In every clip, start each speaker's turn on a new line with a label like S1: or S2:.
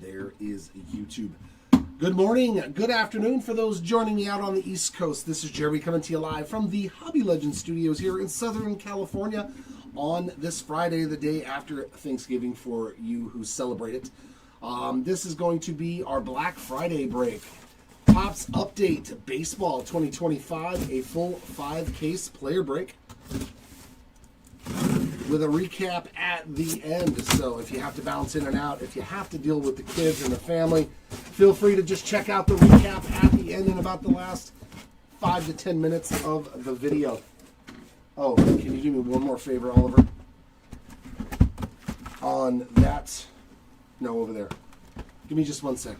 S1: there is YouTube. Good morning, good afternoon for those joining me out on the East Coast. This is Jeremy coming to you live from the Hobby Legends studios here in Southern California on this Friday, the day after Thanksgiving for you who celebrate it. This is going to be our Black Friday break. Topps Update Baseball 2025, a full 5-case player break with a recap at the end. So if you have to bounce in and out, if you have to deal with the kids and the family, feel free to just check out the recap at the end in about the last 5 to 10 minutes of the video. Oh, can you do me one more favor, Oliver? On that, no, over there. Give me just 1 sec.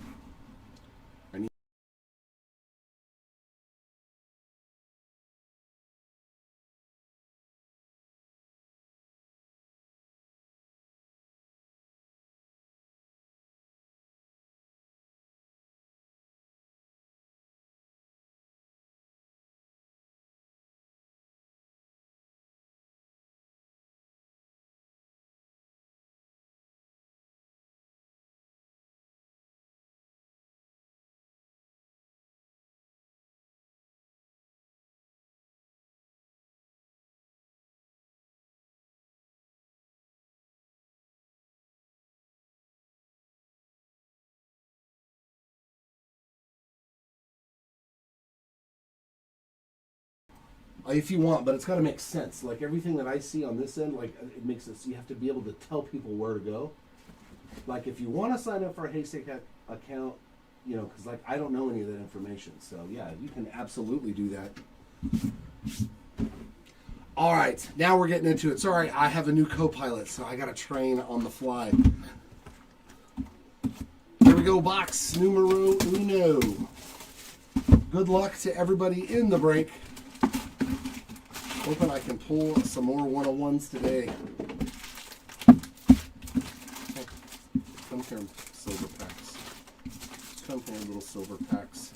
S1: If you want, but it's got to make sense. Like everything that I see on this end, like it makes it so you have to be able to tell people where to go. Like if you want to sign up for a Haystack account, you know, because like I don't know any of that information. So yeah, you can absolutely do that. All right, now we're getting into it. Sorry, I have a new co-pilot, so I got to train on the fly. Here we go, box numero uno. Good luck to everybody in the break. Hoping I can pull some more 101s today. Come here, silver packs. Come here, little silver packs.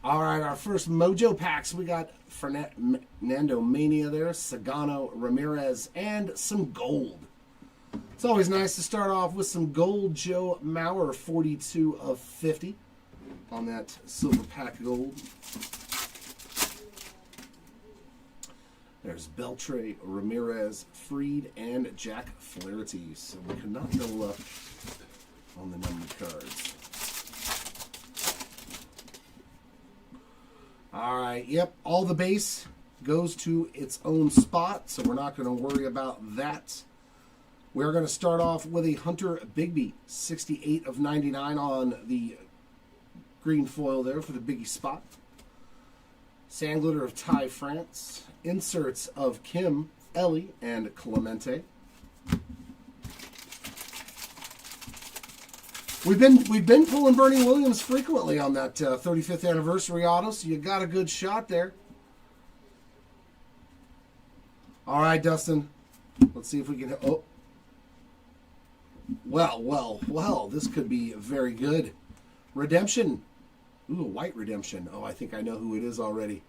S1: All right, our first Mojo packs. We got Fernando Mania there, Sagano Ramirez, and some gold. It's always nice to start off with some gold. Joe Mauer, 42 of 50 on that silver pack gold. There's Beltre, Ramirez, Freed, and Jack Flaherty. So we could not go left on the numbered cards. All right, yep, all the base goes to its own spot, so we're not going to worry about that. We're going to start off with a Hunter Bigby, 68 of 99 on the green foil there for the Biggie spot. Sand glitter of Ty France. Inserts of Kim, Ellie, and Clemente. We've been pulling Bernie Williams frequently on that 35th anniversary auto, so you got a good shot there. All right, Dustin. Let's see if we can. Oh, well. This could be very good. Redemption. Ooh, a white redemption. Oh, I think I know who it is already.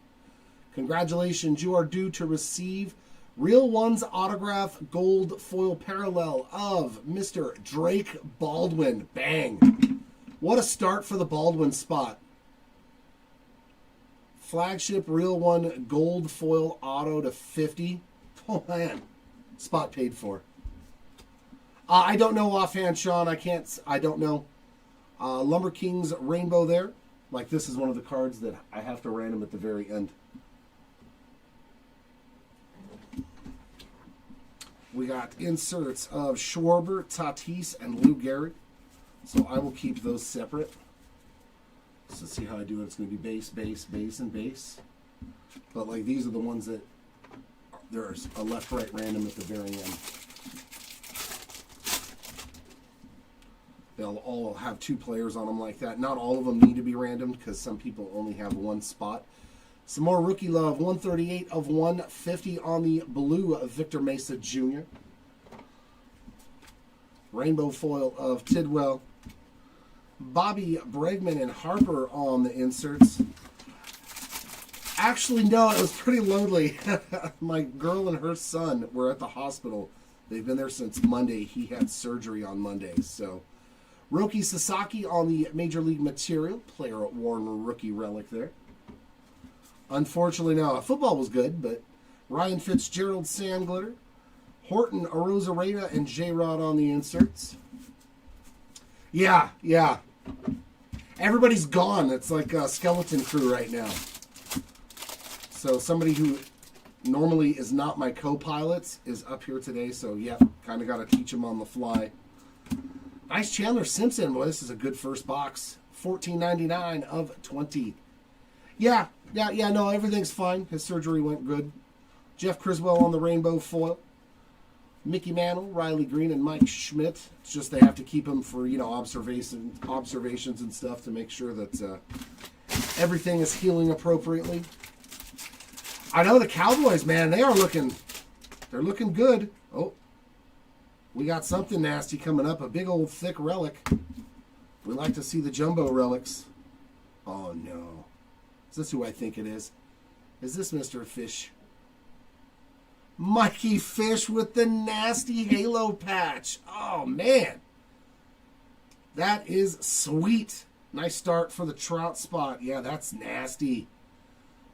S1: Congratulations, you are due to receive Real One's autograph gold foil parallel of Mr. Drake Baldwin. Bang. What a start for the Baldwin spot. Flagship Real One gold foil auto to 50. Oh, man. Spot paid for. I don't know offhand, Sean. I don't know. Lumber King's Rainbow there. Like this is one of the cards that I have to random at the very end. We got inserts of Schwarber, Tatis, and Lou Gehrig. So I will keep those separate. So let's see how I do it. It's going to be base, base, base, and base. But like these are the ones that there's a left, right, random at the very end. They'll all have 2 players on them like that. Not all of them need to be random because some people only have 1 spot. Some more rookie love, 138 of 150 on the blue Victor Mesa Jr. Rainbow foil of Tidwell. Bobby Bregman and Harper on the inserts. Actually, no, it was pretty lonely. My girl and her son were at the hospital. They've been there since Monday. He had surgery on Monday. So, Roki Sasaki on the Major League Material. Player at Warren rookie relic there. Unfortunately, no. Football was good, but Ryan Fitzgerald Sand Glitter. Horton Arozarena and J-Rod on the inserts. Yeah. Everybody's gone. It's like a skeleton crew right now. So somebody who normally is not my co-pilots is up here today. So, yeah, kind of got to teach them on the fly. Nice Chandler Simpson. Well, this is a good first box. $14.99 of 20. Yeah, no, everything's fine. His surgery went good. Jeff Criswell on the rainbow foil. Mickey Mantle, Riley Green, and Mike Schmidt. It's just they have to keep him for, observations and stuff to make sure that everything is healing appropriately. I know the Cowboys, man, they're looking good. Oh, we got something nasty coming up, a big old thick relic. We like to see the jumbo relics. Oh, no. Is this who I think it is? Is this Mr. Fish? Mikey Fish with the nasty halo patch. Oh, man. That is sweet. Nice start for the Trout spot. Yeah, that's nasty.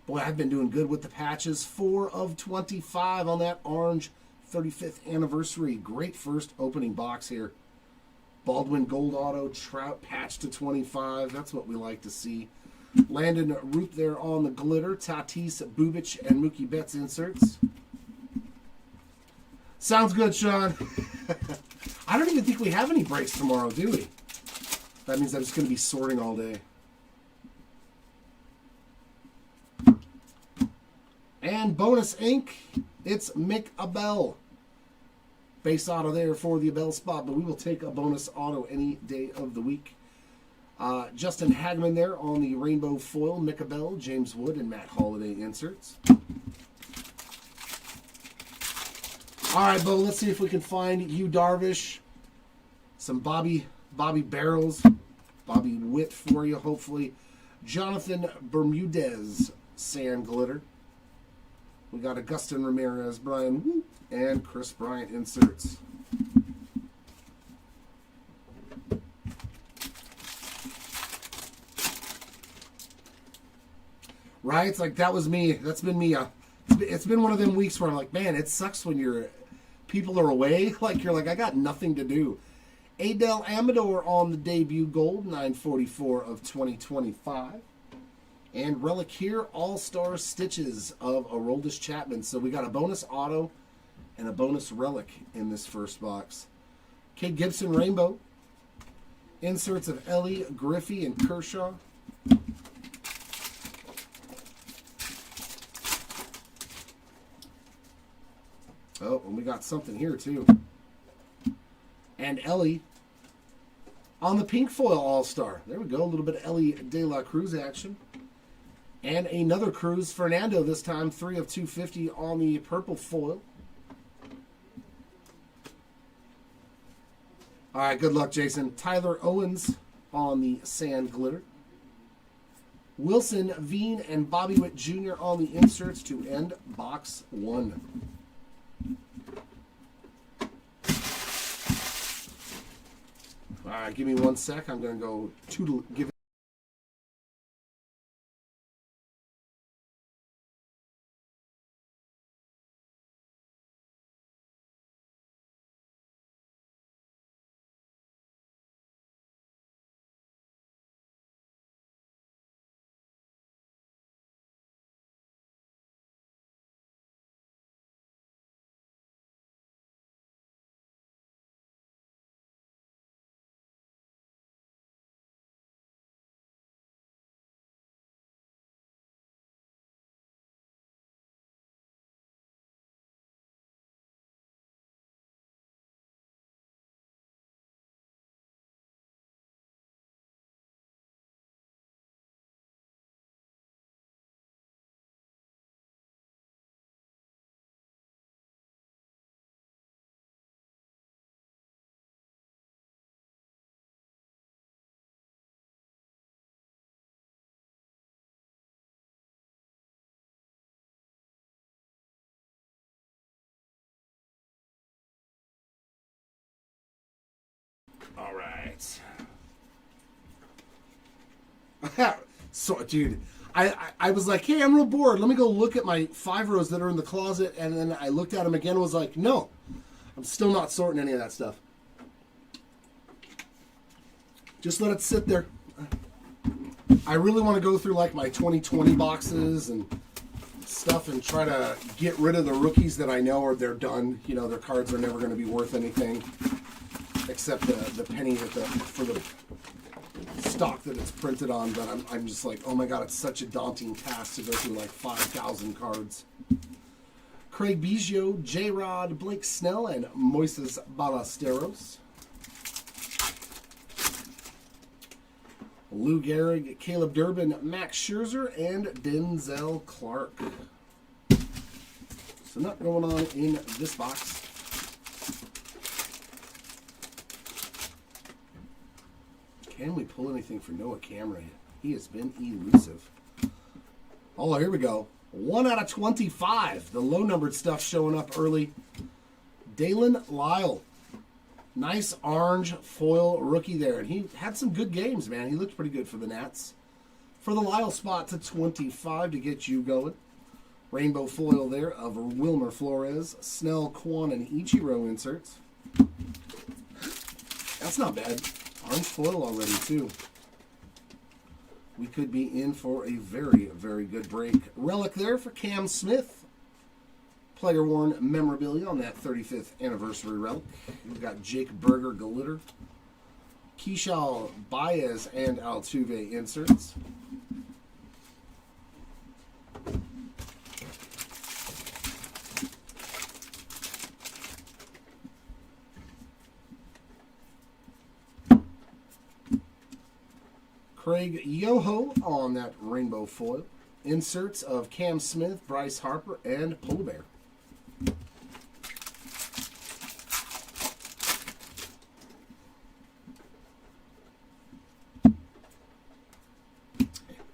S1: Boy, I've been doing good with the patches. 4 of 25 on that orange 35th anniversary. Great first opening box here. Baldwin Gold Auto, Trout patch to 25. That's what we like to see. Landon Root there on the glitter. Tatis, Bubic, and Mookie Betts inserts. Sounds good, Sean. I don't even think we have any breaks tomorrow, do we? That means I'm just going to be sorting all day. And bonus ink, it's Mick Abel. Base auto there for the Abel spot, but we will take a bonus auto any day of the week. Justin Hagman there on the rainbow foil, Mick Abel, James Wood, and Matt Holliday inserts. All right, Bo, let's see if we can find Yu Darvish, some Bobby Barrels, Bobby Witt for you, hopefully. Jonathan Bermudez, Sand Glitter. We got Augustin Ramirez, Brian Woo, and Chris Bryant inserts. Right? It's like that was me. That's been me. It's been one of them weeks where I'm like, man, it sucks when people are away. Like you're like, I got nothing to do. Adel Amador on the debut gold, 944 of 2025. And relic here, all-star stitches of Aroldis Chapman. So we got a bonus auto and a bonus relic in this first box. Kate Gibson Rainbow. Inserts of Ellie, Griffey, and Kershaw. Oh, and we got something here too. And Ellie on the pink foil all-star. There we go, a little bit of Ellie De La Cruz action. And another Cruz Fernando this time, 3 of 250 on the purple foil. All right, good luck, Jason. Tyler Owens on the Sand Glitter. Wilson, Veen, and Bobby Witt Jr. on the inserts to end box 1. All right, give me 1 sec. I'm going to go give All right. So, dude, I was like, hey, I'm real bored. Let me go look at my 5 rows that are in the closet. And then I looked at them again and was like, no, I'm still not sorting any of that stuff. Just let it sit there. I really want to go through like my 2020 boxes and stuff and try to get rid of the rookies that I know are they're done. You know, their cards are never going to be worth anything except the penny for the stock that it's printed on. But I'm just like, oh my god, it's such a daunting task to go through like 5,000 cards. Craig Biggio, J-Rod, Blake Snell, and Moises Ballesteros. Lou Gehrig, Caleb Durbin, Max Scherzer, and Denzel Clark. So not going on in this box. Can we pull anything for Noah Cameron? He has been elusive. Oh, here we go. 1 out of 25. The low-numbered stuff showing up early. Dalen Lyle. Nice orange foil rookie there. And he had some good games, man. He looked pretty good for the Nats. For the Lyle spot to 25 to get you going. Rainbow foil there of Wilmer Flores, Snell, Kwan, and Ichiro inserts. That's not bad. Orange foil already, too. We could be in for a very, very good break. Relic there for Cam Smith. Player-worn memorabilia on that 35th anniversary relic. We've got Jake Berger glitter. Keishal Baez and Altuve inserts. Craig Yoho on that rainbow foil. Inserts of Cam Smith, Bryce Harper, and Polar Bear.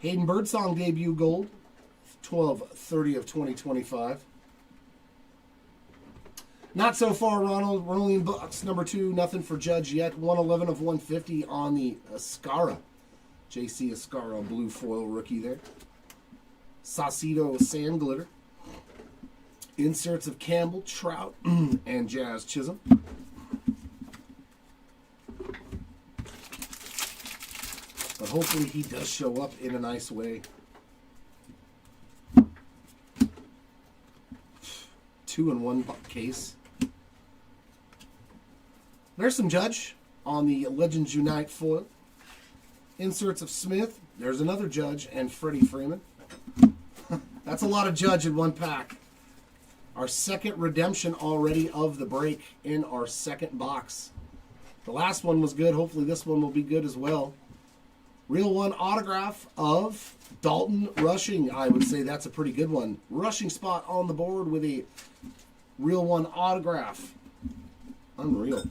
S1: Hayden Birdsong debut gold, 12/30 of 2025. Not so far, Ronald. We're only in box number 2. Nothing for Judge yet. 111 of 150 on the Escara. JC Escara blue foil rookie there. Saucedo Sand Glitter. Inserts of Campbell, Trout, and Jazz Chisholm. But hopefully he does show up in a nice way. 2-in-1 case. There's some Judge on the Legends Unite foil. Inserts of Smith. There's another Judge and Freddie Freeman. That's a lot of Judge in one pack. Our second redemption already of the break in our second box. The last one was good. Hopefully this one will be good as well. Real one autograph of Dalton Rushing. I would say that's a pretty good one. Rushing spot on the board with a real one autograph. Unreal.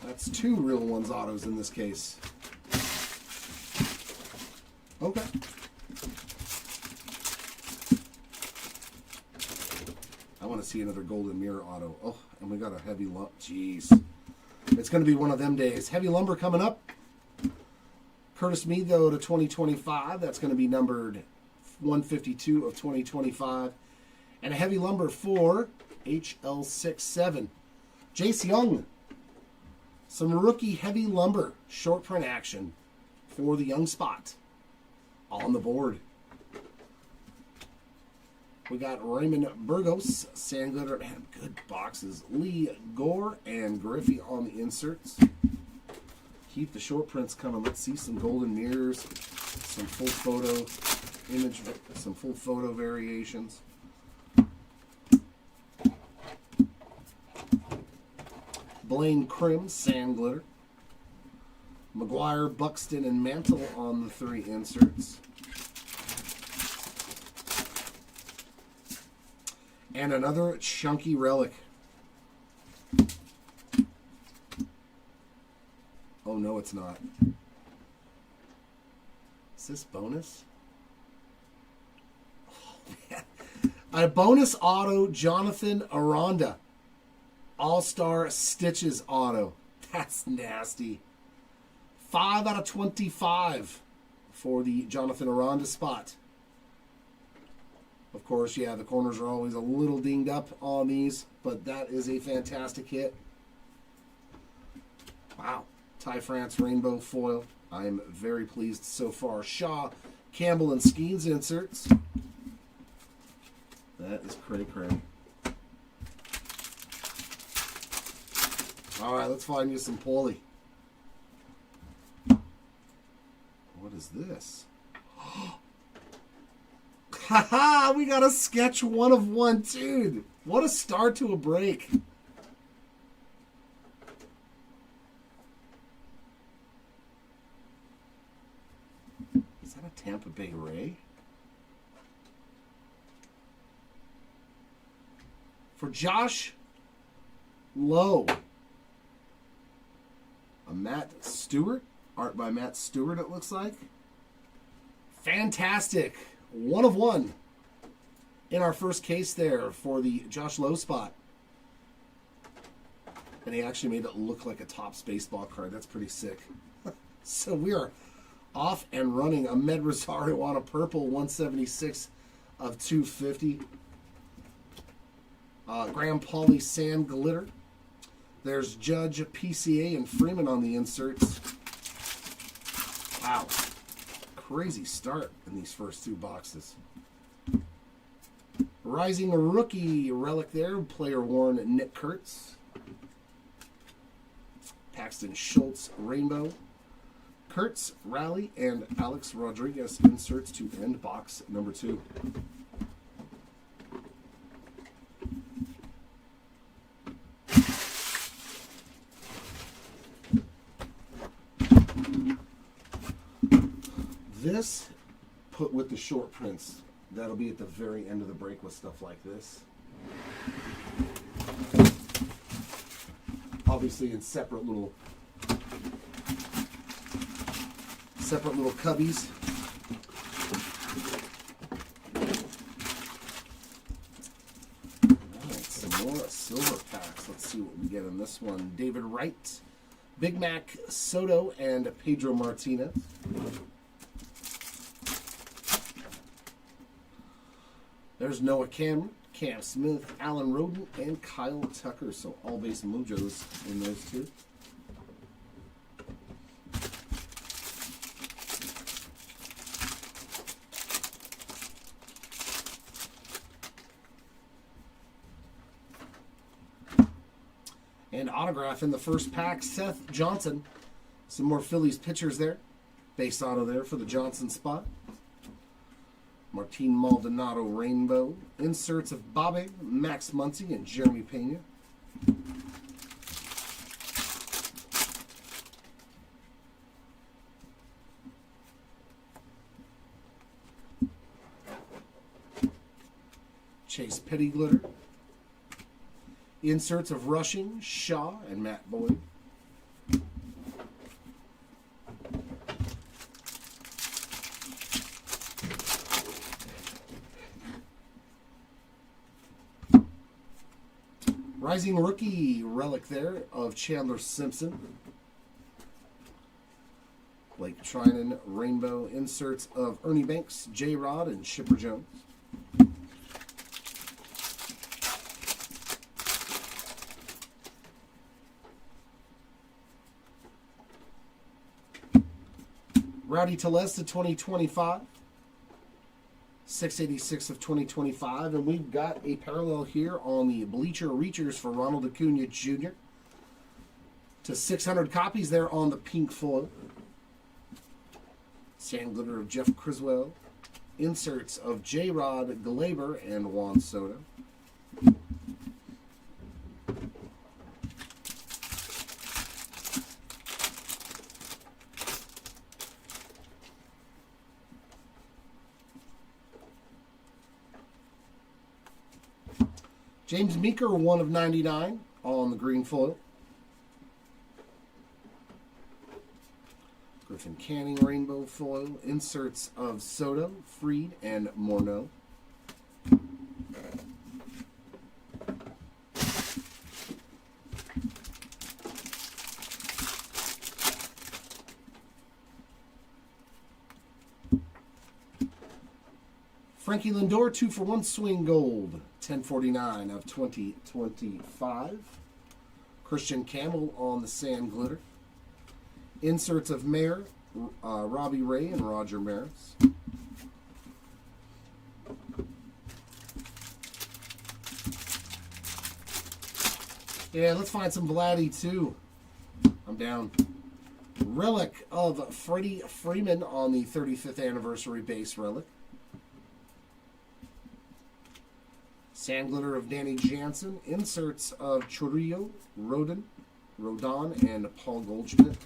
S1: That's 2 real ones autos in this case. Okay. I want to see another Golden Mirror auto. Oh, and we got a heavy lump. Jeez. It's going to be one of them days. Heavy lumber coming up. Curtis Mead, though, to 2025. That's going to be numbered 152 of 2025. And a heavy lumber for HL67. Jace Young. Some rookie heavy lumber short print action for the Young spot on the board. We got Raymond Burgos, Sand Glitter, and good boxes. Lee Gore and Griffey on the inserts. Keep the short prints coming. Let's see some golden mirrors, some full photo image, some full photo variations. Blaine Krim, Sand Glitter. McGuire, Buxton, and Mantle on the 3 inserts. And another chunky relic. Oh, no, it's not. Is this bonus? Oh, man. A bonus auto, Jonathan Aranda. All-Star Stitches auto. That's nasty. 5 out of 25 for the Jonathan Aranda spot. Of course, yeah, the corners are always a little dinged up on these, but that is a fantastic hit. Wow. Ty France rainbow foil. I am very pleased so far. Shaw, Campbell, and Skeens inserts. That is cray-cray. All right, let's find you some Paulie. What is this? Haha, we got a sketch 1 of 1, dude. What a start to a break. Is that a Tampa Bay Ray? For Josh Lowe. A Matt Stewart. Art by Matt Stewart, it looks like. Fantastic. 1 of 1 in our first case there for the Josh Lowe spot. And he actually made it look like a Topps baseball card. That's pretty sick. So we are off and running. Ahmed Rosario on a purple, 176 of 250. Graham Pauley Sand Glitter. There's Judge, PCA, and Freeman on the inserts. Wow. Crazy start in these first 2 boxes. Rising Rookie relic there. Player worn Nick Kurtz. Paxton Schultz Rainbow. Kurtz, Raleigh, and Alex Rodriguez inserts to end box number 2. This, put with the short prints, that'll be at the very end of the break with stuff like this. Obviously in separate little cubbies. Alright, some more silver packs. Let's see what we get in this one. David Wright, Big Mac Soto, and Pedro Martinez. There's Noah Cameron, Cam Smith, Alan Roden, and Kyle Tucker. So all base mojos in those 2. And autograph in the first pack, Seth Johnson. Some more Phillies pitchers there. Base auto there for the Johnson spot. Martin Maldonado Rainbow. Inserts of Bobby, Max Muncy, and Jeremy Pena. Chase Petty Glitter. Inserts of Rushing, Shaw, and Matt Boyd. Rising Rookie relic there of Chandler Simpson. Blake Trinan Rainbow. Inserts of Ernie Banks, J-Rod, and Chipper Jones. Rowdy Tellez to 2025. 686 of 2025. And we've got a parallel here on the Bleacher Reachers for Ronald Acuna Jr. to 600 copies there on the pink foil. Sand Glitter of Jeff Criswell. Inserts of J-Rod, Glaber, and Juan Soto. James Meeker, 1 of 99 on the green foil. Griffin Canning rainbow foil. Inserts of Soto, Fried, and Morneau. Frankie Lindor, 2-for-1 swing gold, 1049 of 2025. Christian Campbell on the sand glitter. Inserts of Mayer, Robbie Ray, and Roger Maris. Yeah, let's find some Vladdy too. I'm down. Relic of Freddie Freeman on the 35th anniversary base relic. Sand glitter of Danny Jansen. Inserts of Churrillo, Rodon, and Paul Goldschmidt.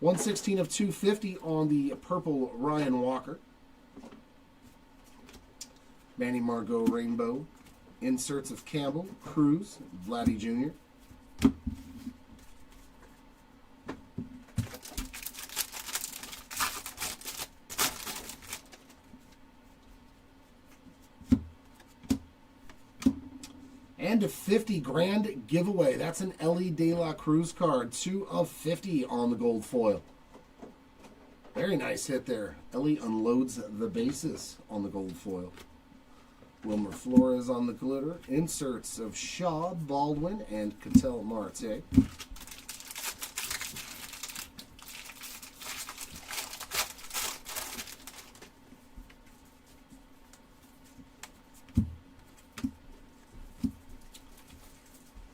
S1: .116 of 250 on the purple Ryan Walker. Manny Margot Rainbow. Inserts of Campbell, Cruz, Vladdy Jr. And a 50 grand giveaway. That's an Ellie De La Cruz card. 2 of 50 on the gold foil. Very nice hit there. Ellie unloads the bases on the gold foil. Wilmer Flores on the glitter. Inserts of Shaw, Baldwin, and Ketel Marte.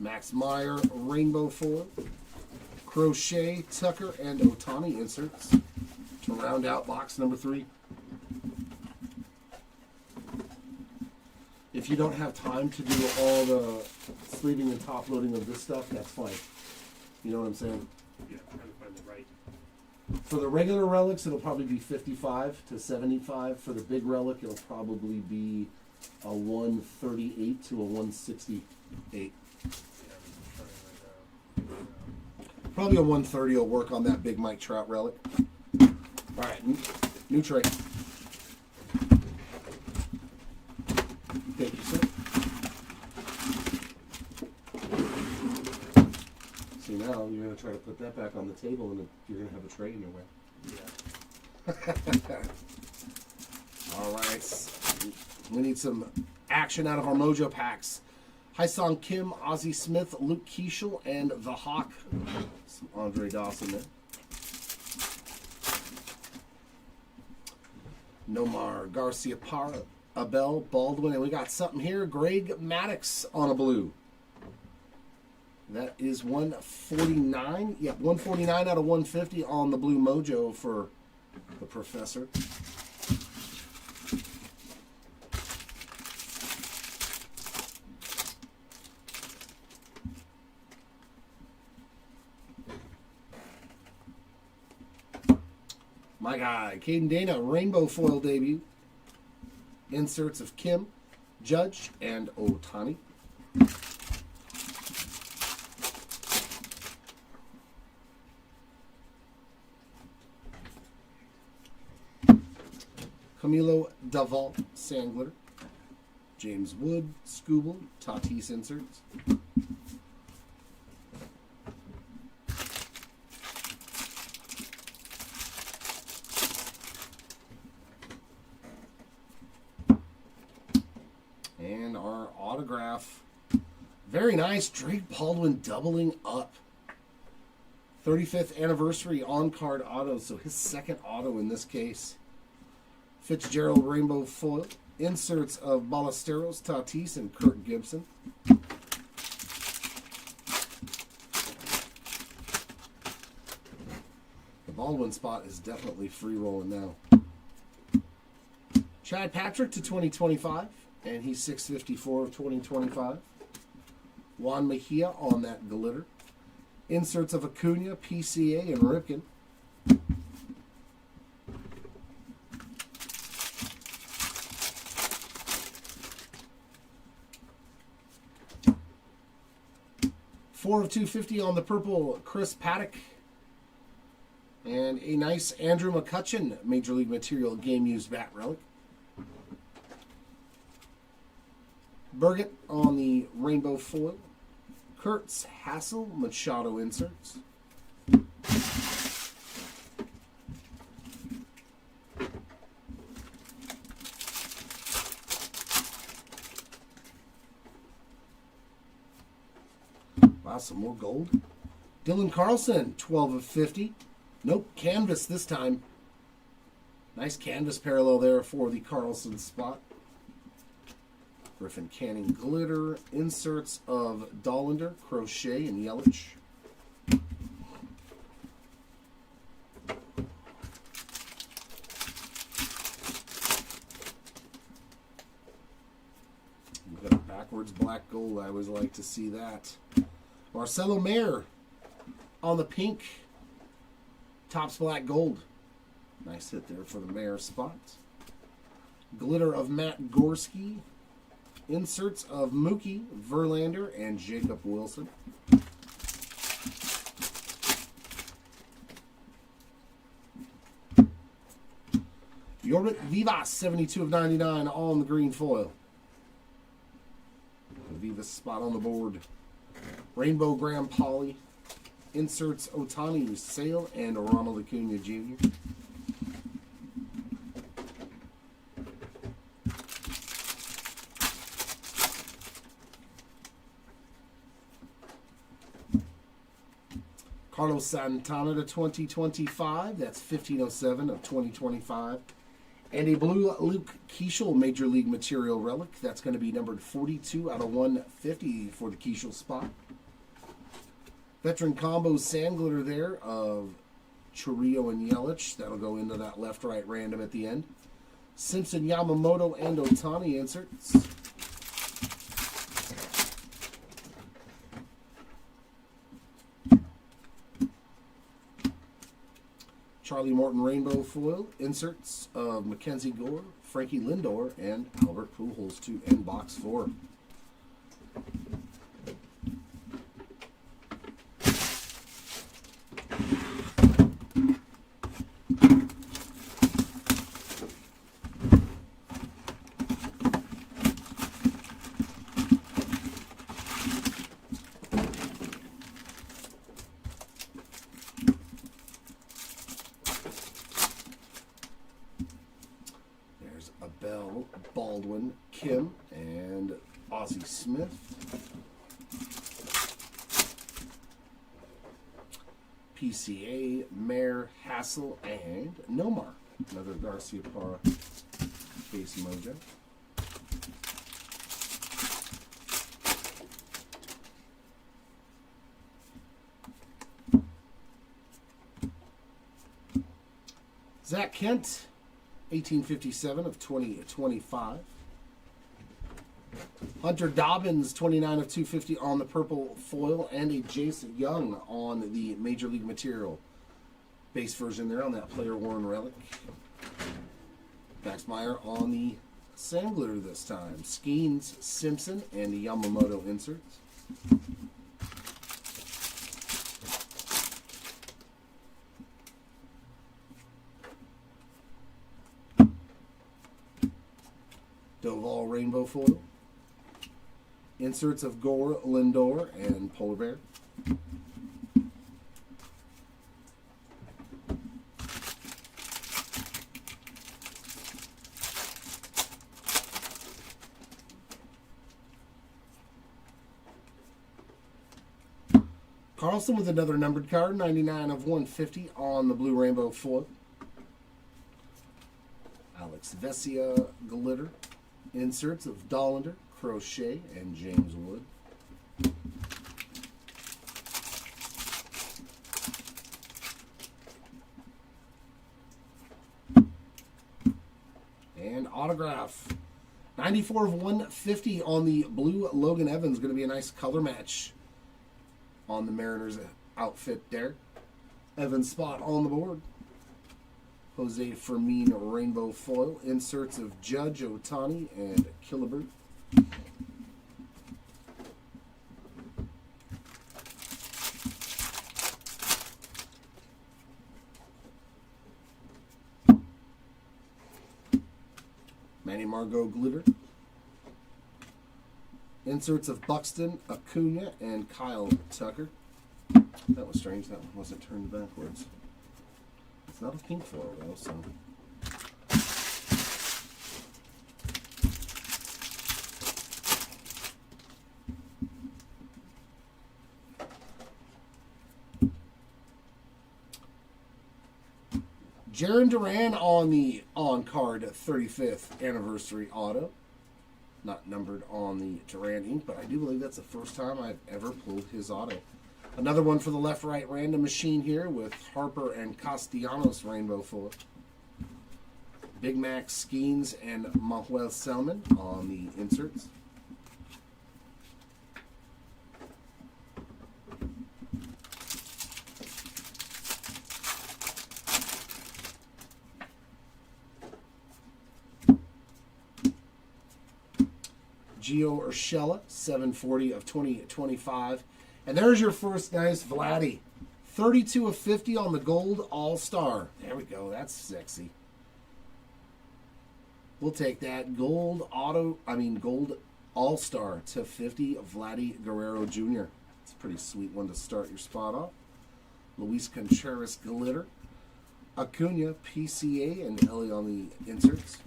S1: Max Meyer, Rainbow foil. Crochet, Tucker, and Otani inserts to round out box number 3. If you don't have time to do all the sleeving and top loading of this stuff, that's fine. You know what I'm saying?
S2: Yeah, trying to find the right.
S1: For the regular relics, it'll probably be 55 to 75. For the big relic, it'll probably be a 138 to a 168. Probably a 130 will work on that big Mike Trout relic. All right, new tray. Thank you, sir. See, now you're going to try to put that back on the table and you're going to have a tray in your way. Yeah. All right. We need some action out of our Mojo packs. Hyesung Kim, Ozzie Smith, Luke Keeschel, and the Hawk. Some Andre Dawson there. Nomar Garcia Parra, Abel Baldwin, and we got something here. Greg Maddux on a blue. That is 149. Yep, 149 out of 150 on the blue Mojo for the Professor. My guy, Caden Dana, Rainbow foil debut. Inserts of Kim, Judge, and Otani. Camilo Daval, sand glitter. James Wood, Scooble, Tatis inserts. And our autograph. Very nice. Drake Baldwin doubling up. 35th anniversary on-card auto. So his second auto in this case. Fitzgerald Rainbow foil. Inserts of Ballesteros, Tatis, and Kirk Gibson. The Baldwin spot is definitely free rolling now. Chad Patrick to 2025. And he's 654 of 2025. Juan Mejia on that glitter. Inserts of Acuna, PCA, and Ripken. Four of 250 on the purple Chris Paddock. And a nice Andrew McCutchen Major League Material game used bat relic. Burgett on the rainbow foil. Kurtz Hassel Machado inserts. some more gold. Dylan Carlson, 12 of 50. Nope, canvas this time. Nice canvas parallel there for the Carlson spot. Griffin Canning glitter. Inserts of Dollander, Crochet, and Yelich. We've got a backwards black gold. I always like to see that. Marcelo Mayer on the pink. Tops black gold. Nice hit there for the Mayer spot. Glitter of Matt Gorski. Inserts of Mookie, Verlander, and Jacob Wilson. Yorbit Vivas, 72 of 99, all in the green foil. The Vivas spot on the board. Rainbow Graham Poly. Inserts Otani, Sale, and Ronald Acuna Jr. Carlos Santana to 2025. That's 1507 of 2025. And a blue Luke Keeschel Major League Material relic. That's going to be numbered 42 out of 150 for the Keeschel spot. Veteran combo sand glitter there of Chiriyo and Yelich. That'll go into that left-right random at the end. Simpson, Yamamoto, and Otani inserts. Charlie Morton Rainbow Foil. Inserts of Mackenzie Gore, Frankie Lindor, and Albert Pujols to end box 4. Bell, Baldwin, Kim, and Ozzie Smith. PCA, Mayer, Hassel, and Nomar. Another Garcia Parra base mojo. Zach Kent, 1857 of 2025. Hunter Dobbins, 29 of 250 on the purple foil, and a Jason Young on the Major League Material base version there on that player worn relic. Max Meyer on the sand glitter this time. Skeens, Simpson, and the Yamamoto inserts. Doval Rainbow Foil. Inserts of Gore, Lindor, and Polar Bear. Carlson with another numbered card, 99 of 150 on the blue rainbow foil. Alex Vesia glitter. Inserts of Dollander, Crochet, and James Wood. And autograph. 94 of 150 on the blue Logan Evans. Going to be a nice color match on the Mariners outfit there. Evans spot on the board. Jose Fermin Rainbow Foil. Inserts of Judge, Otani, and Killebrew. Manny Margot glitter. Inserts of Buxton, Acuna, and Kyle Tucker. That was strange. That one wasn't turned backwards. It's not a pink foil though, so. Jaron Duran on the on-card 35th anniversary auto. Not numbered on the Duran ink, but I do believe that's the first time I've ever pulled his auto. Another one for the left-right random machine here with Harper and Castellanos rainbow foil. Big Max Skeens and Manuel Selman on the inserts. Gio Urshela, 740 of 2025. And there's your first nice Vladdy. 32 of 50 on the gold all-star. There we go. That's sexy. We'll take that. Gold all-star to 50 of Vladdy Guerrero Jr. It's a pretty sweet one to start your spot off. Luis Contreras Glitter. Acuna, PCA, and Ellie on the inserts.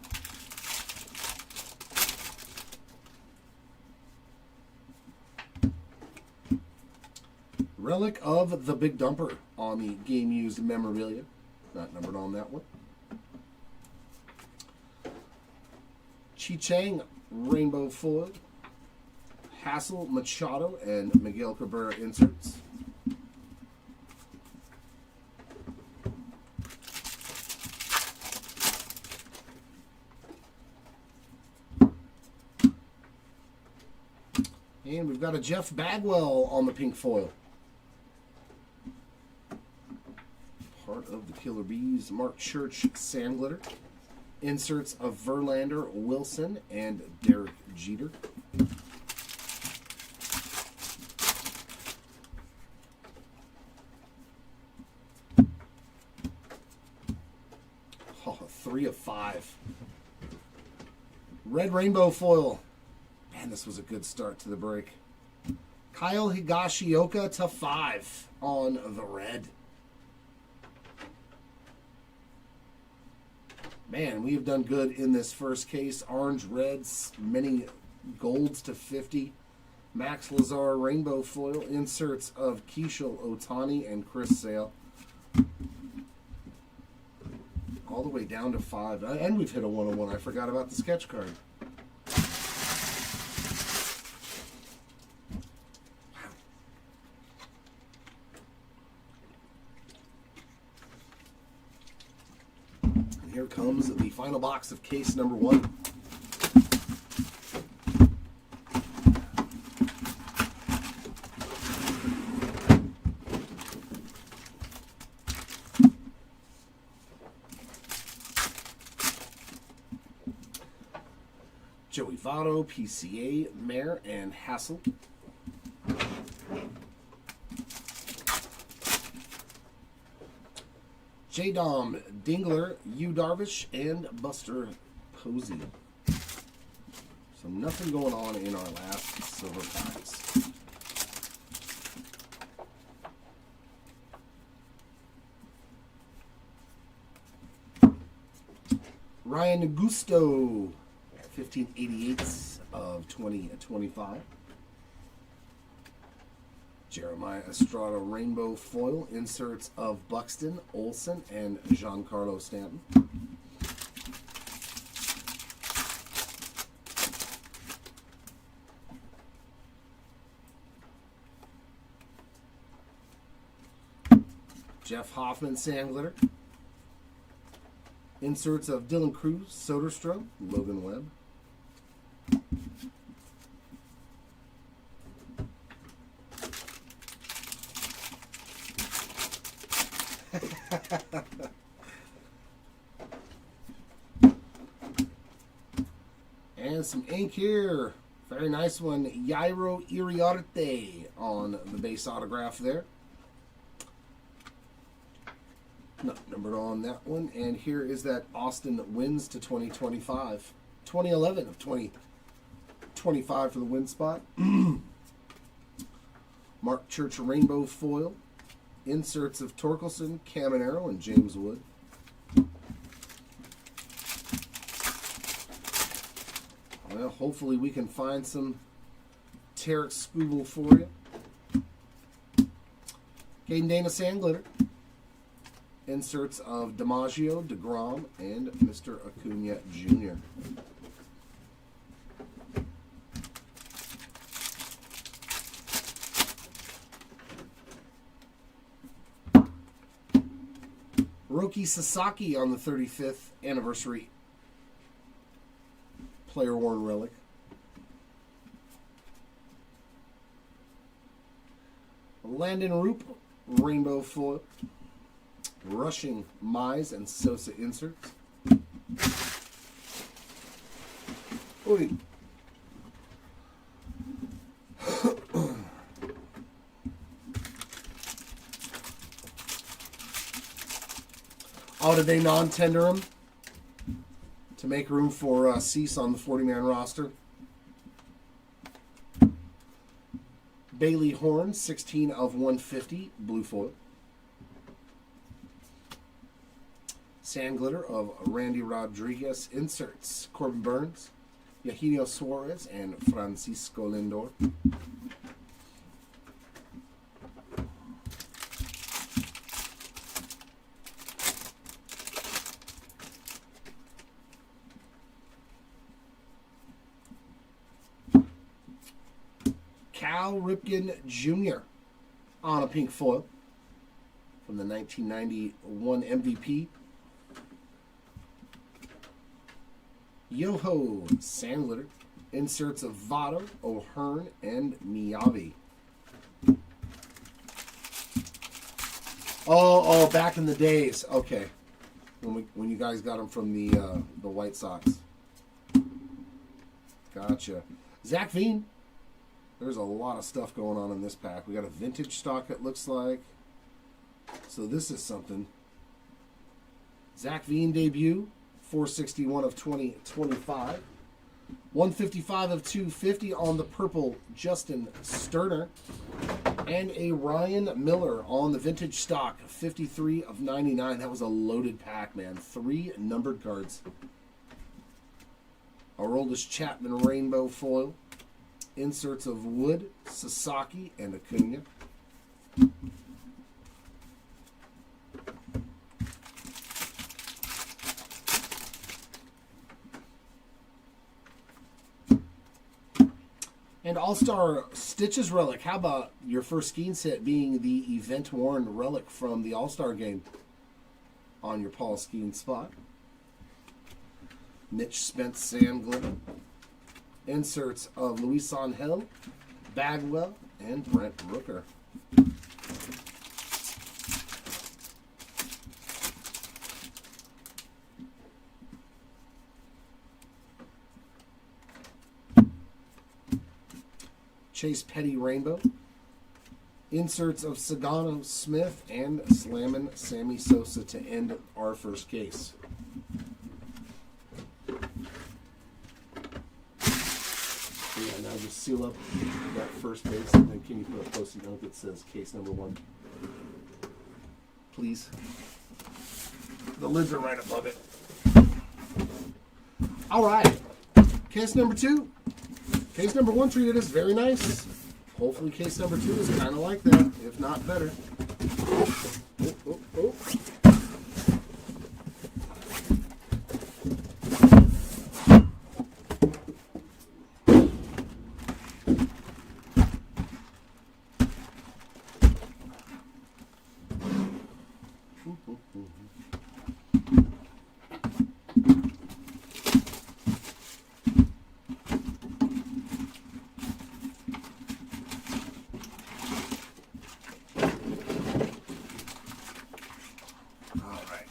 S1: Relic of the Big Dumper on the game used memorabilia. Not numbered on that one. Chi Chang rainbow foil. Hassel Machado and Miguel Cabrera inserts. And we've got a Jeff Bagwell on the pink foil. Part of the Killer Bees, Mark Church Sand Glitter. Inserts of Verlander, Wilson, and Derek Jeter. Oh, 3 of 5. Red rainbow foil. Man, this was a good start to the break. Kyle Higashioka to 5 on the red. Man, we have done good in this first case. Orange, reds, many golds to 50. Max Lazar rainbow foil. Inserts of Keishel Otani and Chris Sale. All the way down to 5. And we've hit a 101. I forgot about the sketch card. Here comes the final box of case number 1. Joey Votto, PCA, Mayer, and Hassel. J-Dom, Dingler, Yu Darvish, and Buster Posey. So nothing going on in our last silver packs. Ryan Gusto, 1588 of 2025. Jeremiah Estrada rainbow foil. Inserts of Buxton, Olsen, and Giancarlo Stanton. Jeff Hoffman sand glitter. Inserts of Dylan Cruz, Soderstrom, Logan Webb. And some ink here. Very nice one. Yairo Iriarte on the base autograph there. Not numbered on that one. And here is that Austin wins to 2025. 2011 of 2025 for the win spot. Mark Church rainbow foil. Inserts of Torkelson, Caminero, and James Wood. Well, hopefully we can find some Tarek Skubal for you. Caden Dana sand glitter. Inserts of DiMaggio, DeGrom, and Mr. Acuna Jr. Roki Sasaki on the 35th anniversary player worn relic. Landon Roop, rainbow foil. Rushing Mize and Sosa inserts. Oy. Oh, did they non-tender him to make room for Cease on the 40-man roster? Bailey Horn, 16 of 150, blue foil. Sand Glitter of Randy Rodriguez inserts. Corbin Burns, Eugenio Suarez, and Francisco Lindor. Cal Ripken Jr. on a pink foil from the 1991 MVP. Yoho Sand Glitter. Inserts of Votto, O'Hearn, and Miyavi. Oh, back in the days. Okay. When you guys got them from the White Sox. Gotcha. Zach Veen. There's a lot of stuff going on in this pack. We got a vintage stock, it looks like. So this is something. Zach Veen debut. 461 of 2025. 155 of 250 on the purple Justin Sterner. And a Ryan Miller on the vintage stock. 53 of 99. That was a loaded pack, man. 3 numbered cards. Aroldis Chapman rainbow foil. Inserts of Wood, Sasaki, and Acuna. And All-Star Stitches relic. How about your first skiing set being the event-worn relic from the All-Star game on your Paul skiing spot? Mitch Spence Sand Glitter. Inserts of Luis Angel, Bagwell, and Brent Rooker. Chase Petty Rainbow. Inserts of Sagano Smith and Slammin' Sammy Sosa to end our first case. Yeah, now just seal up that first base, and then can you put a post-it note that says case number 1? Please. The lids are right above it. All right. Case number 2. Case number 1 treated us very nice. Hopefully case number 2 is kind of like that, if not better. Oh.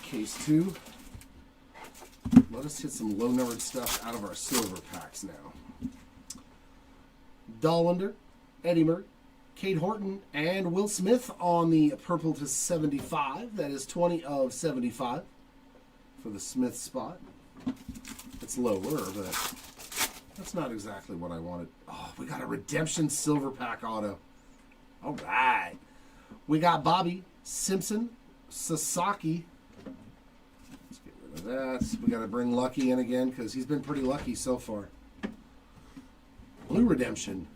S1: Case 2. Let us hit some low-numbered stuff out of our silver packs now. Dollander, Eddie Murray, Cade Horton, and Will Smith on the purple to 75. That is 20 of 75 for the Smith spot. It's lower, but that's not exactly what I wanted. Oh, we got a redemption silver pack auto. All right. We got Bobby, Simpson, Sasaki. That we got to bring Lucky in again because he's been pretty lucky so far. Blue redemption.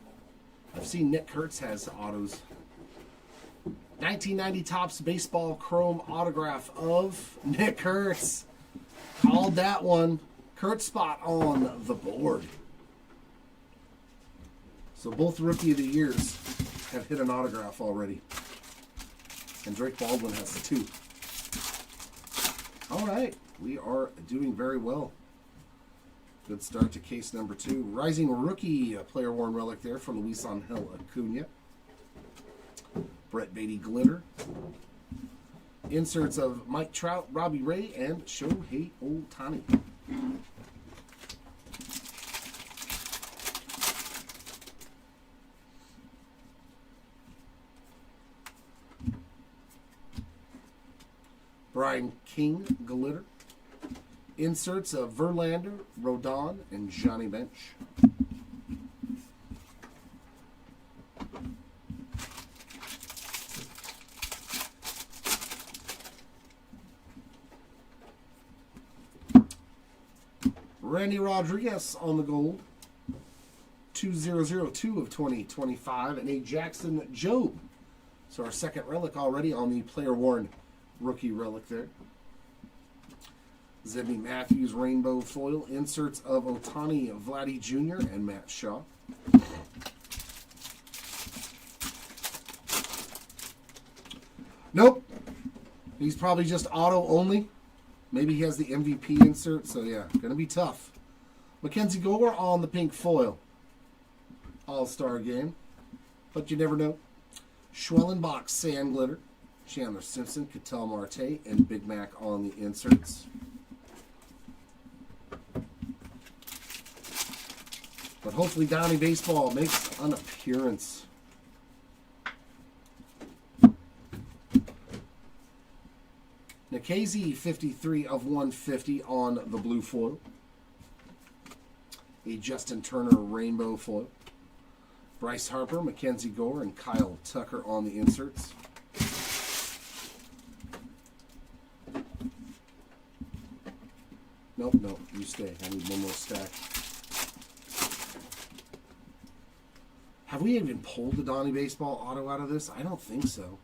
S1: I've seen Nick Kurtz has autos. 1990 Topps Baseball Chrome autograph of Nick Kurtz. Called that one. Kurt spot on the board. So both Rookie of the Years have hit an autograph already. And Drake Baldwin has 2. All right. We are doing very well. Good start to case number 2. Rising Rookie, player worn relic there for Luis Angel Acuna. Brett Beatty glitter. Inserts of Mike Trout, Robbie Ray, and Shohei Ohtani. Brian King glitter. Inserts of Verlander, Rodon, and Johnny Bench. Randy Rodriguez on the gold. 2002 of 2025. And a Jackson Jobe. So our second relic already on the player worn rookie relic there. Zebby Matthews rainbow foil. Inserts of Ohtani, Vladdy Jr., and Matt Shaw. Nope. He's probably just auto only. Maybe he has the MVP insert, so yeah, going to be tough. Mackenzie Gore on the pink foil. All-Star game. But you never know. Schwellenbach sand glitter. Chandler Simpson, Ketel Marte, and Big Mac on the inserts. But hopefully Donnie Baseball makes an appearance. Nikhazy, 53 of 150 on the blue foil. A Justin Turner rainbow foil. Bryce Harper, Mackenzie Gore, and Kyle Tucker on the inserts. Nope, you stay. I need one more stack. Have we even pulled the Donnie Baseball auto out of this? I don't think so.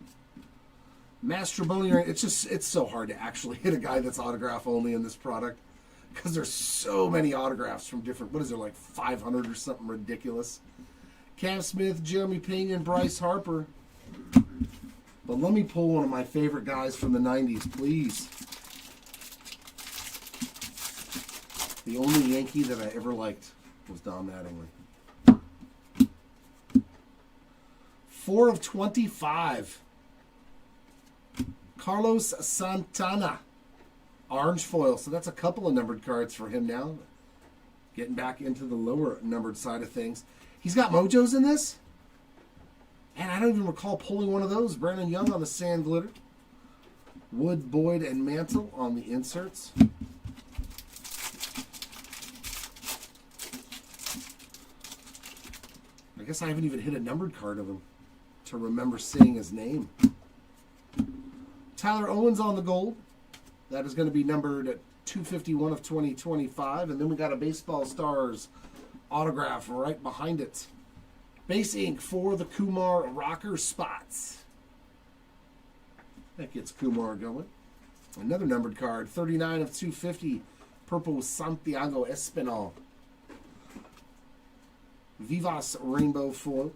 S1: Mastrobonier, it's so hard to actually hit a guy that's autograph only in this product because there's so many autographs from different, what is there, like 500 or something ridiculous. Cam Smith, Jeremy Payne, and Bryce Harper. But let me pull one of my favorite guys from the 90s, please. The only Yankee that I ever liked was Don Mattingly. 4 of 25. Carlos Santana. Orange foil. So that's a couple of numbered cards for him now. Getting back into the lower numbered side of things. He's got mojos in this? And I don't even recall pulling one of those. Brandon Young on the sand glitter. Wood, Boyd, and Mantle on the inserts. I guess I haven't even hit a numbered card of him to remember seeing his name. Tyler Owens on the gold. That is going to be numbered at 251 of 2025. And then we got a Baseball Stars autograph right behind it. Base ink for the Kumar Rocker spots. That gets Kumar going. Another numbered card. 39 of 250. Purple Santiago Espinal. Vivas rainbow foil.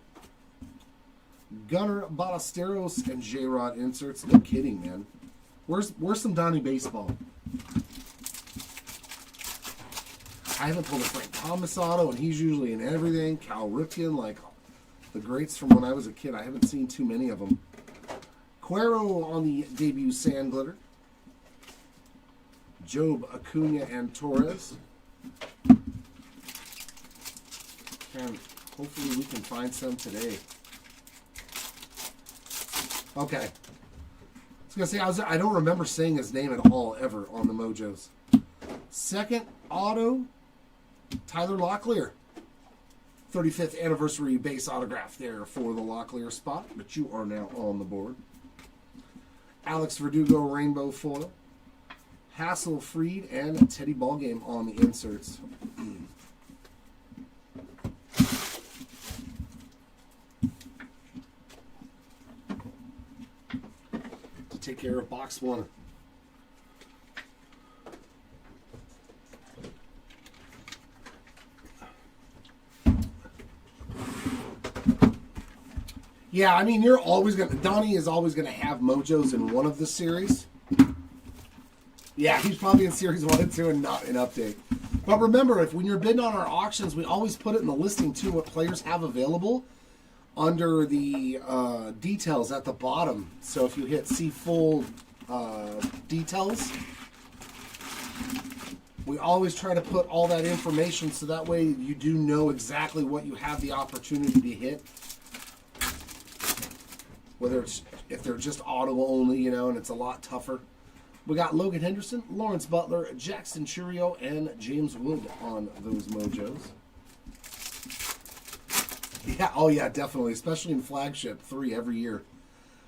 S1: Gunnar Ballesteros and J-Rod inserts. No kidding, man. Where's some Donnie Baseball? I haven't pulled a Frank Thomas auto, and he's usually in everything. Cal Ripken, like the greats from when I was a kid. I haven't seen too many of them. Cuero on the debut sand glitter. Job, Acuna, and Torres. And hopefully we can find some today. Okay. I was going to say, I don't remember saying his name at all ever on the Mojos. Second auto, Tyler Locklear. 35th anniversary base autograph there for the Locklear spot, but you are now on the board. Alex Verdugo rainbow foil. Hassel Freed and Teddy Ballgame on the inserts. to take care of box one. Yeah, I mean, you're always going to... Donnie is always going to have mojos in one of the series. Yeah, he's probably in Series 1 and 2 and not in Update. But remember, when you're bidding on our auctions, we always put it in the listing, too, what players have available under the details at the bottom. So if you hit see full details, we always try to put all that information so that way you do know exactly what you have the opportunity to hit. Whether it's, if they're just auto only, you know, and it's a lot tougher. We got Logan Henderson, Lawrence Butler, Jackson Churio, and James Wood on those mojos. Yeah, oh yeah, definitely, especially in Flagship 3 every year.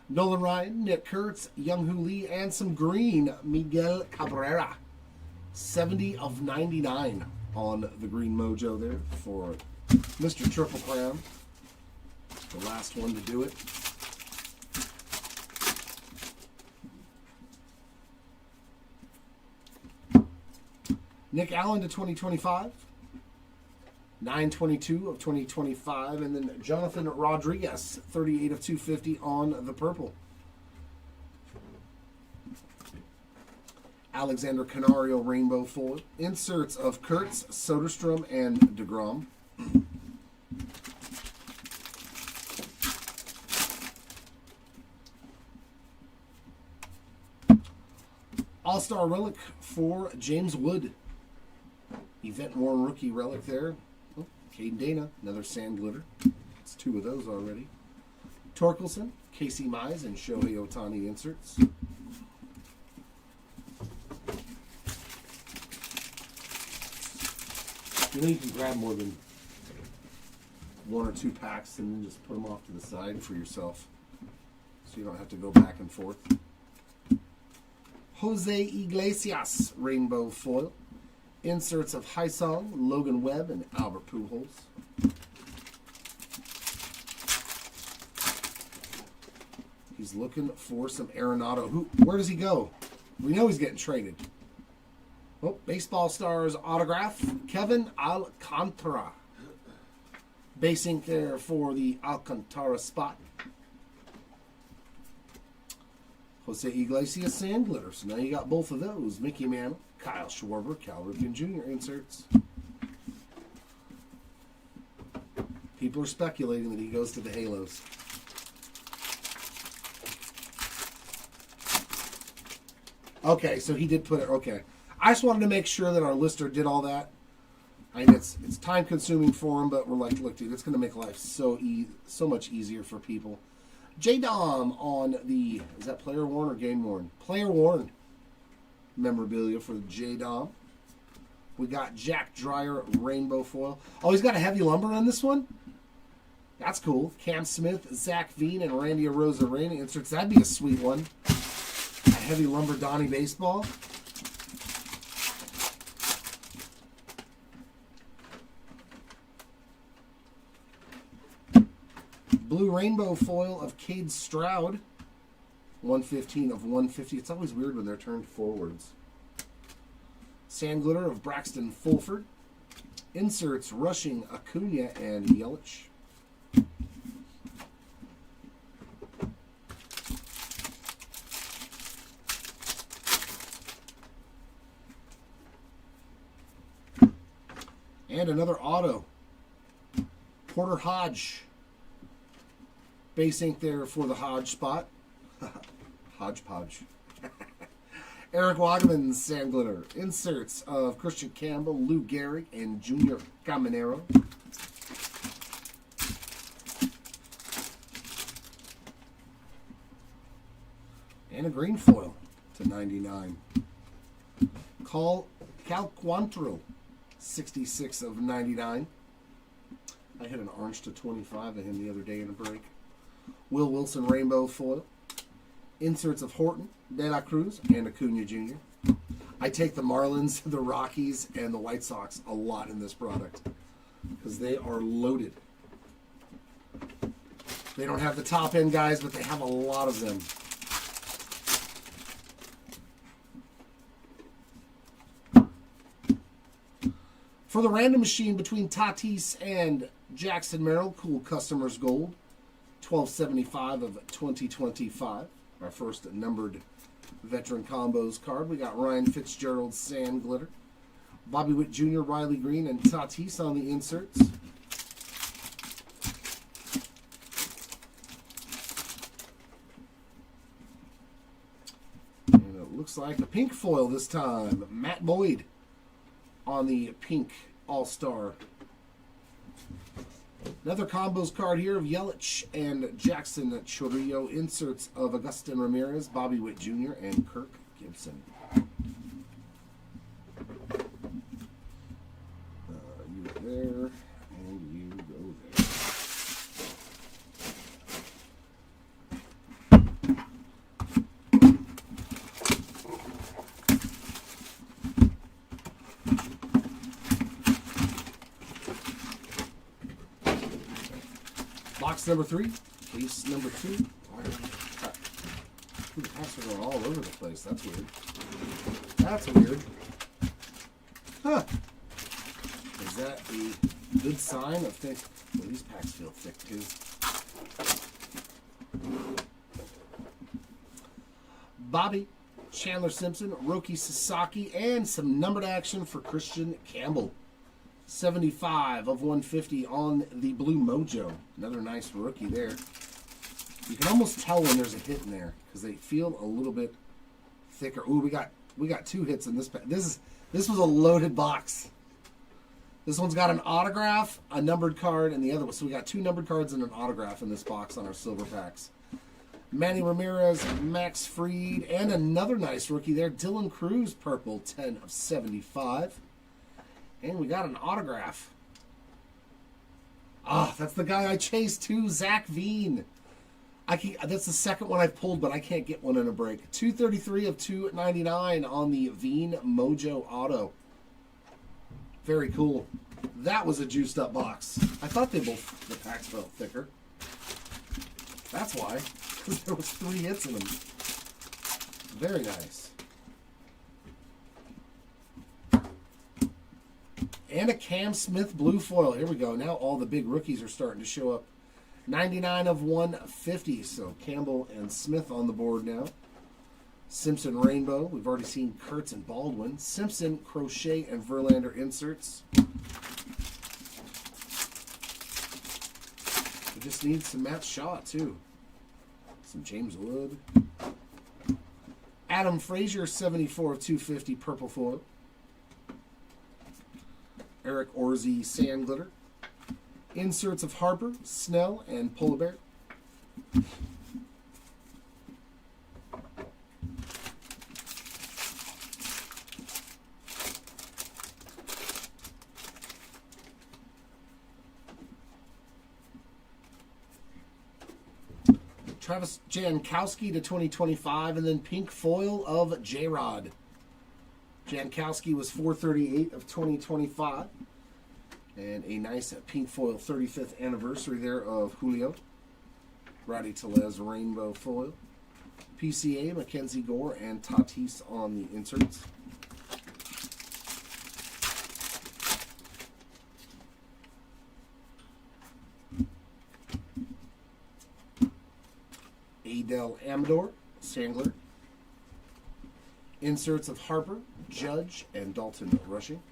S1: Nolan Ryan, Nick Kurtz, Young-Hoo Lee, and some green, Miguel Cabrera. 70 of 99 on the green mojo there for Mr. Triple Crown. The last one to do it. Nick Allen to 2025. 922 of 2025. And then Jonathan Rodriguez, 38 of 250 on the purple. Alexander Canario Rainbow Foil. Inserts of Kurtz, Soderstrom, and DeGrom. All-Star Relic for James Wood. Event-worn rookie relic there. Oh, Caden Dana, another sand glitter. It's 2 of those already. Torkelson, Casey Mize, and Shohei Ohtani inserts. You know you can grab more than 1 or 2 packs and then just put them off to the side for yourself. So you don't have to go back and forth. Jose Iglesias Rainbow Foil. Inserts of Hysong, Logan Webb, and Albert Pujols. He's looking for some Arenado. Where does he go? We know he's getting traded. Oh, Baseball Stars autograph, Kevin Alcantara. Base ink there for the Alcantara spot. Jose Iglesias sand glitter. So now you got both of those. Mickey Mantle, Kyle Schwarber, Cal Ripken Jr. inserts. People are speculating that he goes to the Halos. Okay, so he did put it. Okay, I just wanted to make sure that our lister did all that. I mean, it's time consuming for him, but we're like, look, dude, it's going to make life so much easier for people. J-Dom on the, is that player worn or game worn? Player worn memorabilia for the J-Dom. We got Jack Dreyer Rainbow Foil. Oh, he's got a heavy lumber on this one? That's cool. Cam Smith, Zach Veen, and Randy Arozarena inserts. That'd be a sweet one. A heavy lumber Donnie baseball. Blue Rainbow Foil of Cade Stroud. 115 of 150. It's always weird when they're turned forwards. Sand Glitter of Braxton Fulford. Inserts Rushing Acuna and Yelich. And another auto. Porter Hodge. Base ink there for the Hodge spot. Hodgepodge. Eric Wagman sand glitter. Inserts of Christian Campbell, Lou Gehrig, and Junior Caminero. And a green foil to 99. Cal Quantrill, 66 of 99. I hit an orange to 25 of him the other day in a break. Will Wilson Rainbow Foil. Inserts of Horton, De La Cruz, and Acuna Jr. I take the Marlins, the Rockies, and the White Sox a lot in this product because they are loaded. They don't have the top end guys, but they have a lot of them. For the random machine between Tatis and Jackson Merrill, cool customers gold. 1275 of 2025. Our first numbered veteran combos card. We got Ryan Fitzgerald Sand Glitter. Bobby Witt Jr., Riley Green, and Tatis on the inserts. And it looks like a pink foil this time. Matt Boyd on the pink All-Star. Another combos card here of Yelich and Jackson Chourio. Inserts of Agustin Ramirez, Bobby Witt Jr., and Kirk Gibson. You go there, and you go there. Box number 3, case number 2. The packs are going all over the place. That's weird. That's weird. Huh. Is that a good sign of thick? Well, these packs feel thick too. Bobby, Chandler Simpson, Roki Sasaki, and some numbered action for Christian Campbell. 75 of 150 on the Blue Mojo. Another nice rookie there. You can almost tell when there's a hit in there because they feel a little bit thicker. Ooh, we got 2 hits in this pack. This was a loaded box. This one's got an autograph, a numbered card, and the other one. So we got 2 numbered cards and an autograph in this box on our silver packs. Manny Ramirez, Max Fried, and another nice rookie there, Dylan Cruz, purple, 10 of 75. And we got an autograph. Ah, that's the guy I chased too, Zach Veen. That's the second one I've pulled, but I can't get one in a break. 233 of 299 on the Veen Mojo Auto. Very cool. That was a juiced up box. I thought the packs felt thicker. That's why. Because there was 3 hits in them. Very nice. And a Cam Smith blue foil. Here we go. Now all the big rookies are starting to show up. 99 of 150. So Campbell and Smith on the board now. Simpson Rainbow. We've already seen Kurtz and Baldwin. Simpson, Crochet, and Verlander inserts. We just need some Matt Shaw too. Some James Wood. Adam Frazier, 74 of 250 purple foil. Eric Orzi Sand Glitter. Inserts of Harper, Snell, and Polar Bear. Travis Jankowski to 2025, and then pink foil of J-Rod. Jankowski was 438 of 2025. And a nice pink foil 35th anniversary there of Julio. Rowdy Tellez rainbow foil. PCA, Mackenzie Gore, and Tatis on the inserts. Adel Amador, Sandler. Inserts of Harper, Judge, and Dalton Rushing.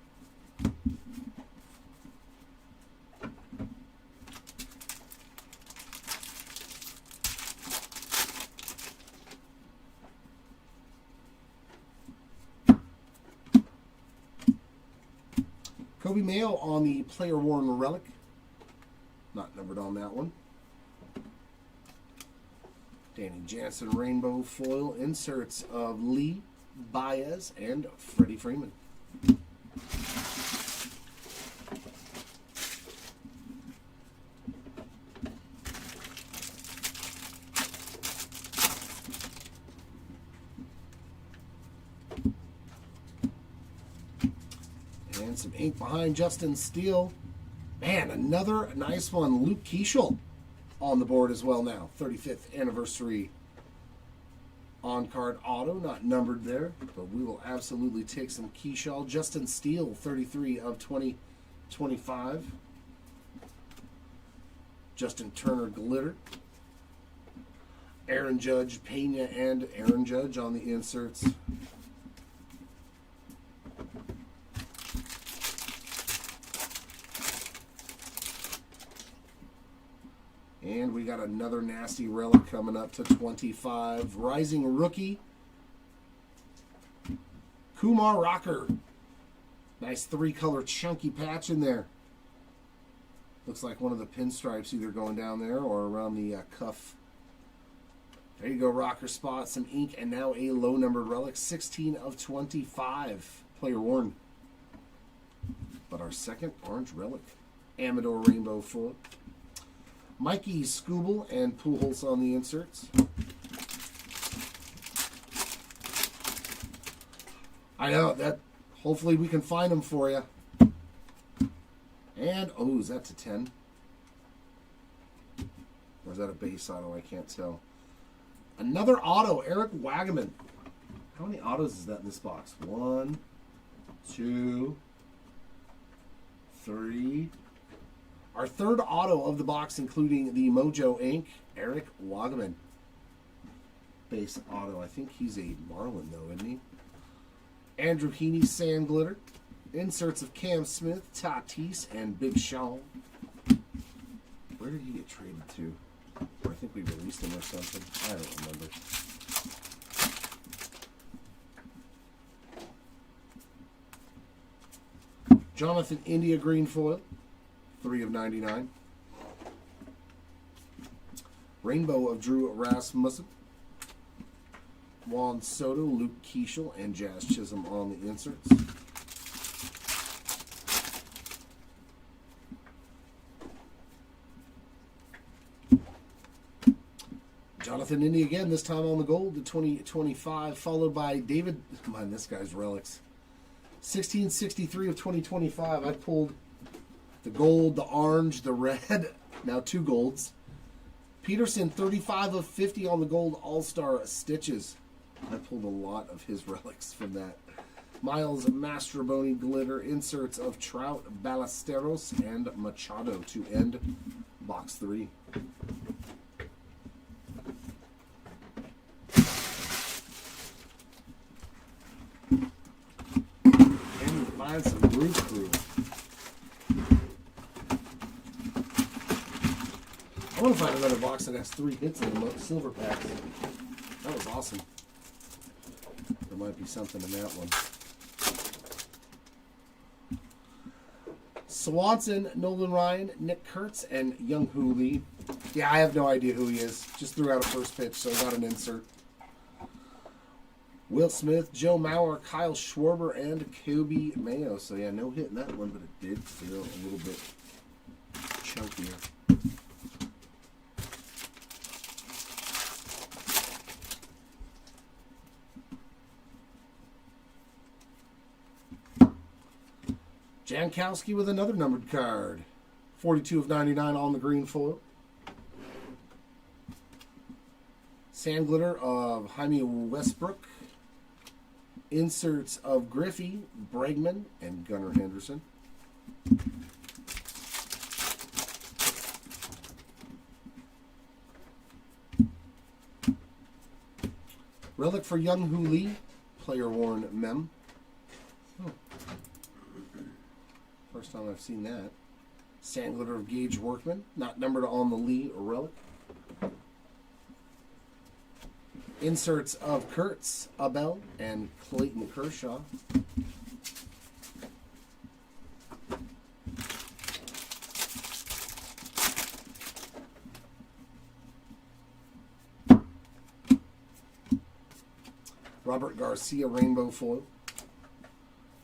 S1: Kobe Mayo on the player worn relic. Not numbered on that one. Danny Jansen rainbow foil. Inserts of Lee, Baez, and Freddie Freeman. And some ink behind Justin Steele. Man, another nice one. Luke Keeschel on the board as well now. 35th anniversary on-card auto. Not numbered there, but we will absolutely take some Keeschel. Justin Steele, 33 of 2025. 25. Justin Turner glitter. Aaron Judge, Pena, and Aaron Judge on the inserts. And we got another nasty relic coming up to 25. Rising Rookie. Kumar Rocker. Nice 3-color chunky patch in there. Looks like one of the pinstripes either going down there or around the cuff. There you go, Rocker spot, some ink, and now a low numbered relic. 16 of 25. Player worn. But our second orange relic. Amador Rainbow Foil. Mikey Scooble and Pujols on the inserts. I know that. Hopefully we can find them for you. And oh, is that to 10? Or is that a base auto? I can't tell. Another auto, Eric Wagaman. How many autos is that in this box? 1, 2, 3. Our third auto of the box, including the Mojo Ink, Eric Wagaman. Base auto. I think he's a Marlin, though, isn't he? Andrew Heaney, Sand Glitter. Inserts of Cam Smith, Tatis, and Big Sean. Where did he get traded to? Or I think we released him or something. I don't remember. Jonathan India Green Foil. 3 of 99. Rainbow of Drew Rasmussen. Juan Soto, Luke Keeschel, and Jazz Chisholm on the inserts. Jonathan Indy again, this time on the gold, the 2025, followed by David. Man, this guy's relics. 1663 of 2025. I pulled the gold, the orange, the red, now 2 golds. Peterson, 35 of 50 on the gold All-Star Stitches. I pulled a lot of his relics from that. Miles Mastroboni glitter, inserts of Trout, Ballesteros, and Machado to end box 3. And we find some Root Crew. I want to find another box that has 3 hits in the silver packs. That was awesome. There might be something in that one. Swanson, Nolan Ryan, Nick Kurtz, and Young Hoo Lee. Yeah, I have no idea who he is. Just threw out a first pitch, so I got an insert. Will Smith, Joe Mauer, Kyle Schwarber, and Kobe Mayo. So yeah, no hit in that one, but it did feel a little bit chunkier. Jankowski with another numbered card. 42 of 99 on the green foil. Sand Glitter of Jaime Westbrook. Inserts of Griffey, Bregman, and Gunnar Henderson. Relic for Young Hoo Lee. Player worn mem. First time I've seen that. Sand Glitter of Gage Workman, not numbered on the Lee relic. Inserts of Kurtz, Abel, and Clayton Kershaw. Robert Garcia Rainbow Foil.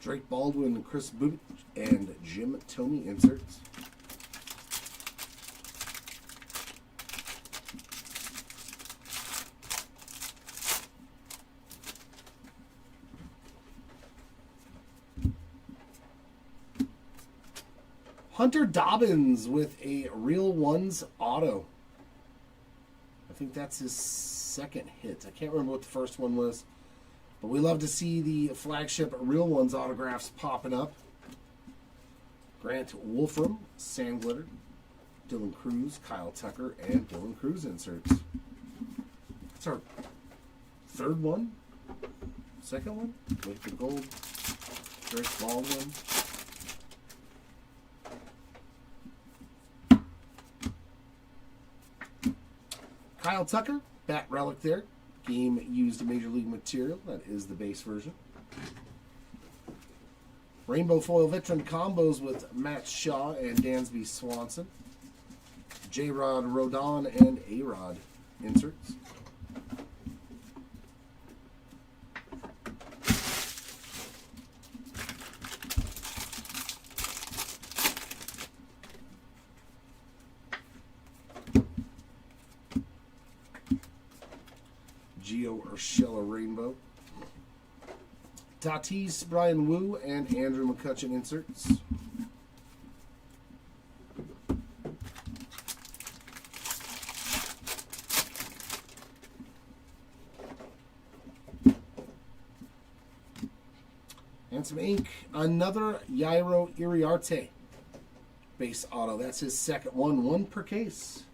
S1: Drake Baldwin, Chris Boot, and Jim Thome inserts. Hunter Dobbins with a Real Ones auto. I think that's his second hit. I can't remember what the first one was. But we love to see the flagship Real Ones autographs popping up. Grant Wolfram, Sand Glitter, Dylan Cruz, Kyle Tucker, and Dylan Cruz inserts. That's our third one. Second one. Wait for the gold. Drake Baldwin. Kyle Tucker, bat relic there. Game used Major League material. That is the base version. Rainbow foil veteran combos with Matt Shaw and Dansby Swanson. J-Rod Rodon and A-Rod inserts. Gio Urshela Rainbow. Tatis, Brian Wu, and Andrew McCutcheon inserts. And some ink. Another Yairo Iriarte base auto. That's his second one. One per case.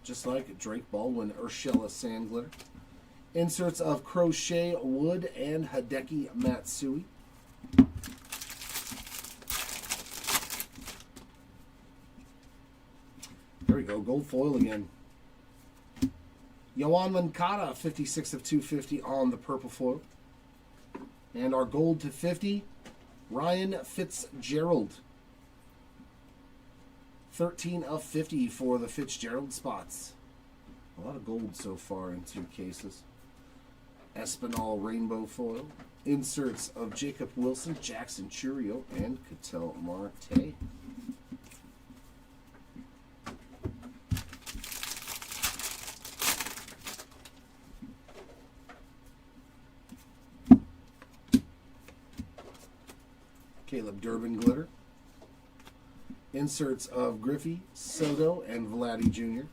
S1: Just like Drake Baldwin, Urshela Sand Glitter. Inserts of Crochet Wood and Hideki Matsui. There we go. Gold foil again. Yoan Moncada, 56 of 250 on the purple foil. And our gold to 50, Ryan Fitzgerald. 13 of 50 for the Fitzgerald spots. A lot of gold so far in 2 cases. Espinal Rainbow foil. Inserts of Jacob Wilson, Jackson Churio, and Ketel Marte. Caleb Durbin Glitter. Inserts of Griffey, Soto, and Vladdy Jr.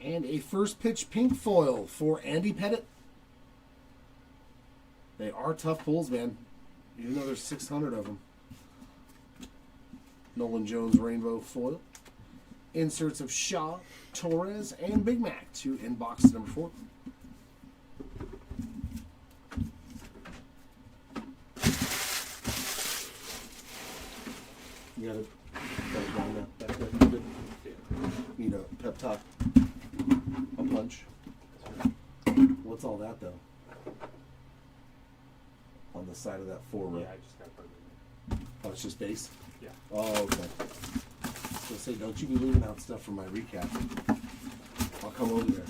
S1: And a first pitch pink foil for Andy Pettit. They are tough pulls, man. Even though there's 600 of them. Nolan Jones Rainbow foil. Inserts of Shaw, Torres, and Big Mac to inbox number 4. You got it going now. Back there. Good. Need a pep talk. A punch. What's all that though? On the side of that 4 row.
S2: Yeah, I just got to put it in there.
S1: Oh, it's just base?
S2: Yeah.
S1: Oh, okay. So say, don't you be leaving out stuff from my recap. I'll come over there.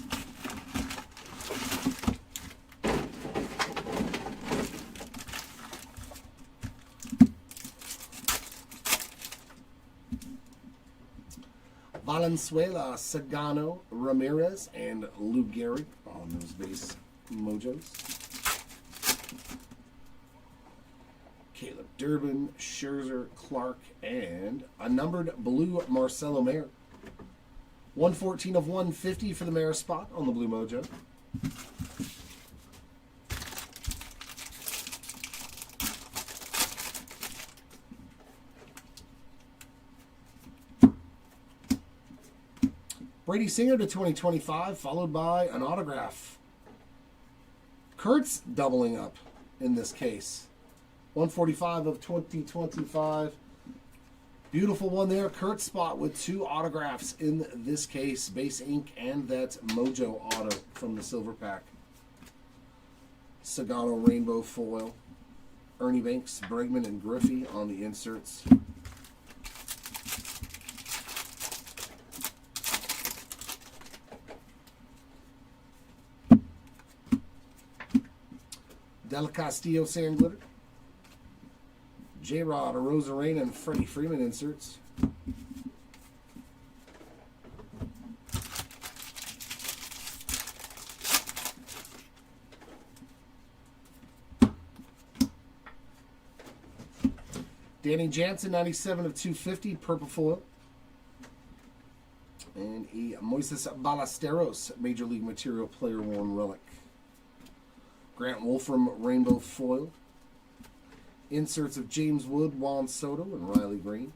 S1: Valenzuela, Sagano, Ramirez, and Lou Gehrig on those base mojos. Caleb Durbin, Scherzer, Clark, and a numbered blue Marcelo Mayer. 114 of 150 for the Mayer spot on the blue mojo. Brady Singer to 2025, followed by an autograph. Kurtz doubling up in this case. 145 of 2025. Beautiful one there. Kurt spot with 2 autographs in this case. Base ink and that Mojo auto from the silver pack. Sagano Rainbow foil. Ernie Banks, Bregman, and Griffey on the inserts. Del Castillo Sand Glitter. J-Rod, Rosarena, and Freddie Freeman inserts. Danny Jansen, 97 of 250, purple foil. And a Moises Ballesteros Major League Material Player Worn Relic. Grant Wolfram Rainbow Foil. Inserts of James Wood, Juan Soto, and Riley Green.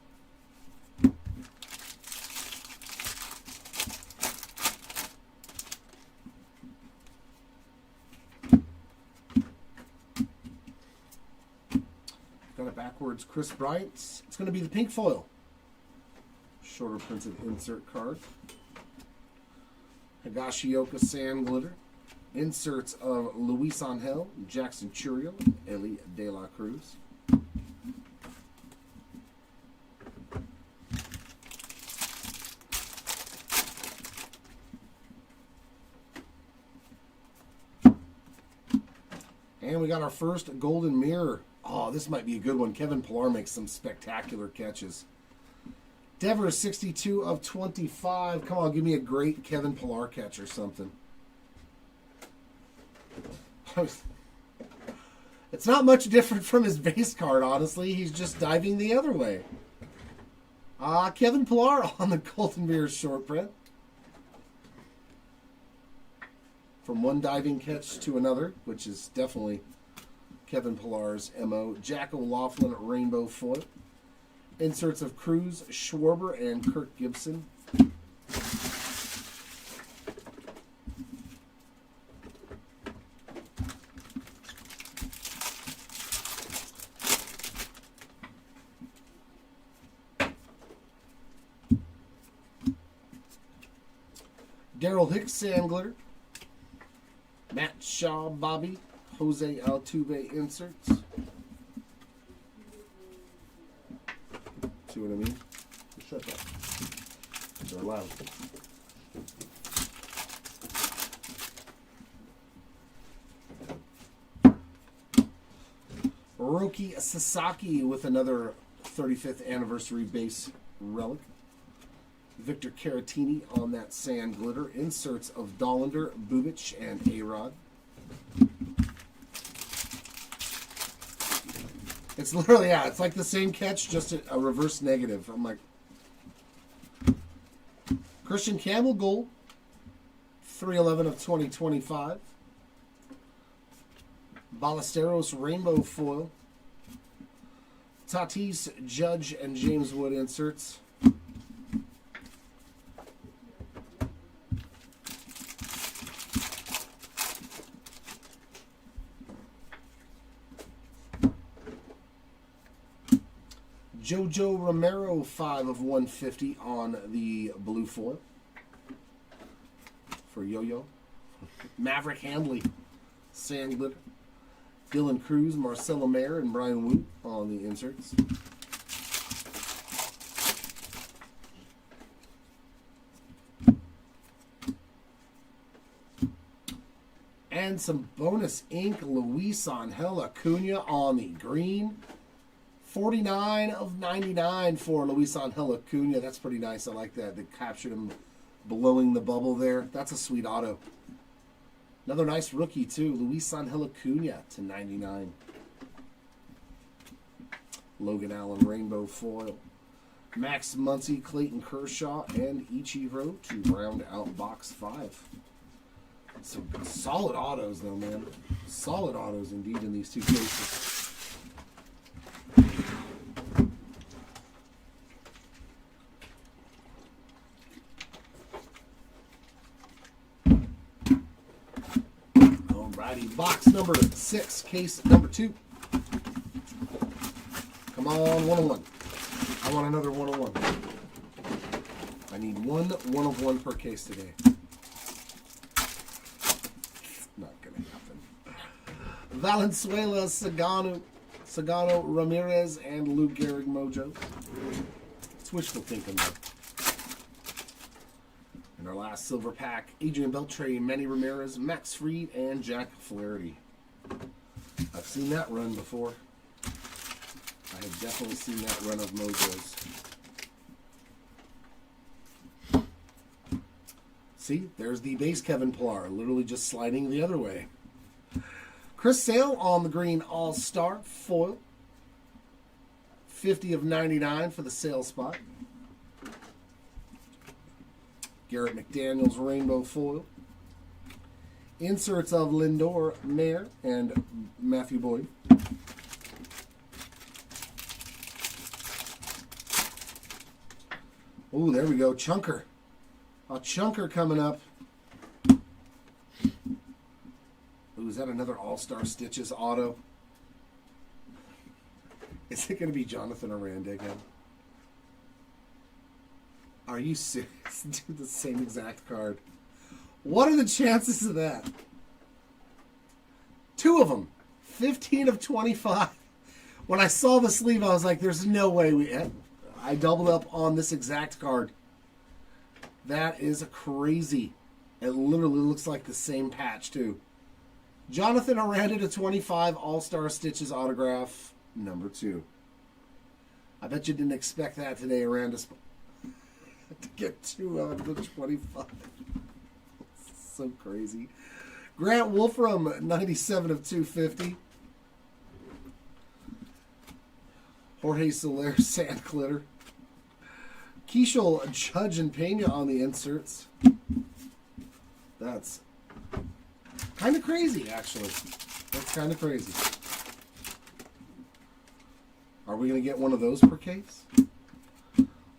S1: Got it backwards, Chris Bryant. It's going to be the pink foil. Shorter printed insert card. Higashioka Sand Glitter. Inserts of Luis Angel, Jackson Churiel, Eli De La Cruz. And we got our first golden mirror. Oh, this might be a good one. Kevin Pillar makes some spectacular catches. Devers 62 of 25. Come on, give me a great Kevin Pillar catch or something. It's not much different from his base card, honestly. He's just diving the other way. Kevin Pillar on the Golden Mirror short print. From one diving catch to another, which is definitely Kevin Pillar's MO. Jack O'Loughlin Rainbow Foil. Inserts of Cruz, Schwarber, and Kirk Gibson. Daryl Hicks Sand Glitter. Matt Shaw Bobby. Jose Altuve inserts. See what I mean? Shut up. They're loud. Roki Sasaki with another 35th anniversary base relic. Victor Caratini on that Sand Glitter. Inserts of Dollander, Bubic, and A-Rod. It's literally, yeah, it's like the same catch, just a reverse negative. I'm like, Christian Campbell gold, 311 of 2025. Ballesteros Rainbow Foil. Tatis, Judge, and James Wood inserts. Jojo Romero, 5 of 150 on the blue foil for Yo-Yo. Maverick Handley, Sand Glitter. Dylan Cruz, Marcelo Mayer, and Brian Wu on the inserts. And some bonus ink, Luis Angel Acuna on the green. 49 of 99 for Luis Angel Acuna. That's pretty nice. I like that. They captured him blowing the bubble there. That's a sweet auto. Another nice rookie, too. Luis Angel Acuna to 99. Logan Allen Rainbow Foil. Max Muncy, Clayton Kershaw, and Ichiro to round out box 5. Some solid autos, though, man. Solid autos, indeed, in these two cases. Box number 6, case number 2. Come on, 101. I want another 101. I need one of one per case today. Not gonna happen. Valenzuela, Sagano Ramirez, and Lou Gehrig Mojo. It's wishful thinking, though. And our last silver pack, Adrian Beltre, Manny Ramirez, Max Fried, and Jack Flaherty. I've seen that run before. I have definitely seen that run of Mojos. See, there's the base Kevin Pillar, literally just sliding the other way. Chris Sale on the green All-Star foil. 50 of 99 for the Sale spot. Garrett McDaniels rainbow foil. Inserts of Lindor, Mayer, and Matthew Boyd. Ooh, there we go. Chunker. A chunker coming up. Ooh, is that another All-Star Stitches auto? Is it going to be Jonathan Aranda again? Are you serious? Dude, the same exact card. What are the chances of that? 2 of them. 15 of 25. When I saw the sleeve, I was like, there's no way I doubled up on this exact card. That is crazy. It literally looks like the same patch, too. Jonathan Aranda to 25, All-Star Stitches autograph, number 2. I bet you didn't expect that today, Aranda, to get 2 out of the 25. So crazy. Grant Wolfram, 97 of 250. Jorge Soler, Sand Glitter. Keishel, Judge, and Pena on the inserts. That's kind of crazy, actually. That's kind of crazy. Are we going to get one of those per case?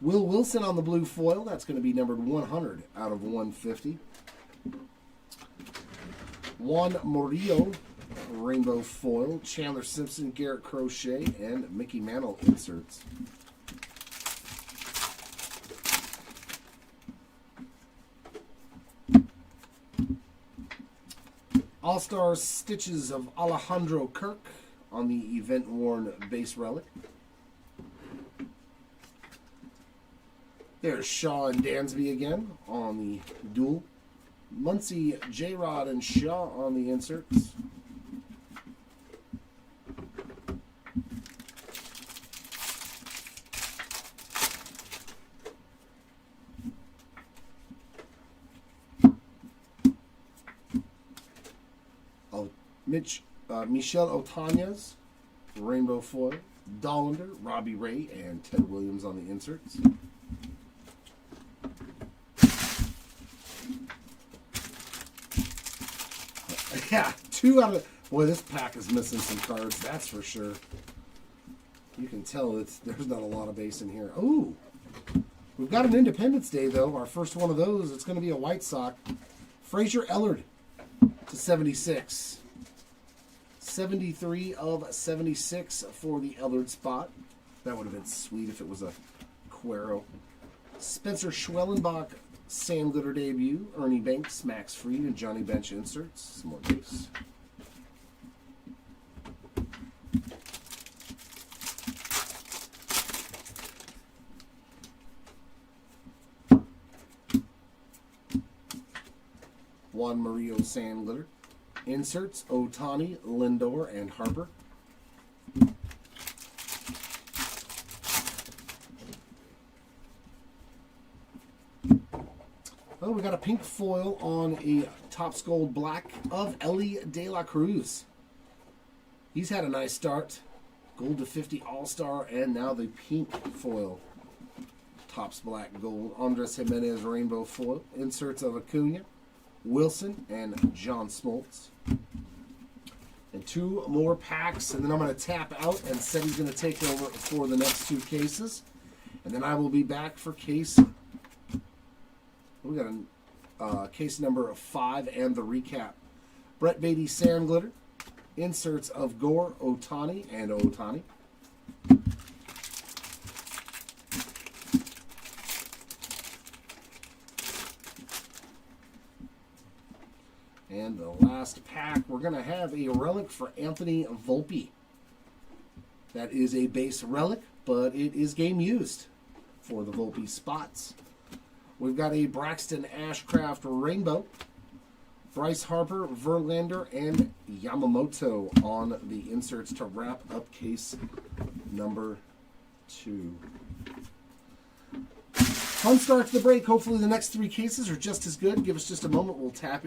S1: Will Wilson on the blue foil. That's going to be numbered 100 out of 150. Juan Murillo, rainbow foil. Chandler Simpson, Garrett Crochet, and Mickey Mantle inserts. All-Star Stitches of Alejandro Kirk on the event-worn base relic. There's Shaw and Dansby again on the dual. Muncie, J-Rod, and Shaw on the inserts. Michelle Otanez, rainbow foil. Dollander, Robbie Ray, and Ted Williams on the inserts. Yeah, 2 out of... Boy, this pack is missing some cards, that's for sure. You can tell there's not a lot of base in here. Ooh, we've got an Independence Day, though. Our first one of those, it's going to be a White Sox. Frazier Ellard to 76. 73 of 76 for the Ellard spot. That would have been sweet if it was a Cuero. Spencer Schwellenbach, Sand Glitter debut. Ernie Banks, Max Fried, and Johnny Bench inserts. Some more base. Juan Murillo, Sand Glitter. Inserts, Ohtani, Lindor, and Harper. Oh, we got a pink foil on a Topps Gold Black of Ellie De La Cruz. He's had a nice start. Gold to 50 All-Star, and now the pink foil. Topps Black Gold. Andres Jimenez rainbow foil. Inserts of Acuna, Wilson, and John Smoltz. And 2 more packs, and then I'm going to tap out, and Seti's going to take over for the next 2 cases. And then I will be back for case... We got a case number 5 and the recap. Brett Beatty, Sand Glitter. Inserts of Gore, Ohtani, and Ohtani. And the last pack, we're going to have a relic for Anthony Volpe. That is a base relic, but it is game used for the Volpe spots. We've got a Braxton Ashcraft Rainbow, Bryce Harper, Verlander, and Yamamoto on the inserts to wrap up case number 2. Fun start to the break. Hopefully the next 3 cases are just as good. Give us just a moment. We'll tap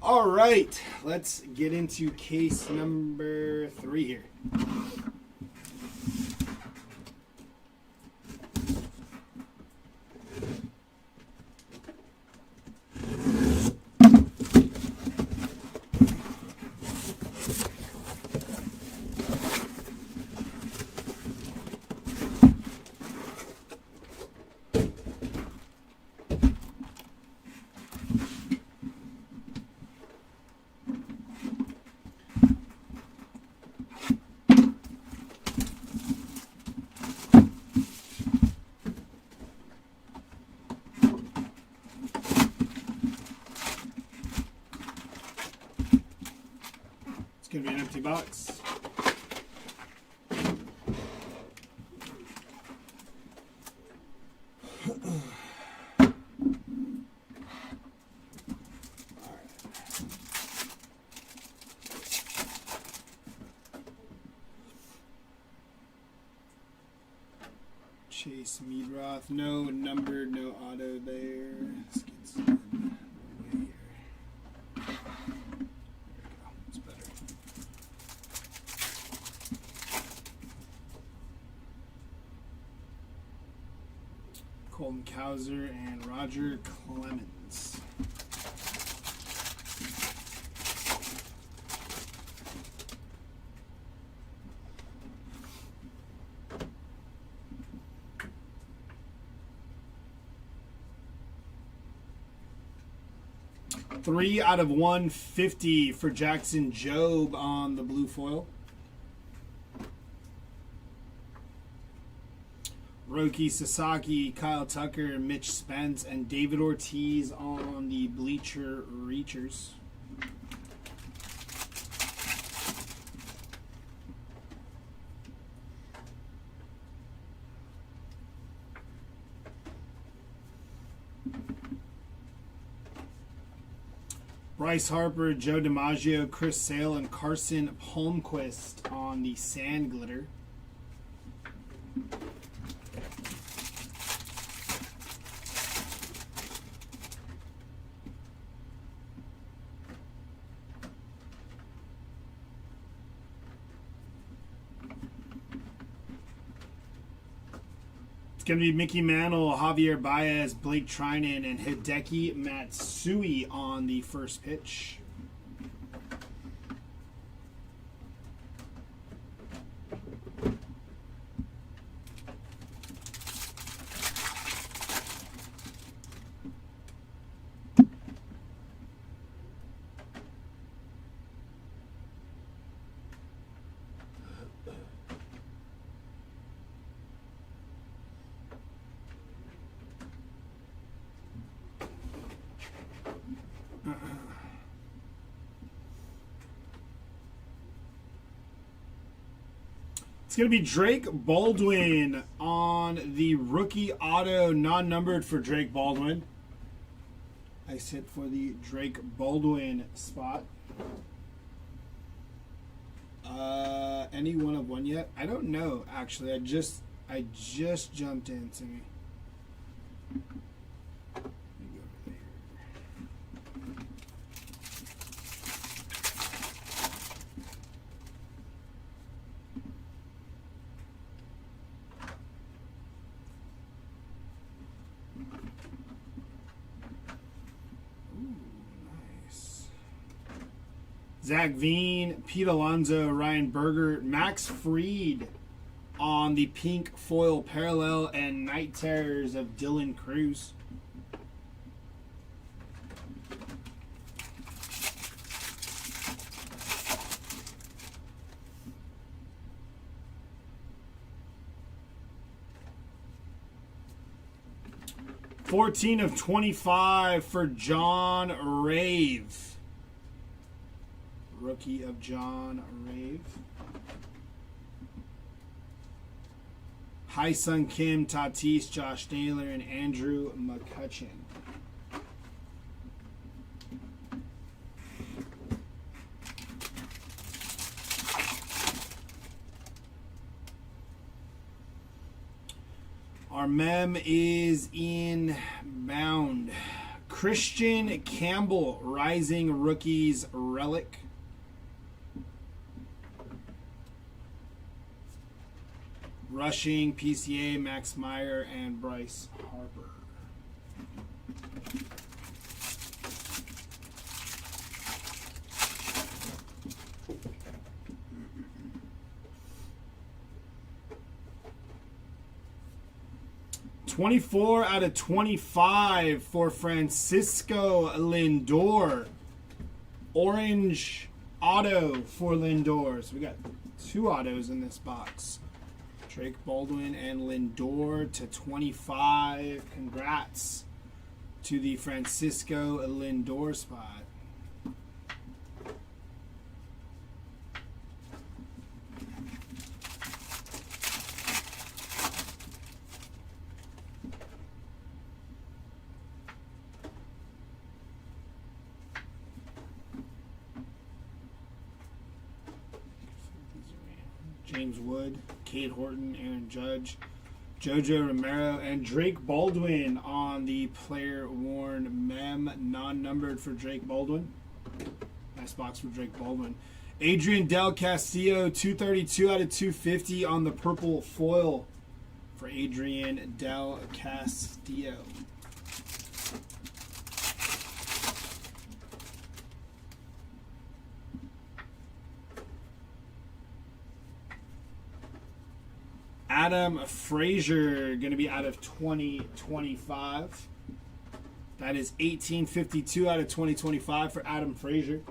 S3: All right, let's get into case number 3 here. Gonna be an empty box. Chase Meadroth, no number, no auto there. Let's get some away here. It's better. Colton Cowser and Roger Clemens. Three out of 150 for Jackson Jobe on the blue foil. Roki Sasaki, Kyle Tucker, Mitch Spence, and David Ortiz on the Bleacher Reachers. Bryce Harper, Joe DiMaggio, Chris Sale, and Carson Palmquist on the Sand Glitter. It's going to be Mickey Mantle, Javier Baez, Blake Trinan, and Hideki Matsui on the first pitch. It's going to be Drake Baldwin on the rookie auto, non-numbered for Drake Baldwin. Nice hit for the Drake Baldwin spot. Any one of one yet? I don't know, actually. I just jumped into me. Zach Veen, Pete Alonso, Ryan Berger, Max Fried on the pink foil parallel, and Night Terrors of Dylan Cruz. $14 of $25 for John Rave. Rookie of John Rave. Hai-Sung Kim, Tatis, Josh Naylor, and Andrew McCutchen. Our mem is inbound. Christian Campbell, Rising Rookies Relic. Rushing, PCA, Max Meyer, and Bryce Harper. /24 out of 25 for Francisco Lindor. Orange auto for Lindor. So we got 2 autos in this box. Drake Baldwin and Lindor /25. Congrats to the Francisco Lindor spot. James Wood, Cade Horton, Aaron Judge, Jojo Romero, and Drake Baldwin on the player worn mem, non-numbered for Drake Baldwin. Nice box for Drake Baldwin. Adrian Del Castillo, 232 out of 250 on the purple foil for Adrian Del Castillo. Adam Frazier, going to be out of 2025. That is 1852 out of 2025 for Adam Frazier.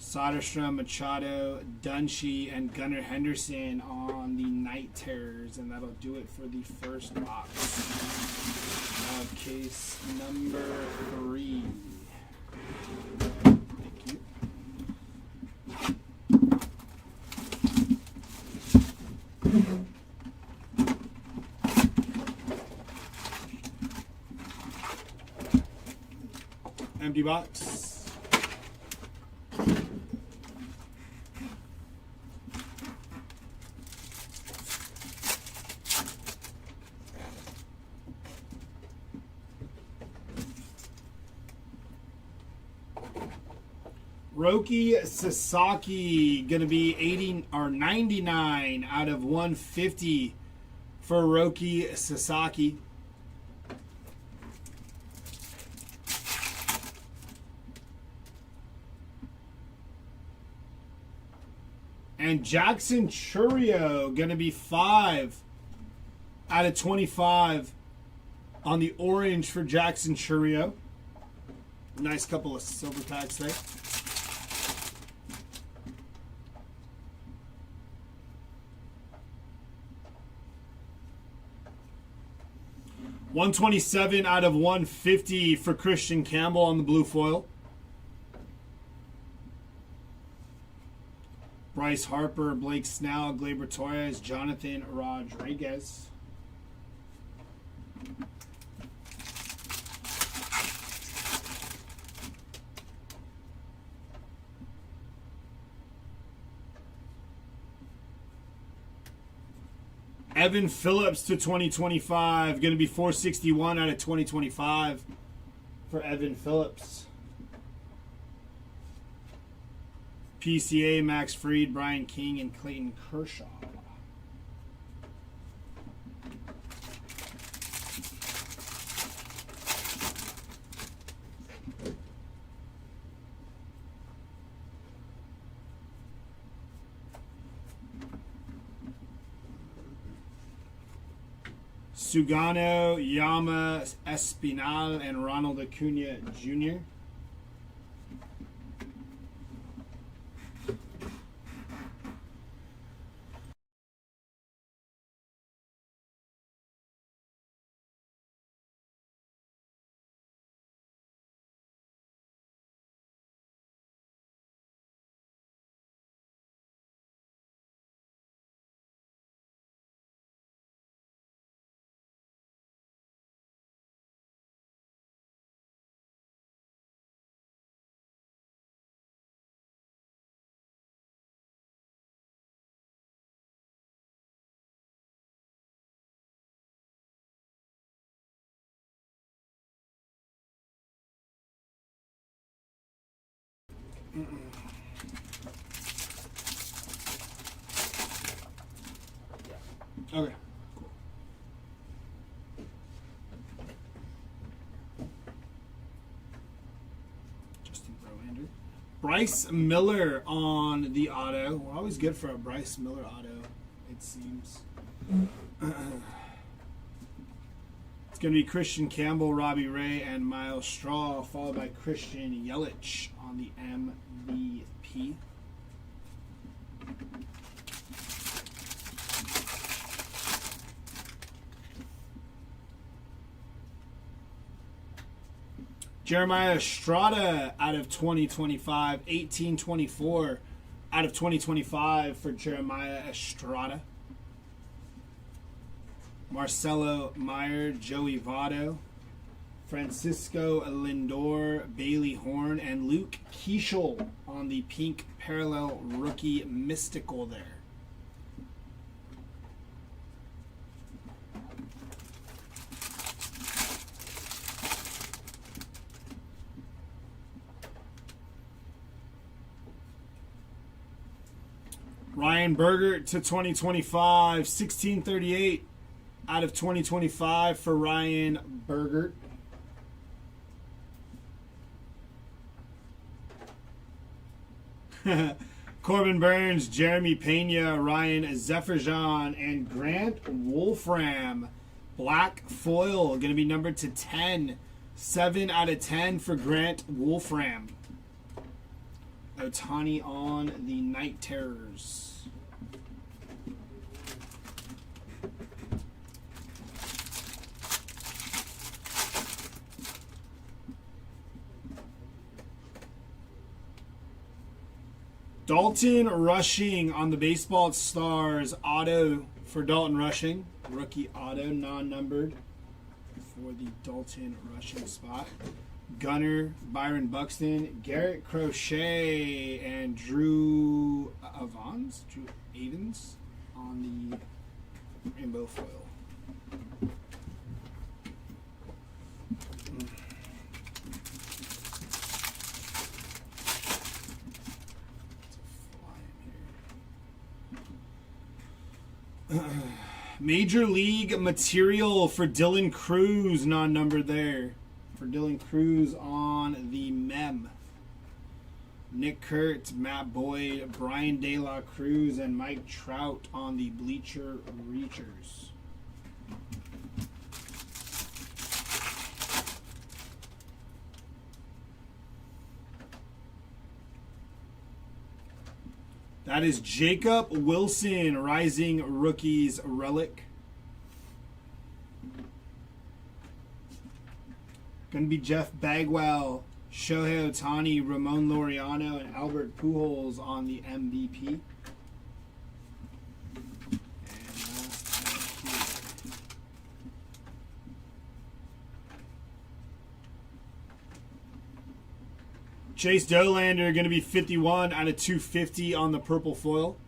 S3: Soderstrom, Machado, Dunshee, and Gunnar Henderson on the Night Terrors. And that'll do it for the first box of case number 3. Thank you. Empty box. Roki Sasaki, going to be 80 or 99 out of 150 for Roki Sasaki. And Jackson Chourio, going to be 5 out of 25 on the orange for Jackson Chourio. Nice couple of silver packs there. $127 out of 150 for Christian Campbell on the blue foil. Bryce Harper, Blake Snell, Gleyber Torres, Jonathan Rodriguez. Evan Phillips /2025. Going to be 461 out of 2025 for Evan Phillips. PCA, Max Fried, Brian King, and Clayton Kershaw. Sugano, Yama, Espinal, and Ronald Acuna Jr. Okay. Cool. Justin Verlander. Bryce Miller on the auto. We're always good for a Bryce Miller auto, it seems. It's going to be Christian Campbell, Robbie Ray, and Miles Straw, followed by Christian Yelich on the MVP. Jeremiah Estrada out of 2025. 1824 out of 2025 for Jeremiah Estrada. Marcelo Meyer, Joey Votto, Francisco Lindor, Bailey Horn, and Luke Keeschel on the pink parallel rookie mystical there. Ryan Bergert to 2025, 1638 out of 2025 for Ryan Bergert. Corbin Burns, Jeremy Pena, Ryan Zefferjan, and Grant Wolfram. Black foil, going to be numbered to 10. 7 out of 10 for Grant Wolfram. Ohtani on the Night Terrors. Dalton Rushing on the Baseball Stars auto for Dalton Rushing. Rookie auto, non-numbered for the Dalton Rushing spot. Gunner, Byron Buxton, Garrett Crochet, and Drew Evans on the rainbow foil. Major League material for Dylan Cruz, non-numbered there. For Dylan Cruz on the mem. Nick Kurtz, Matt Boyd, Brian De La Cruz, and Mike Trout on the Bleacher Reachers. That is Jacob Wilson, Rising Rookies Relic. Going to be Jeff Bagwell, Shohei Ohtani, Ramon Laureano, and Albert Pujols on the MVP. Chase Dolander going to be 51 out of 250 on the purple foil.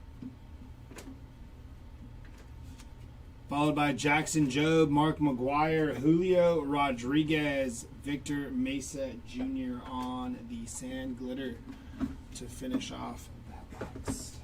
S3: Followed by Jackson Jobe, Mark McGuire, Julio Rodriguez, Victor Mesa Jr. on the sand glitter to finish off that box.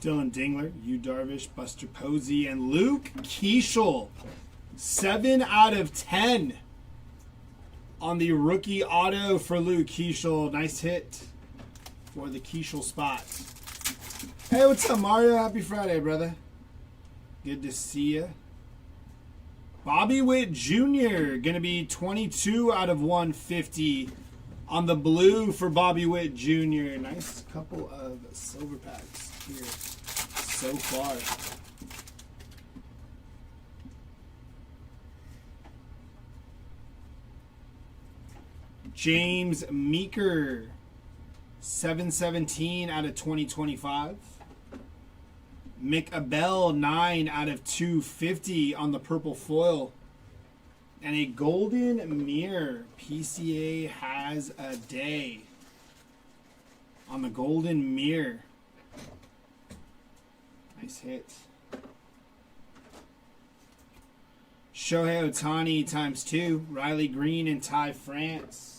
S3: Dylan Dingler, Yu Darvish, Buster Posey, and Luke Keeschel. 7 out of 10 on the rookie auto for Luke Keeschel. Nice hit for the Keeschel spot. Hey, what's up, Mario? Happy Friday, brother. Good to see you. Bobby Witt Jr. going to be 22 out of 150 on the blue for Bobby Witt Jr. Nice couple of silver packs here so far. James Meeker, 717 out of 2025. McAbell 9 out of 250 on the purple foil. And a golden mirror. PCA has a day on the golden mirror. Nice hit. Shohei Ohtani ×2. Riley Green and Ty France.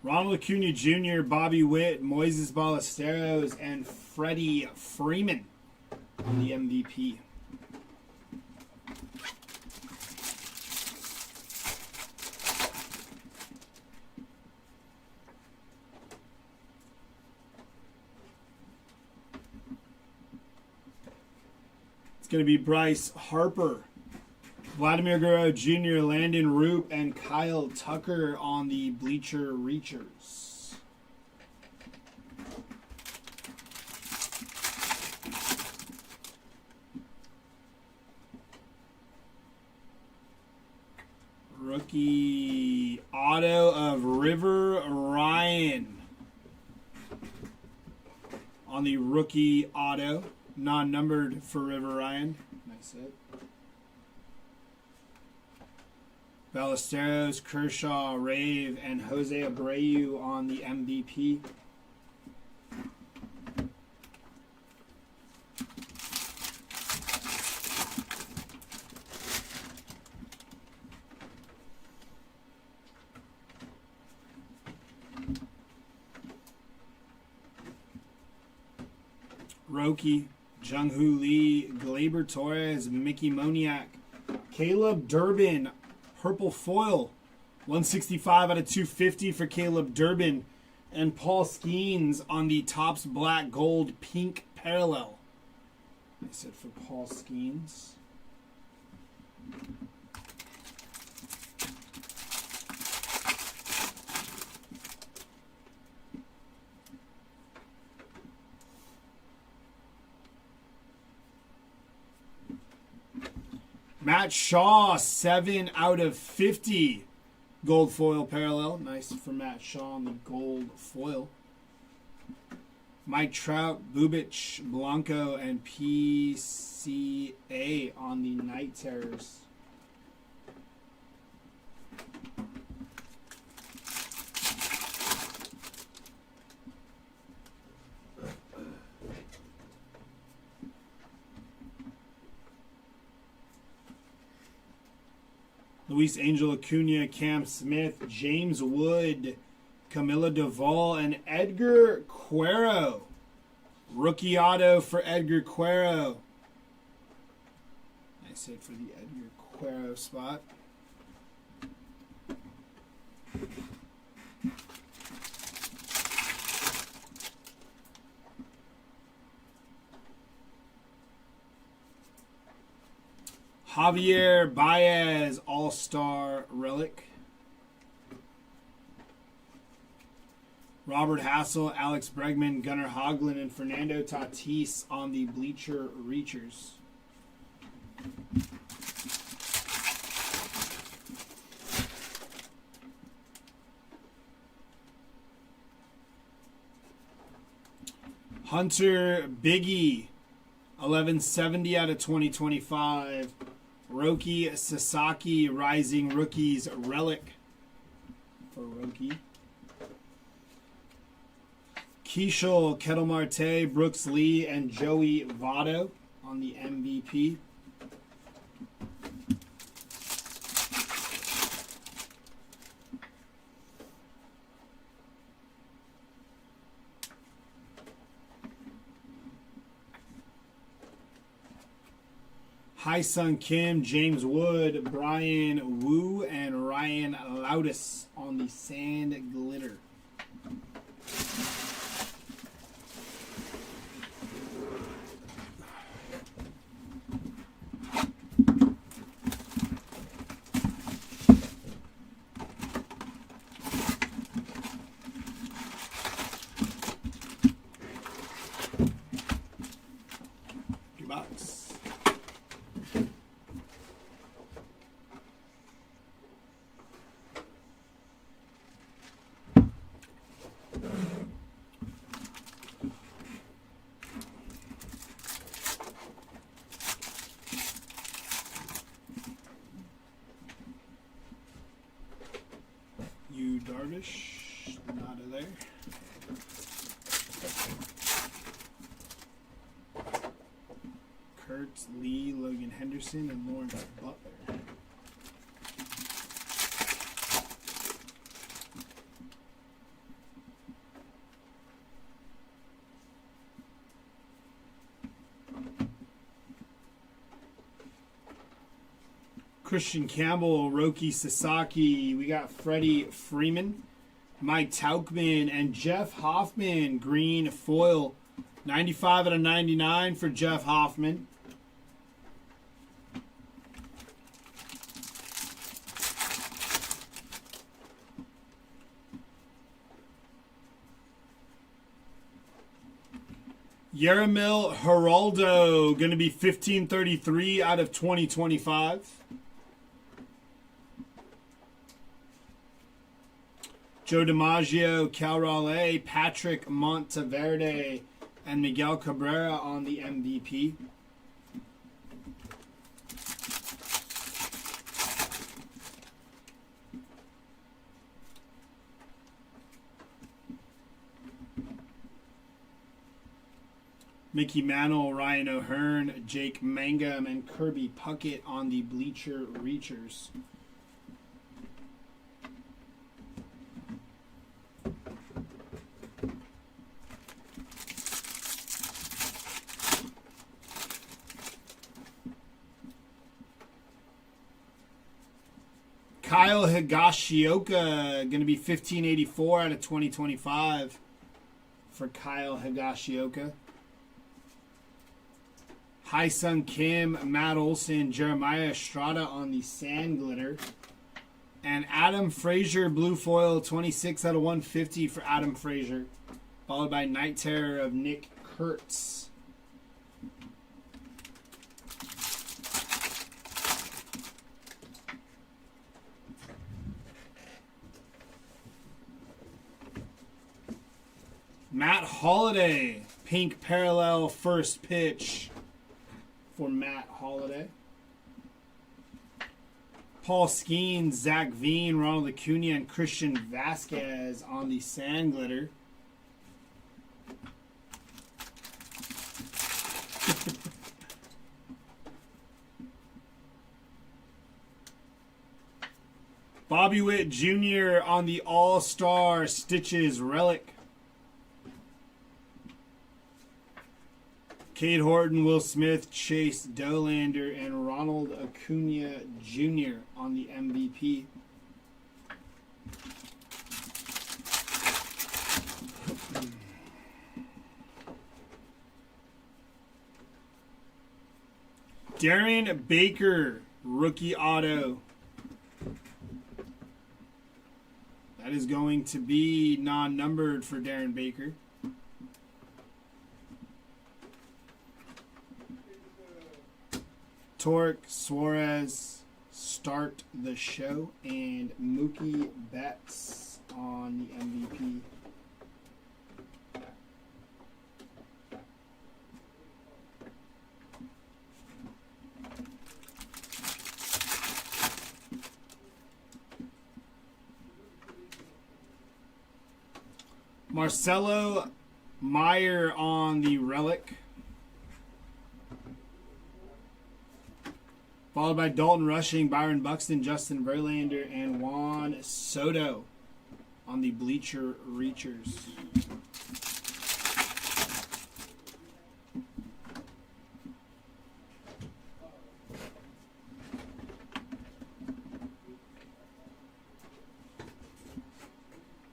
S3: Ronald Acuna Jr., Bobby Witt, Moises Ballesteros, and Freddie Freeman on the MVP. It's going to be Bryce Harper, Vladimir Guerrero Jr., Landon Roop, and Kyle Tucker on the Bleacher Reachers. Rookie auto of River Ryan on the rookie auto. Non-numbered for River Ryan. Nice hit. Ballesteros, Kershaw, Rave, and Jose Abreu on the MVP. Roki, Jung-Hoo Lee, Gleyber Torres, Mickey Moniak, Caleb Durbin, purple foil, 165 out of 250 for Caleb Durbin, and Paul Skeens on the Topps Black Gold pink parallel. I said for Paul Skeens. Matt Shaw, 7 out of 50. Gold foil parallel. Nice for Matt Shaw on the gold foil. Mike Trout, Bubich, Blanco, and PCA on the Night Terrors. Luis Angel Acuna, Cam Smith, James Wood, Camila Duvall, and Edgar Quero. Rookie auto for Edgar Quero. Nice hit for the Edgar Quero spot. Javier Baez, All-Star Relic. Robert Hassel, Alex Bregman, Gunnar Hoglund, and Fernando Tatis on the Bleacher Reachers. Hunter Biggie, 1170 out of 2025. Roki Sasaki, Rising Rookies Relic for Roki. Keishel, Kettle Marte, Brooks Lee, and Joey Votto on the MVP. Hai-Sung Kim, James Wood, Brian Wu, and Ryan Laudis on the Sand Glitter. Reddish. Not of there. Kurtz, Lee, Logan Henderson, and Lawrence Butler. Christian Campbell, Roki Sasaki. We got Freddie Freeman, Mike Tauchman, and Jeff Hoffman. Green foil. 95 out of 99 for Jeff Hoffman. Yeramil Geraldo, going to be 1533 out of 2025. Joe DiMaggio, Cal Raleigh, Patrick Monteverde, and Miguel Cabrera on the MVP. Mickey Mantle, Ryan O'Hearn, Jake Mangum, and Kirby Puckett on the Bleacher Reachers. Kyle Higashioka, going to be 1584 out of 2025 for Kyle Higashioka. Hai-Sung Kim, Matt Olson, Jeremiah Estrada on the Sand Glitter. And Adam Frazier, blue foil, 26 out of 150 for Adam Frazier. Followed by Night Terror of Nick Kurtz. Matt Holliday, pink parallel first pitch for Matt Holliday. Paul Skeens, Zach Veen, Ronald Acuna, and Christian Vasquez on the Sand Glitter. Bobby Witt Jr. on the All-Star Stitches Relic. Cade Horton, Will Smith, Chase Dolander, and Ronald Acuna Jr. on the MVP. Darren Baker, rookie auto. That is going to be non-numbered for Darren Baker. Torque, Suarez, start the show, and Mookie Betts on the MVP. Marcelo Meyer on the Relic. Followed by Dalton Rushing, Byron Buxton, Justin Verlander, and Juan Soto on the Bleacher Reachers.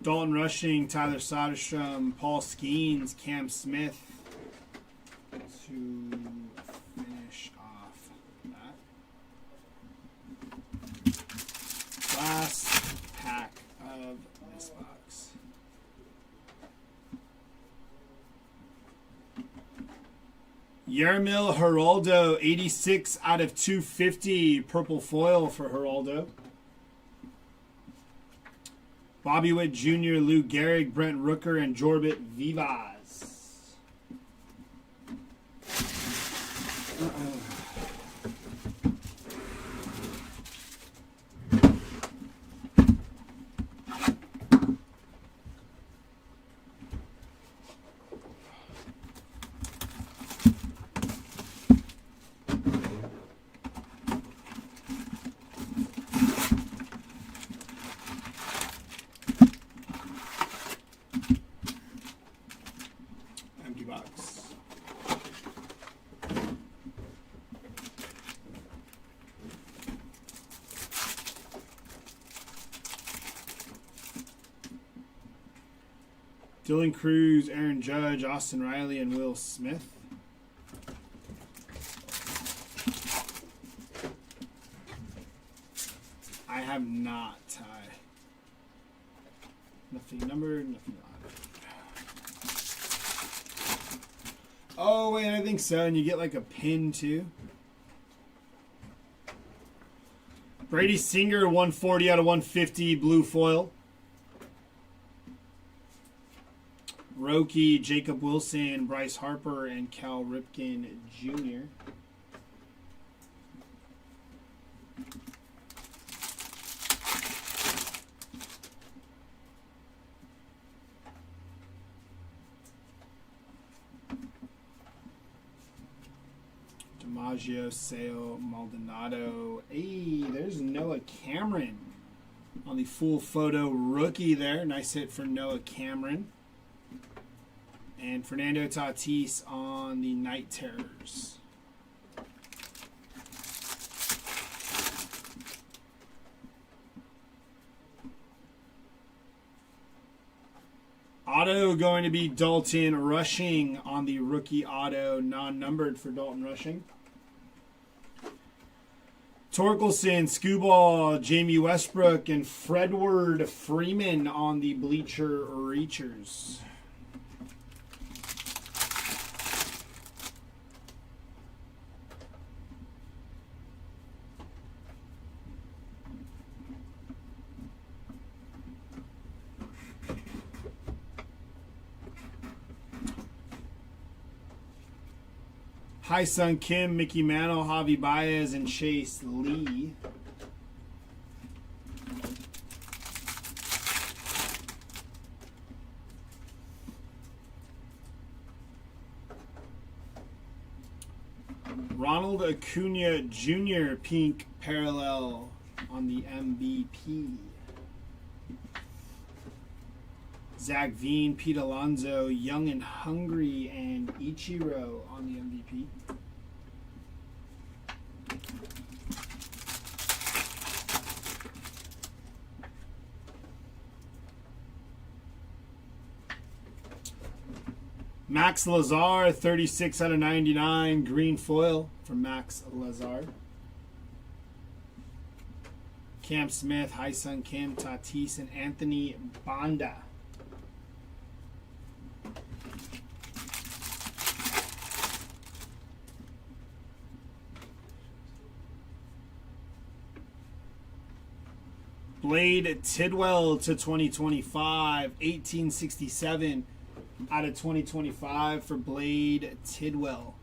S3: Dalton Rushing, Tyler Soderstrom, Paul Skeens, Cam Smith to finish off that. Last pack of this box. Yeramil Geraldo, 86 out of 250, purple foil for Geraldo. Bobby Witt Jr., Lou Gehrig, Brent Rooker, and Jorbit Vivas. Dylan Cruz, Aaron Judge, Austin Riley, and Will Smith. I have not, Ty. Nothing numbered, nothing odd. Oh, wait, I think so. And you get like a pin, too. Brady Singer, 140 out of 150, blue foil. Roki, Jacob Wilson, Bryce Harper, and Cal Ripken Jr. DiMaggio, Sale, Maldonado. Hey, there's Noah Cameron on the full photo rookie there. Nice hit for Noah Cameron. And Fernando Tatis on the Night Terrors. Auto going to be Dalton Rushing on the rookie auto, non-numbered for Dalton Rushing. Torkelson, Scooball, Jamie Westbrook, and Fredward Freeman on the Bleacher Reachers. Hai-Sung Kim, Mickey Mantle, Javi Baez, and Chase Lee. Ronald Acuna Jr., pink parallel on the MVP. Zach Veen, Pete Alonso, Young and Hungry, and Ichiro on the MVP. Max Lazar, 36 out of 99, green foil for Max Lazar. Cam Smith, Hai-Sung Kim, Tatis, and Anthony Banda. Blade Tidwell to 2025, 1867 out of 2025 for Blade Tidwell.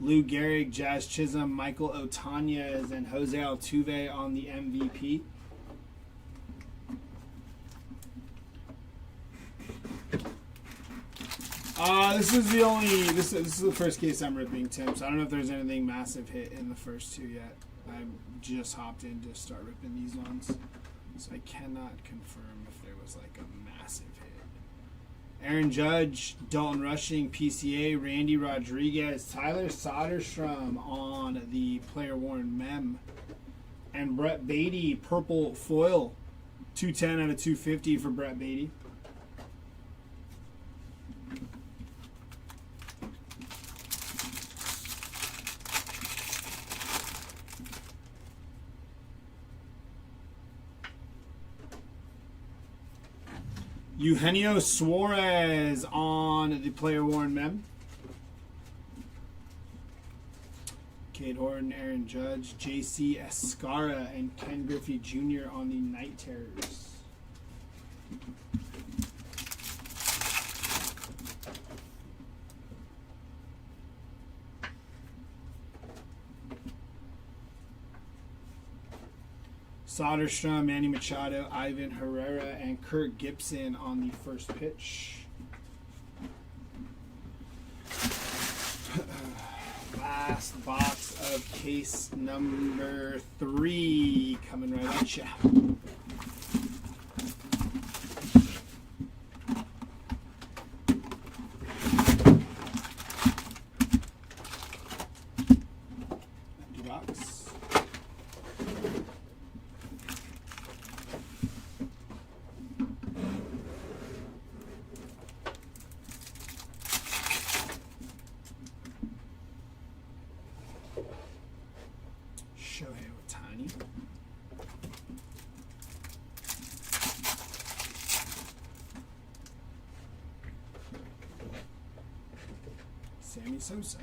S3: Lou Gehrig, Jazz Chisholm, Michael Otanez, and Jose Altuve on the MVP. This is the first case I'm ripping, Tim, so I don't know if there's anything massive hit in the first two yet. I just hopped in to start ripping these ones, so I cannot confirm if there was like a massive hit. Aaron Judge, Dalton Rushing, PCA, Randy Rodriguez, Tyler Soderstrom on the player worn mem, and Brett Beatty, purple foil, 210 out of 250 for Brett Beatty. Eugenio Suarez on the player worn mem. Cade Horton, Aaron Judge, JC Escara, and Ken Griffey Jr. on the Night Terrors. Soderstrom, Manny Machado, Ivan Herrera, and Kurt Gibson on the first pitch. Last box of case number 3 coming right at you. Empty box. Shohei Ohtani. Sammy Sosa.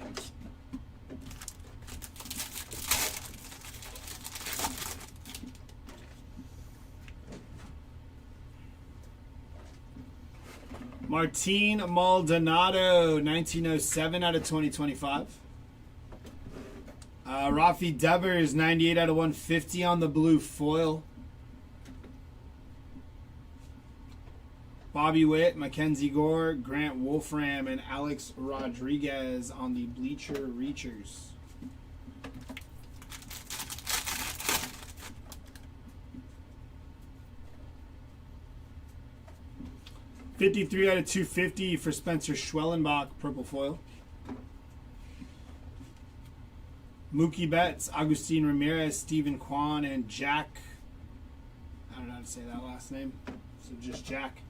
S3: Martin Maldonado, 1907 out of 2025. Rafi Devers, 98 out of 150 on the blue foil. Bobby Witt, Mackenzie Gore, Grant Wolfram, and Alex Rodriguez on the Bleacher Reachers. $53 out of 250 for Spencer Schwellenbach, purple foil. Mookie Betts, Agustin Ramirez, Stephen Kwan, and Jack. I don't know how to say that last name, so just Jack.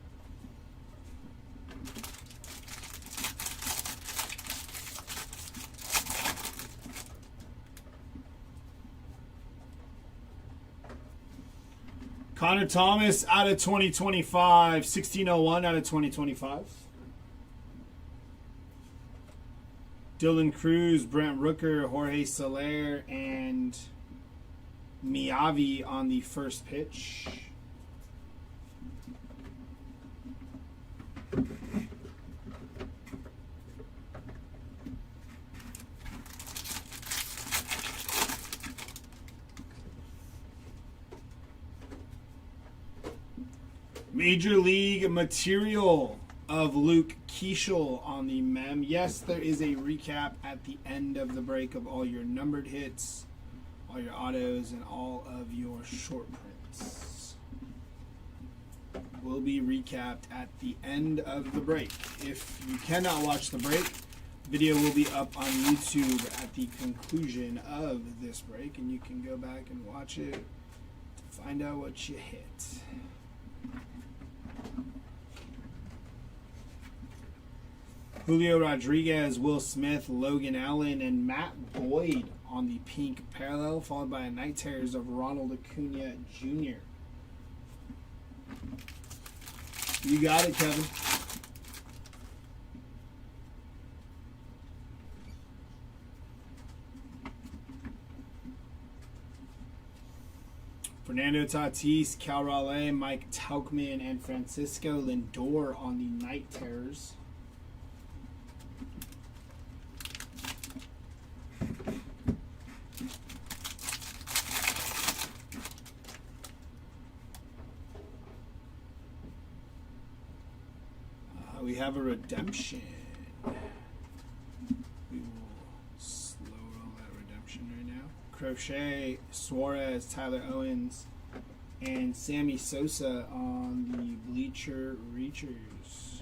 S3: Connor Thomas out of 2025, 1601 out of 2025. Dylan Cruz, Brent Rooker, Jorge Soler, and Miyavi on the first pitch. Major League Material of Luke Keeschel on the mem. Yes, there is a recap at the end of the break of all your numbered hits, all your autos, and all of your short prints. Will be recapped at the end of the break. If you cannot watch the break, video will be up on YouTube at the conclusion of this break, and you can go back and watch it to find out what you hit. Julio Rodriguez, Will Smith, Logan Allen, and Matt Boyd on the pink parallel, followed by a Night Terrors of Ronald Acuna Jr. You got it, Kevin. Fernando Tatis, Cal Raleigh, Mike Tauchman, and Francisco Lindor on the Night Terrors. We have a redemption. We will slow roll that redemption right now. Crochet, Suarez, Tyler Owens, and Sammy Sosa on the Bleacher Reachers.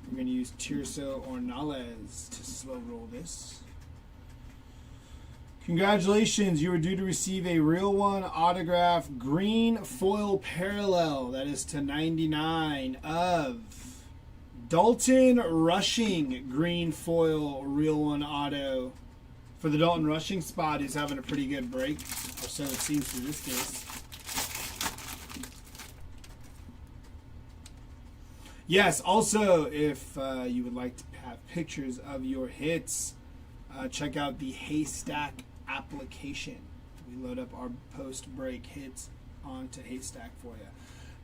S3: We're going to use Tirso Ornales to slow roll this. Congratulations, you are due to receive a Real One autograph green foil parallel. That is to 99 of Dalton Rushing, green foil Real One auto. For the Dalton Rushing spot, he's having a pretty good break, or so it seems in this case. Yes, also, if you would like to have pictures of your hits, check out the Haystack application. We load up our post-break hits onto Haystack for you.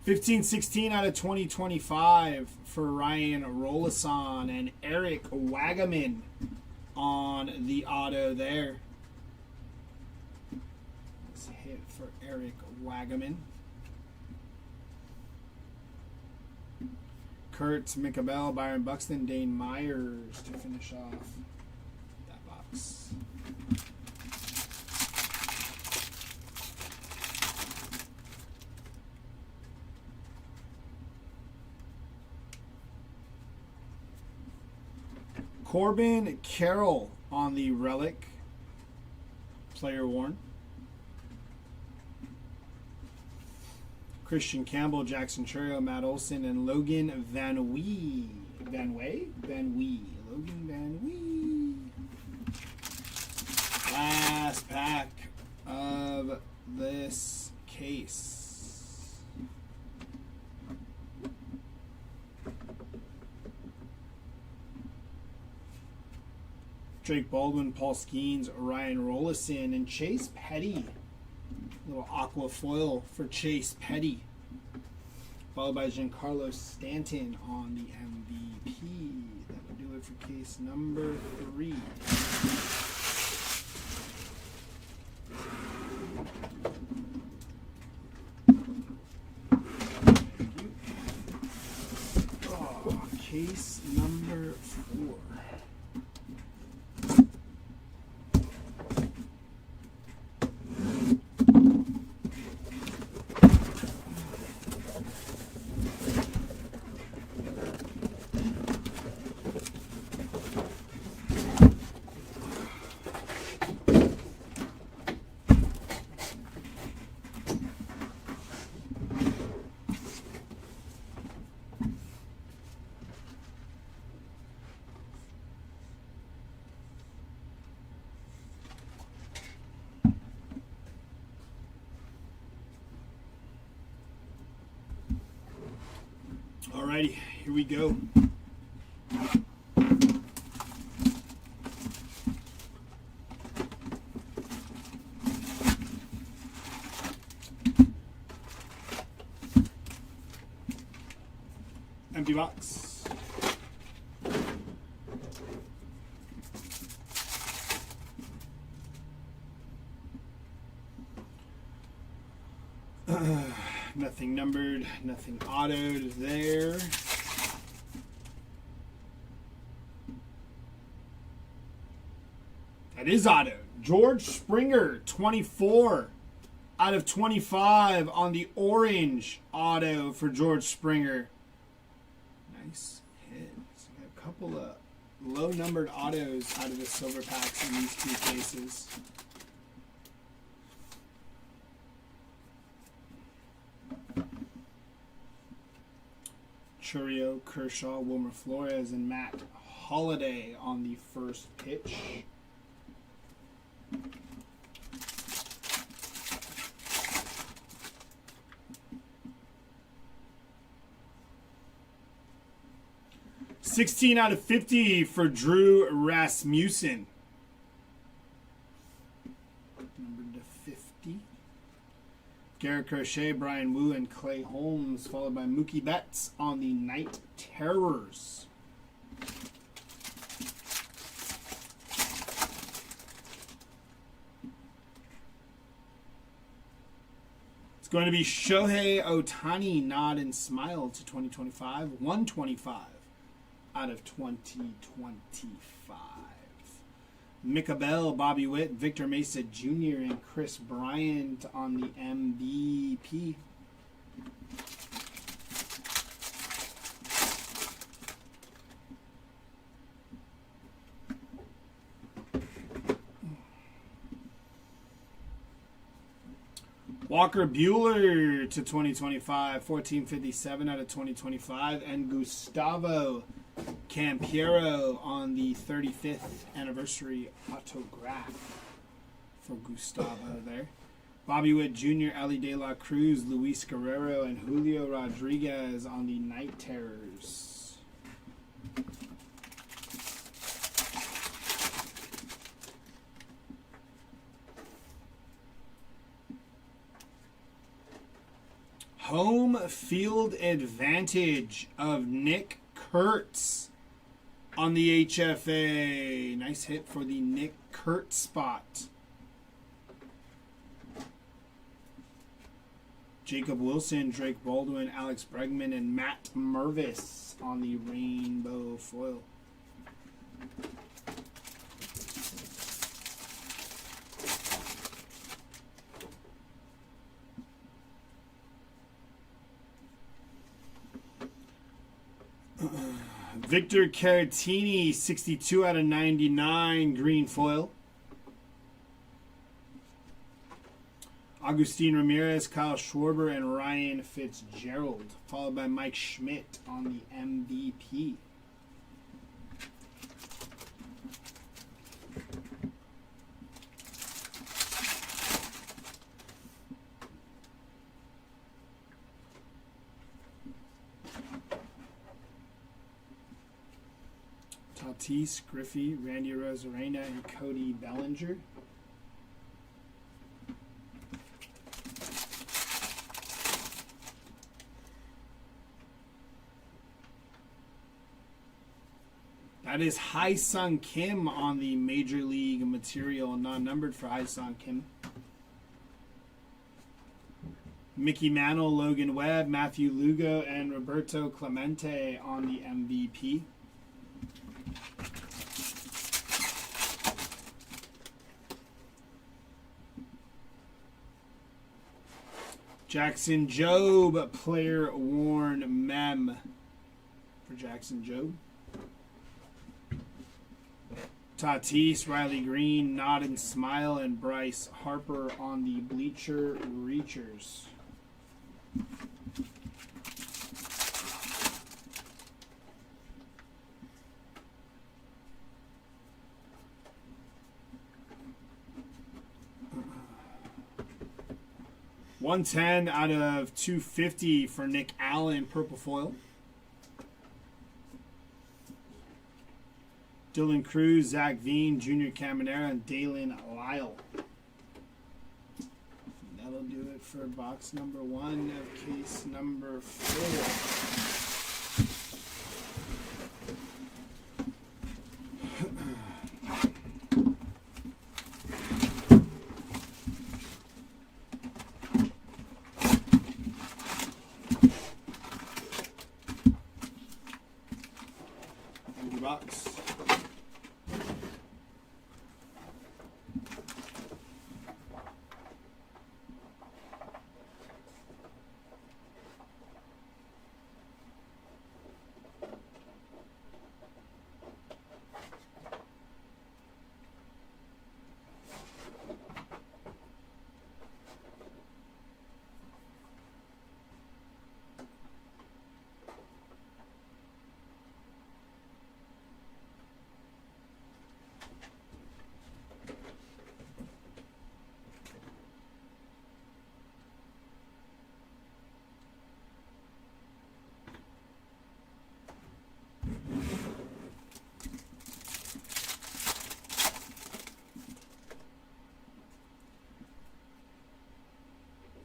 S3: 15-16 out of 2025 for Ryan Rolason and Eric Wagaman on the auto there. Let's hit for Eric Wagaman. Kurt McAbell, Byron Buxton, Dane Myers to finish off that box. Corbin Carroll on the relic, player worn. Christian Campbell, Jackson Churio, Matt Olson, and Logan Van Wee. Van Wee? Van Wee. Logan Van Wee. Last pack of this case. Drake Baldwin, Paul Skeens, Ryan Rollison, and Chase Petty. Little aqua foil for Chase Petty. Followed by Giancarlo Stanton on the MVP. That would do it for case number 3. Oh, case number 4. Alrighty, here we go. Empty box. Nothing numbered, nothing autoed there. That is autoed. George Springer, 24 out of 25 on the orange auto for George Springer. Nice hit. So we got a couple of low numbered autos out of the silver packs in these 2 cases. Churio, Kershaw, Wilmer Flores, and Matt Holliday on the first pitch. $16 out of $50 for Drew Rasmussen. Numbered to 50. Garrett Crochet, Brian Wu, and Clay Holmes, followed by Mookie Betts on the Night Terrors. It's going to be Shohei Ohtani, nod and smile to 2025. 125 out of 2025. Micah Bell, Bobby Witt, Victor Mesa Jr., and Chris Bryant on the MVP. Walker Buehler to 2025, 1457 out of 2025, and Gustavo Campiero on the 35th anniversary autograph for Gustavo there. Bobby Witt Jr., Ali De La Cruz, Luis Guerrero, and Julio Rodriguez on the Night Terrors. Home field advantage of Nick Kurtz on the HFA. Nice hit for the Nick Kurtz spot. Jacob Wilson, Drake Baldwin, Alex Bregman, and Matt Mervis on the rainbow foil. Victor Caratini, 62 out of 99, green foil. Agustin Ramirez, Kyle Schwarber, and Ryan Fitzgerald, followed by Mike Schmidt on the MVP. Tatis, Griffey, Randy Rosarena, and Cody Bellinger. That is Hai-Sung Kim on the Major League material, non-numbered for Hai-Sung Kim. Mickey Mantle, Logan Webb, Matthew Lugo, and Roberto Clemente on the MVP. Jackson Jobe, player worn mem for Jackson Jobe. Tatis, Riley Green, Nod and Smile, and Bryce Harper on the Bleacher Reachers. $110 out of $250 for Nick Allen, purple foil. Dylan Cruz, Zach Veen, Junior Caminera, and Dalen Lyle. That'll do it for box number 1 of case number 4. Empty box.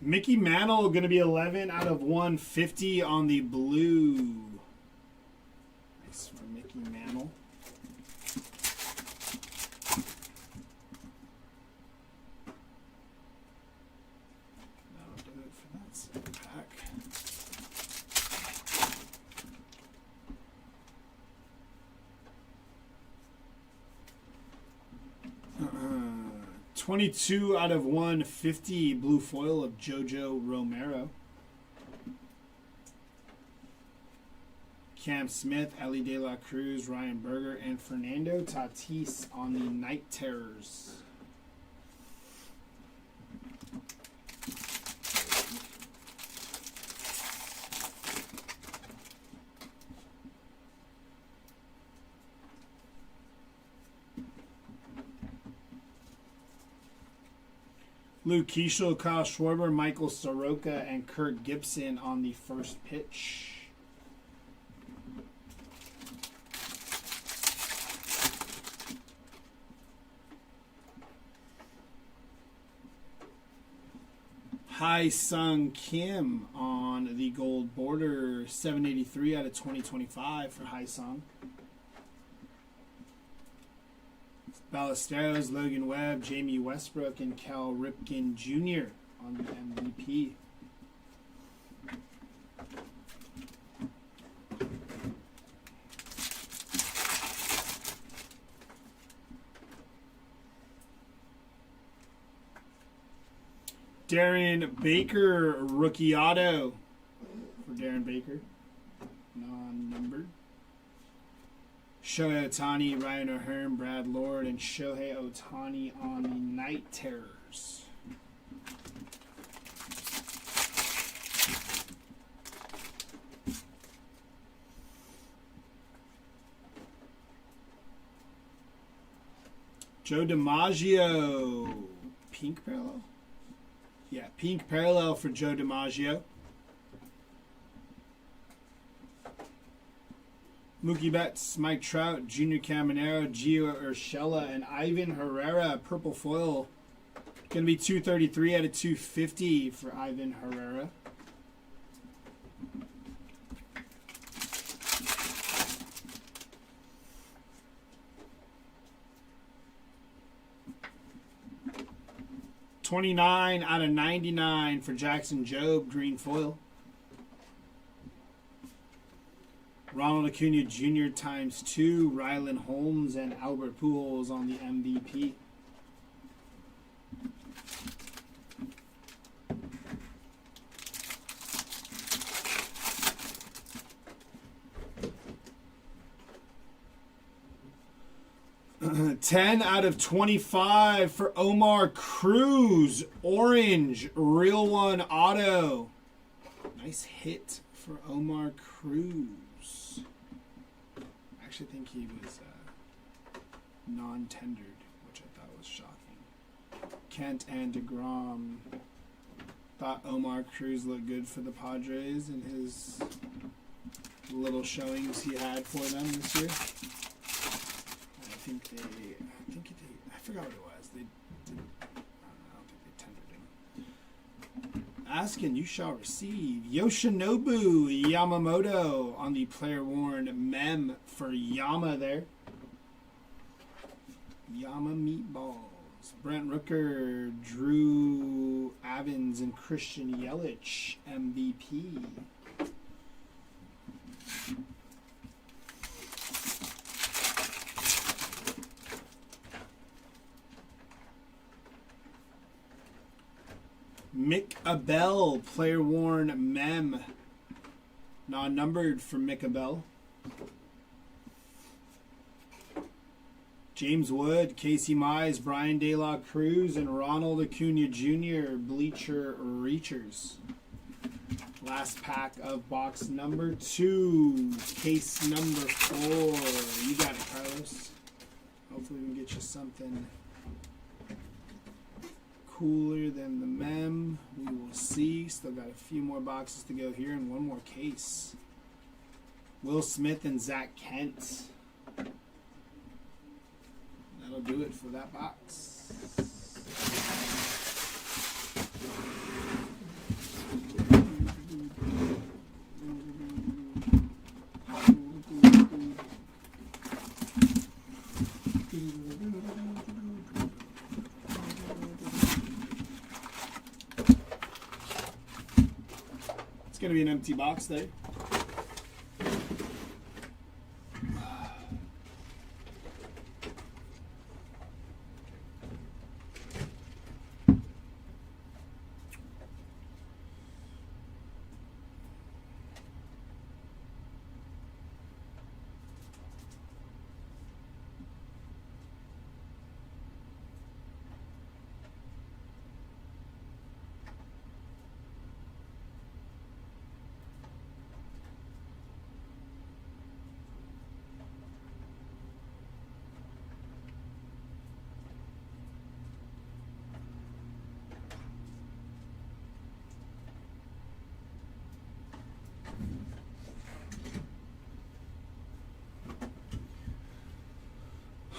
S3: Mickey Mantle going to be 11 out of 150 on the blue. Nice for Mickey Mantle. That'll do it for that second pack. Uh-uh. 22 out of 150 blue foil of JoJo Romero. Cam Smith, Ellie De La Cruz, Ryan Berger, and Fernando Tatis on the Night Terrors. Luke Keishel, Kyle Schwarber, Michael Soroka, and Kurt Gibson on the first pitch. Hai-Sung Kim on the gold border, 783 out of 2025 for Hai-Sung. Ballesteros, Logan Webb, Jamie Westbrook, and Cal Ripken Jr. on the MVP. Darren Baker, rookie auto for Darren Baker, non-numbered. Shohei Ohtani, Ryan O'Hearn, Brad Lord, and Shohei Ohtani on the Night Terrors. Joe DiMaggio, pink parallel? Yeah, pink parallel for Joe DiMaggio. Mookie Betts, Mike Trout, Junior Caminero, Gio Urshela, and Ivan Herrera. Purple foil. Going to be 233 out of 250 for Ivan Herrera. $29 out of 99 for Jackson Jobe, green foil. Ronald Acuna Jr. ×2, Rylan Holmes and Albert Pujols on the MVP. $10 out of 25 for Omar Cruz, orange, real one auto. Nice hit for Omar Cruz. I actually think he was non-tendered, which I thought was shocking. Kent and DeGrom. Thought Omar Cruz looked good for the Padres in his little showings he had for them this year. I forgot what it was. They did, I don't think they tendered him. Asking, you shall receive. Yoshinobu Yamamoto on the player worn mem for Yama there. Yama meatballs. Brent Rooker, Drew Evans, and Christian Yelich MVP. Mick Abel, player worn mem. Non-numbered for Mick Abel. James Wood, Casey Mize, Brian De La Cruz, and Ronald Acuna Jr. Bleacher Reachers. Last pack of box number 2. Case number 4. You got it, Carlos. Hopefully we can get you something cooler than the mem. We will see. Still got a few more boxes to go here and one more case. Will Smith and Zach Kent. That'll do it for that box. It's going to be an empty box there.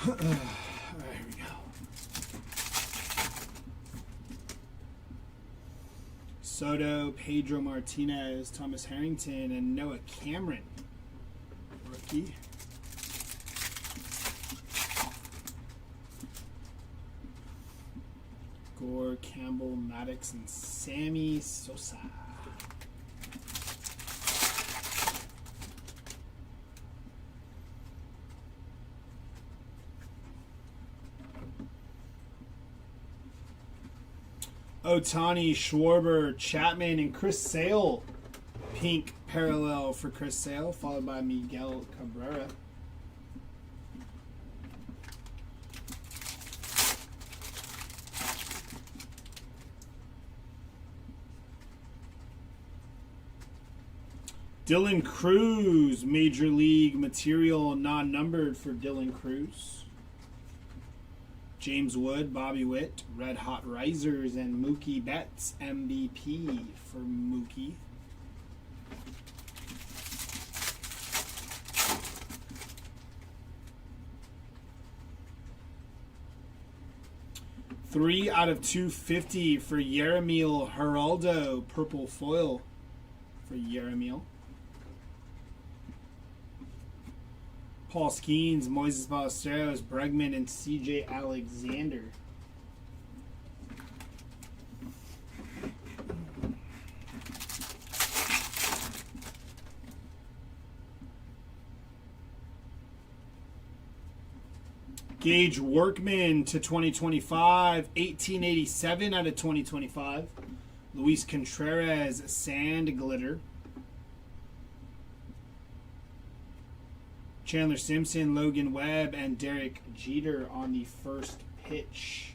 S3: All right, here we go. Soto, Pedro Martinez, Thomas Harrington, and Noah Cameron. Rookie. Gore, Campbell, Maddox, and Sammy Sosa. Otani, Schwarber, Chapman, and Chris Sale. Pink parallel for Chris Sale, followed by Miguel Cabrera. Dylan Cruz, Major League Material, non-numbered for Dylan Cruz. James Wood, Bobby Witt, Red Hot Risers, and Mookie Betts, MVP for Mookie. 3 out of 250 for Yeremil Geraldo. Purple foil for Yeremil. Paul Skeens, Moises Ballesteros, Bregman, and CJ Alexander. Gage Workman to 2025, 1887 out of 2025. Luis Contreras, Sand Glitter. Chandler Simpson, Logan Webb, and Derek Jeter on the first pitch.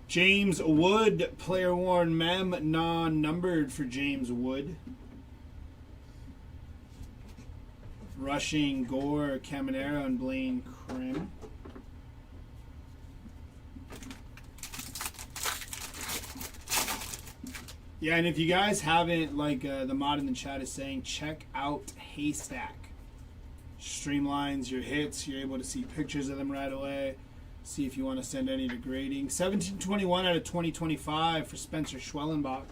S3: James Wood, player worn mem, non-numbered for James Wood. Rushing, Gore, Caminero, and Blaine Krim. Yeah, and if you guys haven't, like the mod in the chat is saying, check out Haystack. Streamlines your hits. You're able to see pictures of them right away. See if you want to send any to grading. 1721 out of 2025 for Spencer Schwellenbach.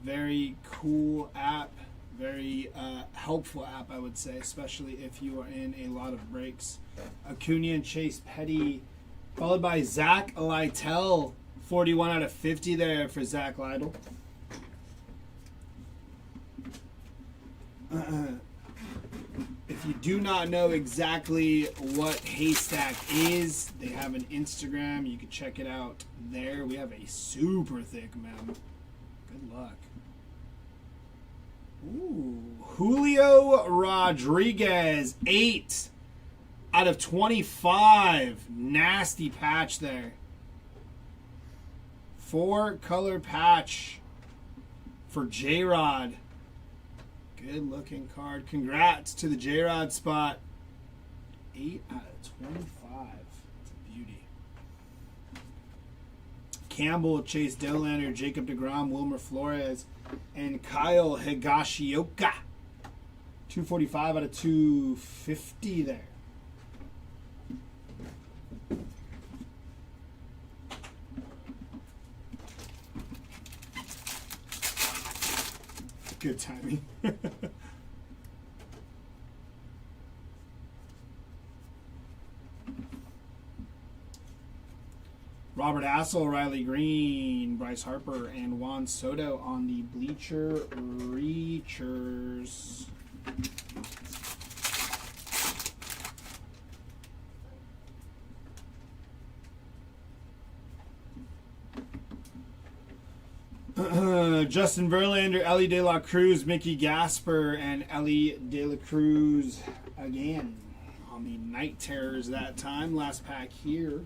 S3: Very cool app. Very helpful app, I would say, especially if you are in a lot of breaks. Acuna and Chase Petty, followed by Zach Lytle. 41 out of 50 there for Zach Lytle. If you do not know exactly what Haystack is, they have an Instagram. You can check it out there. We have a super thick mem. Good luck. Ooh, Julio Rodriguez, 8 out of 25. Nasty patch there. 4-color patch for J-Rod. Good looking card. Congrats to the J-Rod spot. 8 out of 25. It's a beauty. Campbell, Chase Dollander, Jacob deGrom, Wilmer Flores, and Kyle Higashioka. 245 out of 250 there. Good timing. Robert Hassel, Riley Green, Bryce Harper, and Juan Soto on the Bleacher Reachers. Justin Verlander, Ellie De La Cruz, Mickey Gasper, and Ellie De La Cruz again on the Night Terrors that time. Last pack here.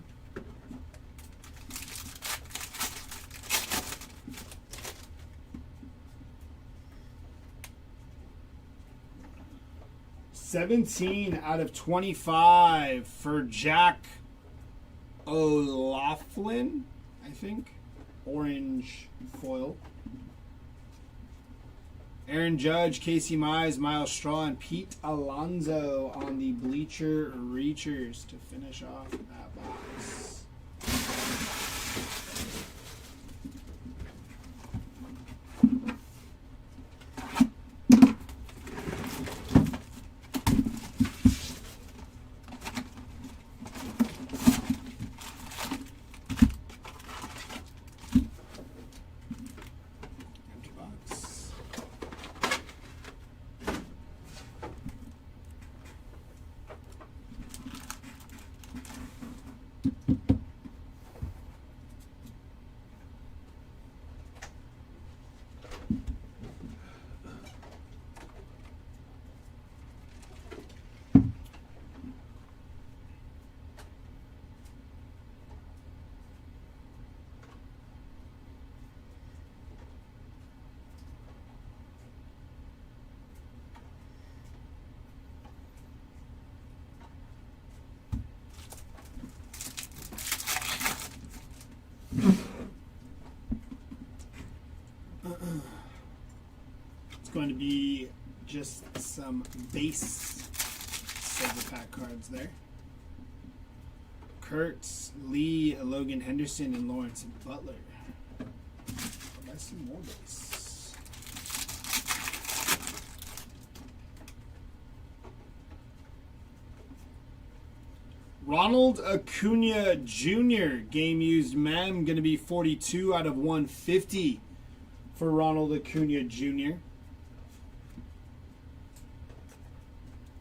S3: $17 out of 25 for Jack O'Loughlin, I think. Orange foil. Aaron Judge, Casey Mize, Miles Straw, and Pete Alonso on the Bleacher Reachers to finish off that box. going to be just some base silver pack cards there. Kurtz, Lee, Logan Henderson, and Lawrence Butler. That's some more base. Ronald Acuna Jr. Game used mem. Going to be 42 out of 150 for Ronald Acuna Jr.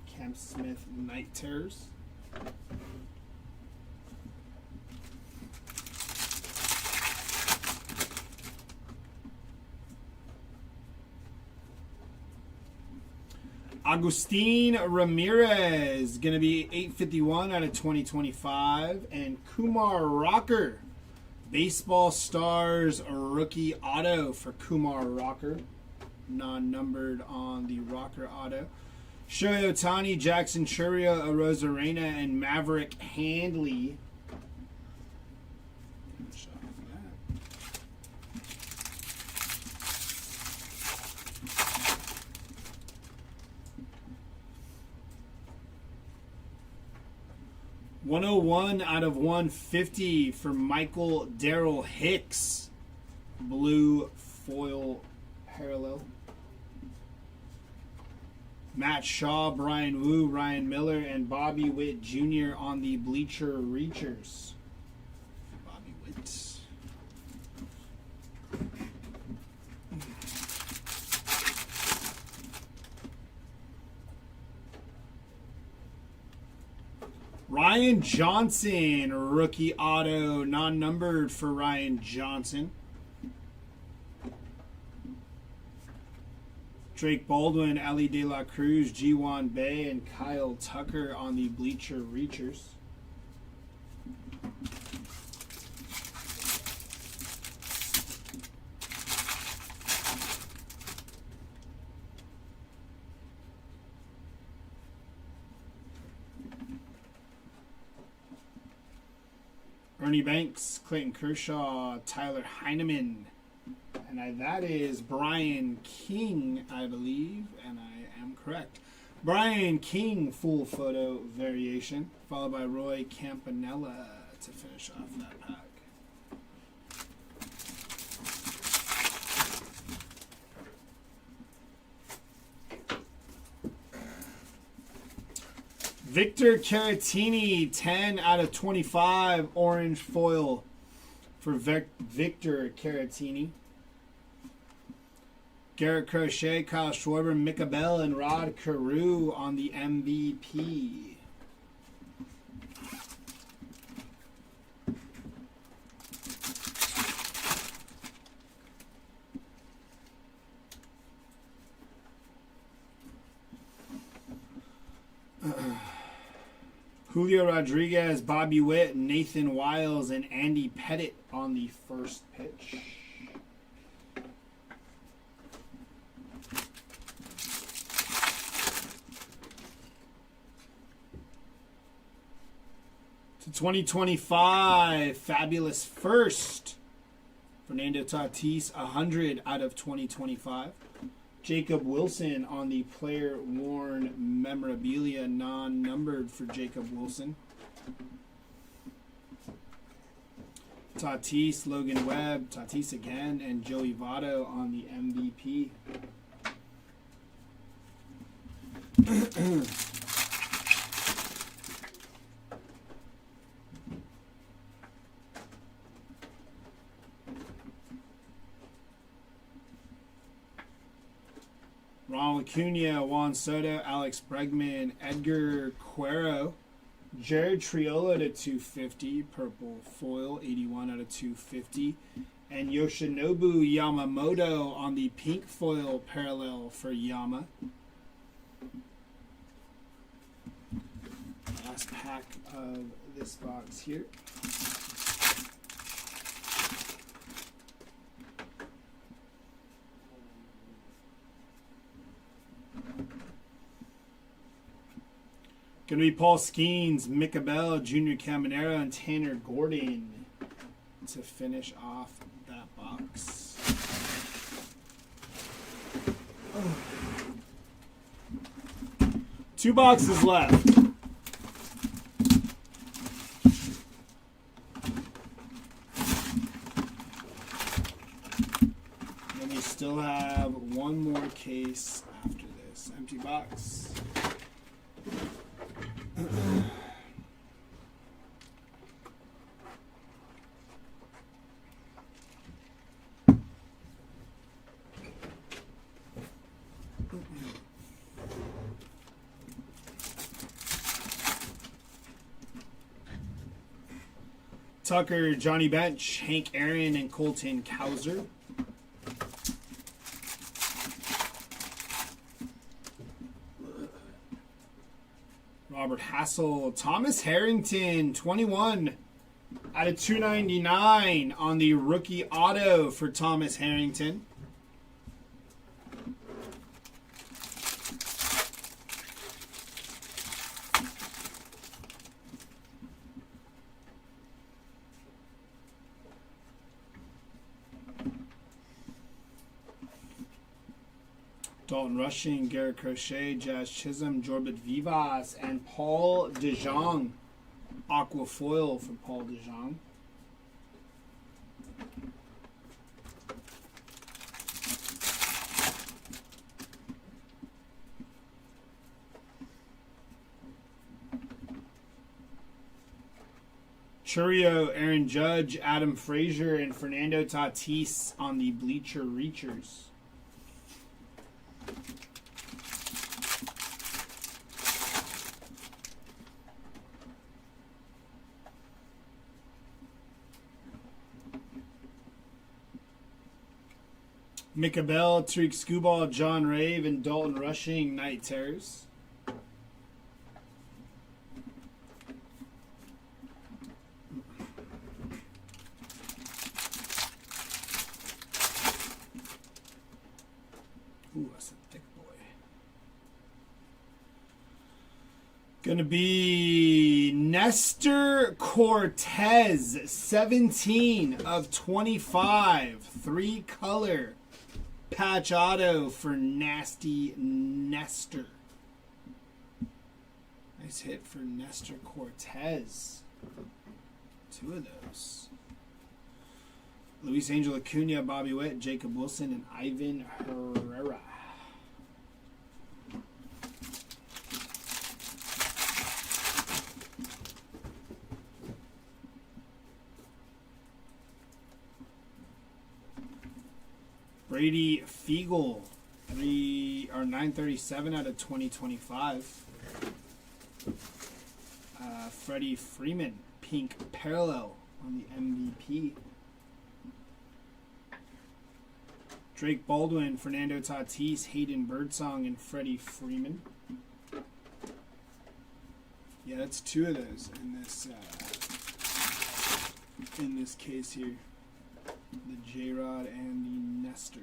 S3: Cam Smith Night Terrors. Agustin Ramirez, going to be 851 out of 2025. And Kumar Rocker, Baseball Stars rookie auto for Kumar Rocker. Non-numbered on the Rocker auto. Shohei Ohtani, Jackson Chourio, Arozarena, and Maverick Handley. .101 out of 150 for Michael Darrell Hicks. Blue foil parallel. Matt Shaw, Brian Wu, Ryan Miller, and Bobby Witt Jr. on the Bleacher Reachers. Bobby Witt. Ryan Johnson, rookie auto, non-numbered for Ryan Johnson. Drake Baldwin, Ali De La Cruz, G1 Bay, and Kyle Tucker on the Bleacher Reachers. Ernie Banks, Clayton Kershaw, Tyler Heineman. And that is Brian King, I believe, and I am correct. Brian King full photo variation, followed by Roy Campanella to finish off that pack. Victor Caratini, 10 out of 25, orange foil for Victor Caratini. Garrett Crochet, Kyle Schwarber, Micah Bell, and Rod Carew on the MVP. Julio Rodriguez, Bobby Witt, Nathan Wiles, and Andy Pettit on the first pitch. To 2025, fabulous first. Fernando Tatis, 100 out of 2025. Jacob Wilson on the player-worn memorabilia, non-numbered for Jacob Wilson. Tatis, Logan Webb, Tatis again, and Joey Votto on the MVP. Ronald Acuna, Juan Soto, Alex Bregman, Edgar Quero, Jared Triolo to 250, purple foil, 81 out of 250, and Yoshinobu Yamamoto on the pink foil parallel for Yama. Last pack of this box here. Going to be Paul Skeens, Micah Bell, Junior Caminero, and Tanner Gordon to finish off that box. Two boxes left. And we still have one more case after this. Empty box. Tucker, Johnny Bench, Hank Aaron, and Colton Cowser. Robert Hassel, Thomas Harrington, 21 out of 299 on the rookie auto for Thomas Harrington. Dalton Rushing, Garrett Crochet, Jazz Chisholm, Jorbit Vivas, and Paul DeJong. Aqua foil for Paul DeJong. Churio, Aaron Judge, Adam Frazier, and Fernando Tatis on the Bleacher Reachers. Micah Bell, Tariq Skubal, John Rave, and Dalton Rushing, Night Terrors. Ooh, that's a thick boy. Gonna be Nestor Cortez, 17 of 25, 3-color. Patch auto for Nasty Nestor. Nice hit for Nestor Cortez. 2 of those. Luis Angel Acuna, Bobby Witt, Jacob Wilson, and Ivan Herrera. Brady Fiegel, 937 out of 2025. Freddie Freeman, pink parallel on the MVP. Drake Baldwin, Fernando Tatis, Hayden Birdsong, and Freddie Freeman. Yeah, that's 2 of those in this case here. The J-Rod and the Nestor.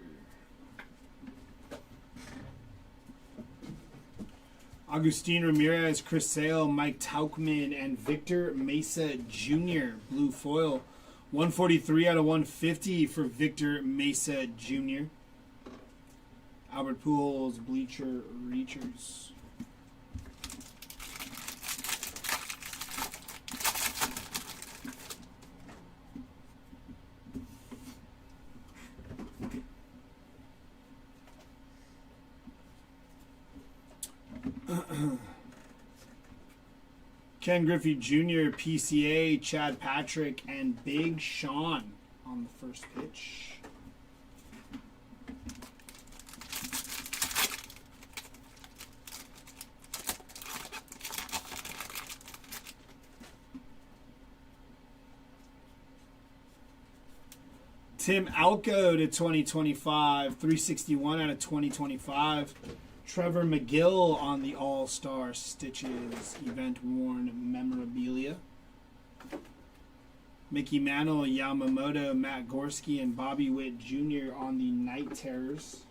S3: Agustin Ramirez, Chris Sale, Mike Tauchman, and Victor Mesa Jr. Blue foil. 143 out of 150 for Victor Mesa Jr. Albert Pujols, Bleacher Reachers. Ken Griffey Jr., PCA, Chad Patrick, and Big Sean on the first pitch. Tim Alco to 2025, 361 out of 2025. Trevor McGill on the All-Star Stitches event-worn memorabilia. Mickey Mantle, Yamamoto, Matt Gorski, and Bobby Witt Jr. on the Night Terrors.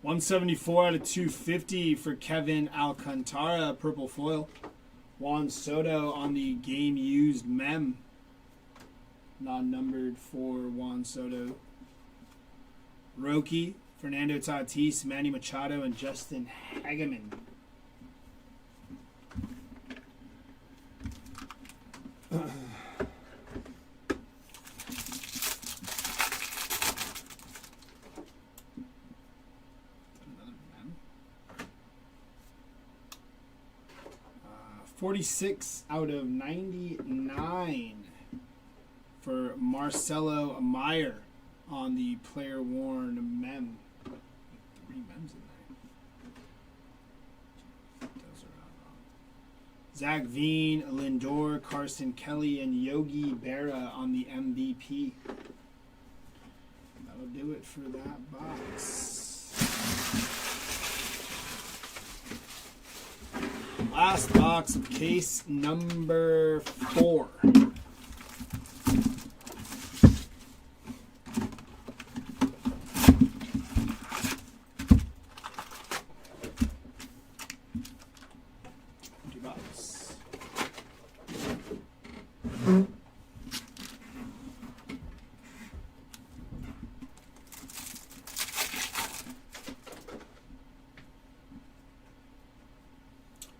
S3: $174 out of 250 for Kevin Alcantara, purple foil. Juan Soto on the game used mem. Non-numbered for Juan Soto. Roki, Fernando Tatis, Manny Machado, and Justin Hageman. Another mem. 46 out of 99 for Marcelo Meyer on the player worn mem. 3 mems in there. Those are Zach Veen, Lindor, Carson Kelly, and Yogi Berra on the MVP. That'll do it for that box. Last box of case number 4.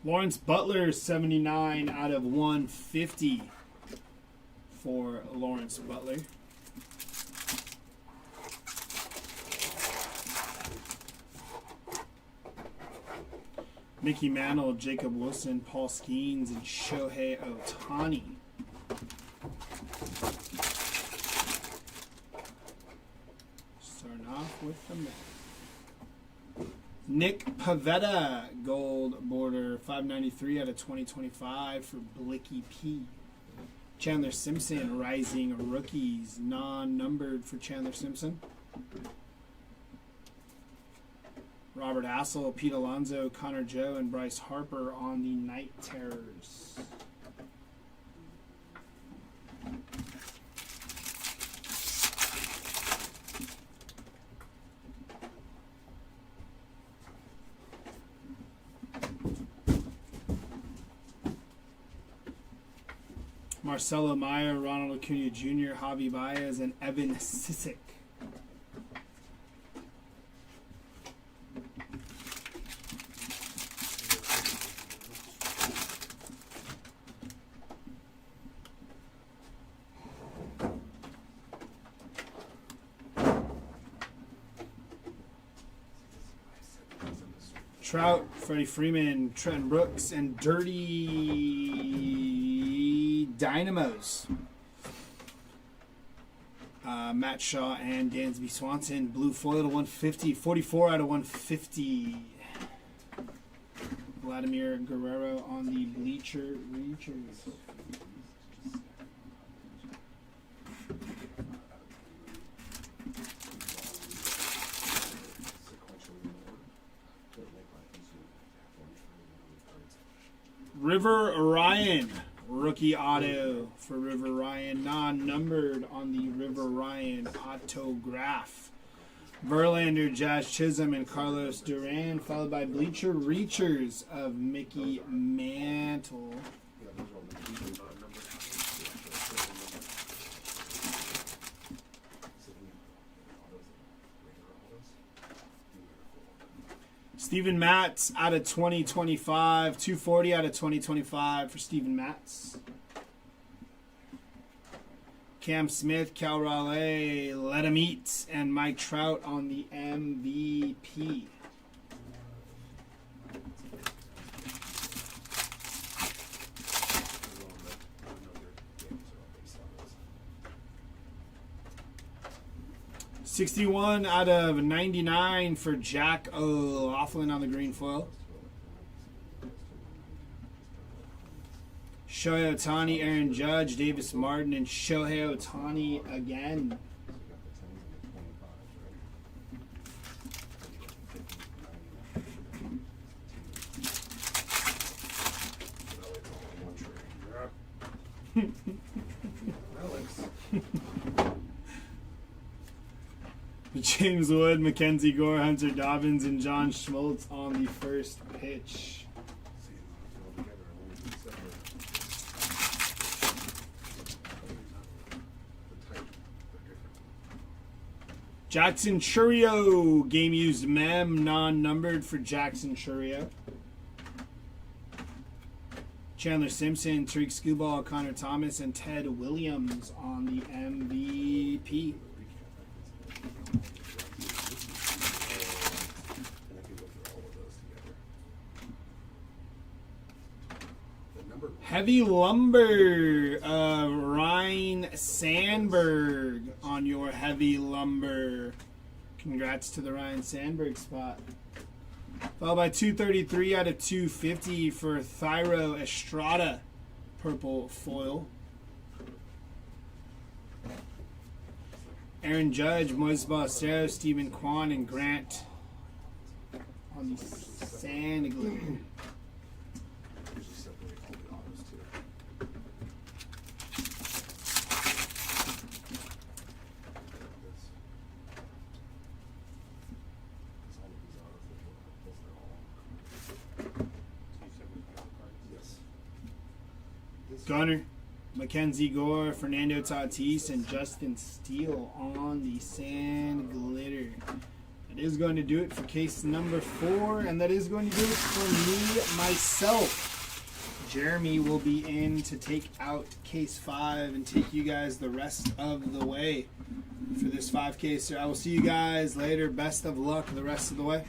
S3: Lawrence Butler, 79 out of 150 for Lawrence Butler. Mickey Mantle, Jacob Wilson, Paul Skeens, and Shohei Ohtani. Starting off with the Mets. Nick Pavetta, gold border, 593 out of 2025 for Blicky P. Chandler Simpson, rising rookies, non-numbered for Chandler Simpson. Robert Hassel, Pete Alonso, Connor Joe, and Bryce Harper on the Night Terrors. Marcelo Meyer, Ronald Acuna Jr., Javi Baez, and Evan Sissick. Trout, Freddie Freeman, Trent Brooks, and Dirty Dynamos. Matt Shaw and Dansby Swanson. Blue foil to 150. 44 out of 150. Vladimir Guerrero on the Bleacher Reachers. River Ryan, rookie auto for River Ryan, non-numbered on the River Ryan autograph. Verlander, Josh Chisholm, and Carlos Duran, followed by Bleacher Reachers of Mickey Mantle. Steven Matz out of 2025. 240 out of 2025 for Steven Matz. Cam Smith, Cal Raleigh, Let 'em Eat, and Mike Trout on the MVP. $61 out of 99 for Jack O'Loughlin on the green foil. Shohei Ohtani, Aaron Judge, Davis Martin, and Shohei Ohtani again. James Wood, Mackenzie Gore, Hunter Dobbins, and John Schmaltz on the first pitch. Jackson Churio, game used mem, non-numbered for Jackson Churio. Chandler Simpson, Tariq Skubal, Connor Thomas, and Ted Williams on the MVP. Heavy Lumber, Ryan Sandberg on your Heavy Lumber. Congrats to the Ryan Sandberg spot. Followed by 233 out of 250 for Thyro Estrada, purple foil. Aaron Judge, Moises Ballesteros, Stephen Kwan, and Grant on the Sand Glitter. Gunner, Mackenzie Gore, Fernando Tatis, and Justin Steele on the Sand Glitter. That is going to do it for case number 4, and that is going to do it for me, myself. Jeremy will be in to take out case 5 and take you guys the rest of the way for this 5-caser. I will see you guys later. Best of luck the rest of the way.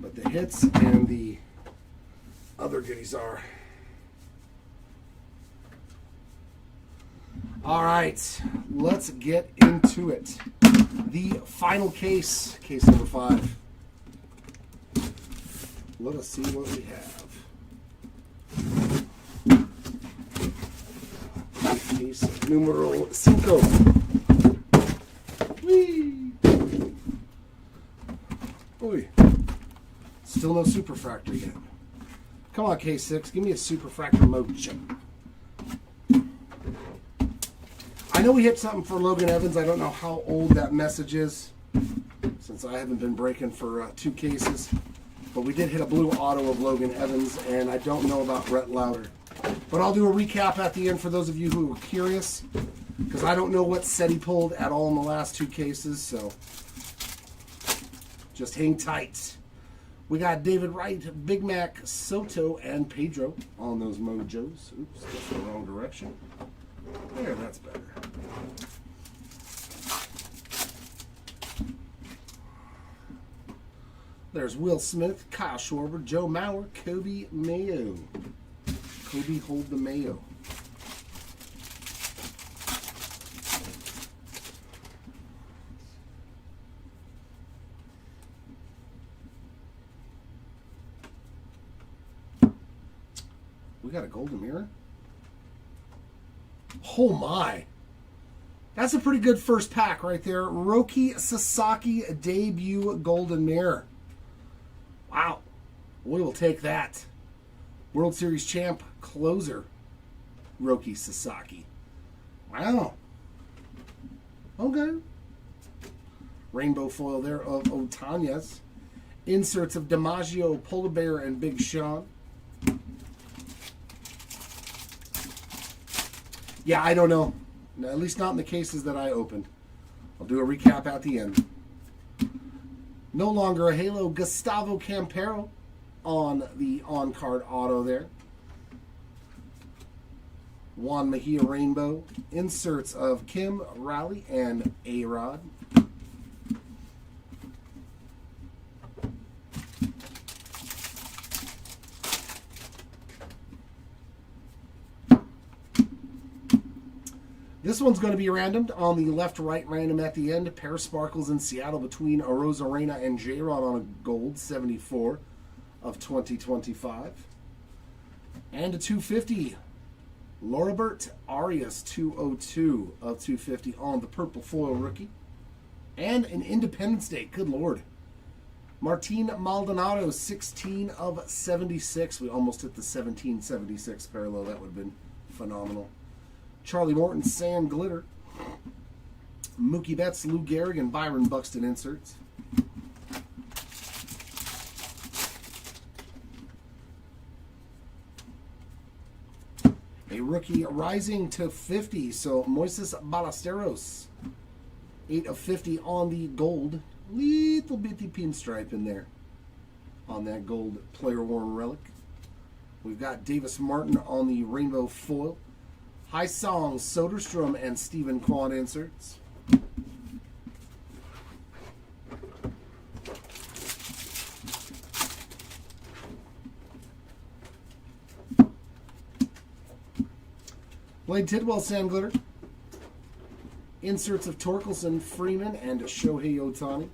S1: But the hits and the other goodies are. All right, let's get into it. The final case, case number 5. Let us see what we have. Case numero 5. Whee! Oy. Still no superfractor yet. Come on, K6, give me a superfractor mojo. I know we hit something for Logan Evans. I don't know how old that message is, since I haven't been breaking for 2 cases. But we did hit a blue auto of Logan Evans, and I don't know about Brett Lauder. But I'll do a recap at the end for those of you who are curious, because I don't know what set he pulled at all in the last two cases, so just hang tight. We got David Wright, Big Mac, Soto, and Pedro on those mojos. Oops, that's the wrong direction. There, that's better. There's Will Smith, Kyle Schwarber, Joe Mauer, Kobe Mayo. Kobe hold the Mayo. We got a golden mirror. Oh my. That's a pretty good first pack right there. Roki Sasaki debut golden mirror. Wow. We will take that. World Series champ closer. Roki Sasaki. Wow. Okay. Rainbow foil there of Otanya's. Inserts of DiMaggio, Polar Bear, and Big Sean. Yeah, I don't know. No, at least not in the cases that I opened. I'll do a recap at the end. No longer a Halo, Gustavo Campero on the on-card auto there. Juan Mejia Rainbow. Inserts of Kim, Raleigh, and A-Rod. This one's going to be randomed on the left-right random at the end. Pair sparkles in Seattle between Rosarena and J-Rod on a gold 74 of 2025. And a 250. Laurabert Arias 202 of 250 on the purple foil rookie. And an Independence Day. Good Lord. Martin Maldonado 16 of 76. We almost hit the 1776 parallel. That would have been phenomenal. Charlie Morton, Sam Glitter. Mookie Betts, Lou Gehrig, and Byron Buxton inserts. A rookie rising to 50. So Moises Ballesteros. 8 of 50 on the gold. Little bitty pinstripe in there. On that gold player worn relic. We've got Davis Martin on the rainbow foil. High Song, Soderstrom, and Stephen Kwan inserts. Blade Tidwell, Sam Glitter. Inserts of Torkelson, Freeman, and Shohei Ohtani.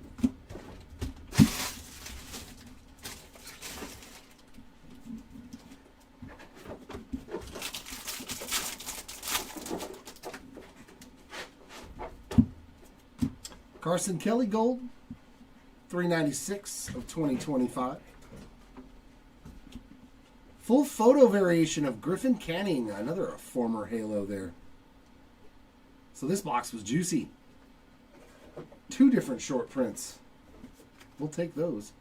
S1: Carson Kelly Gold, 396 of 2025. Full photo variation of Griffin Canning, another former Halo there. So this box was juicy. 2 different short prints. We'll take those.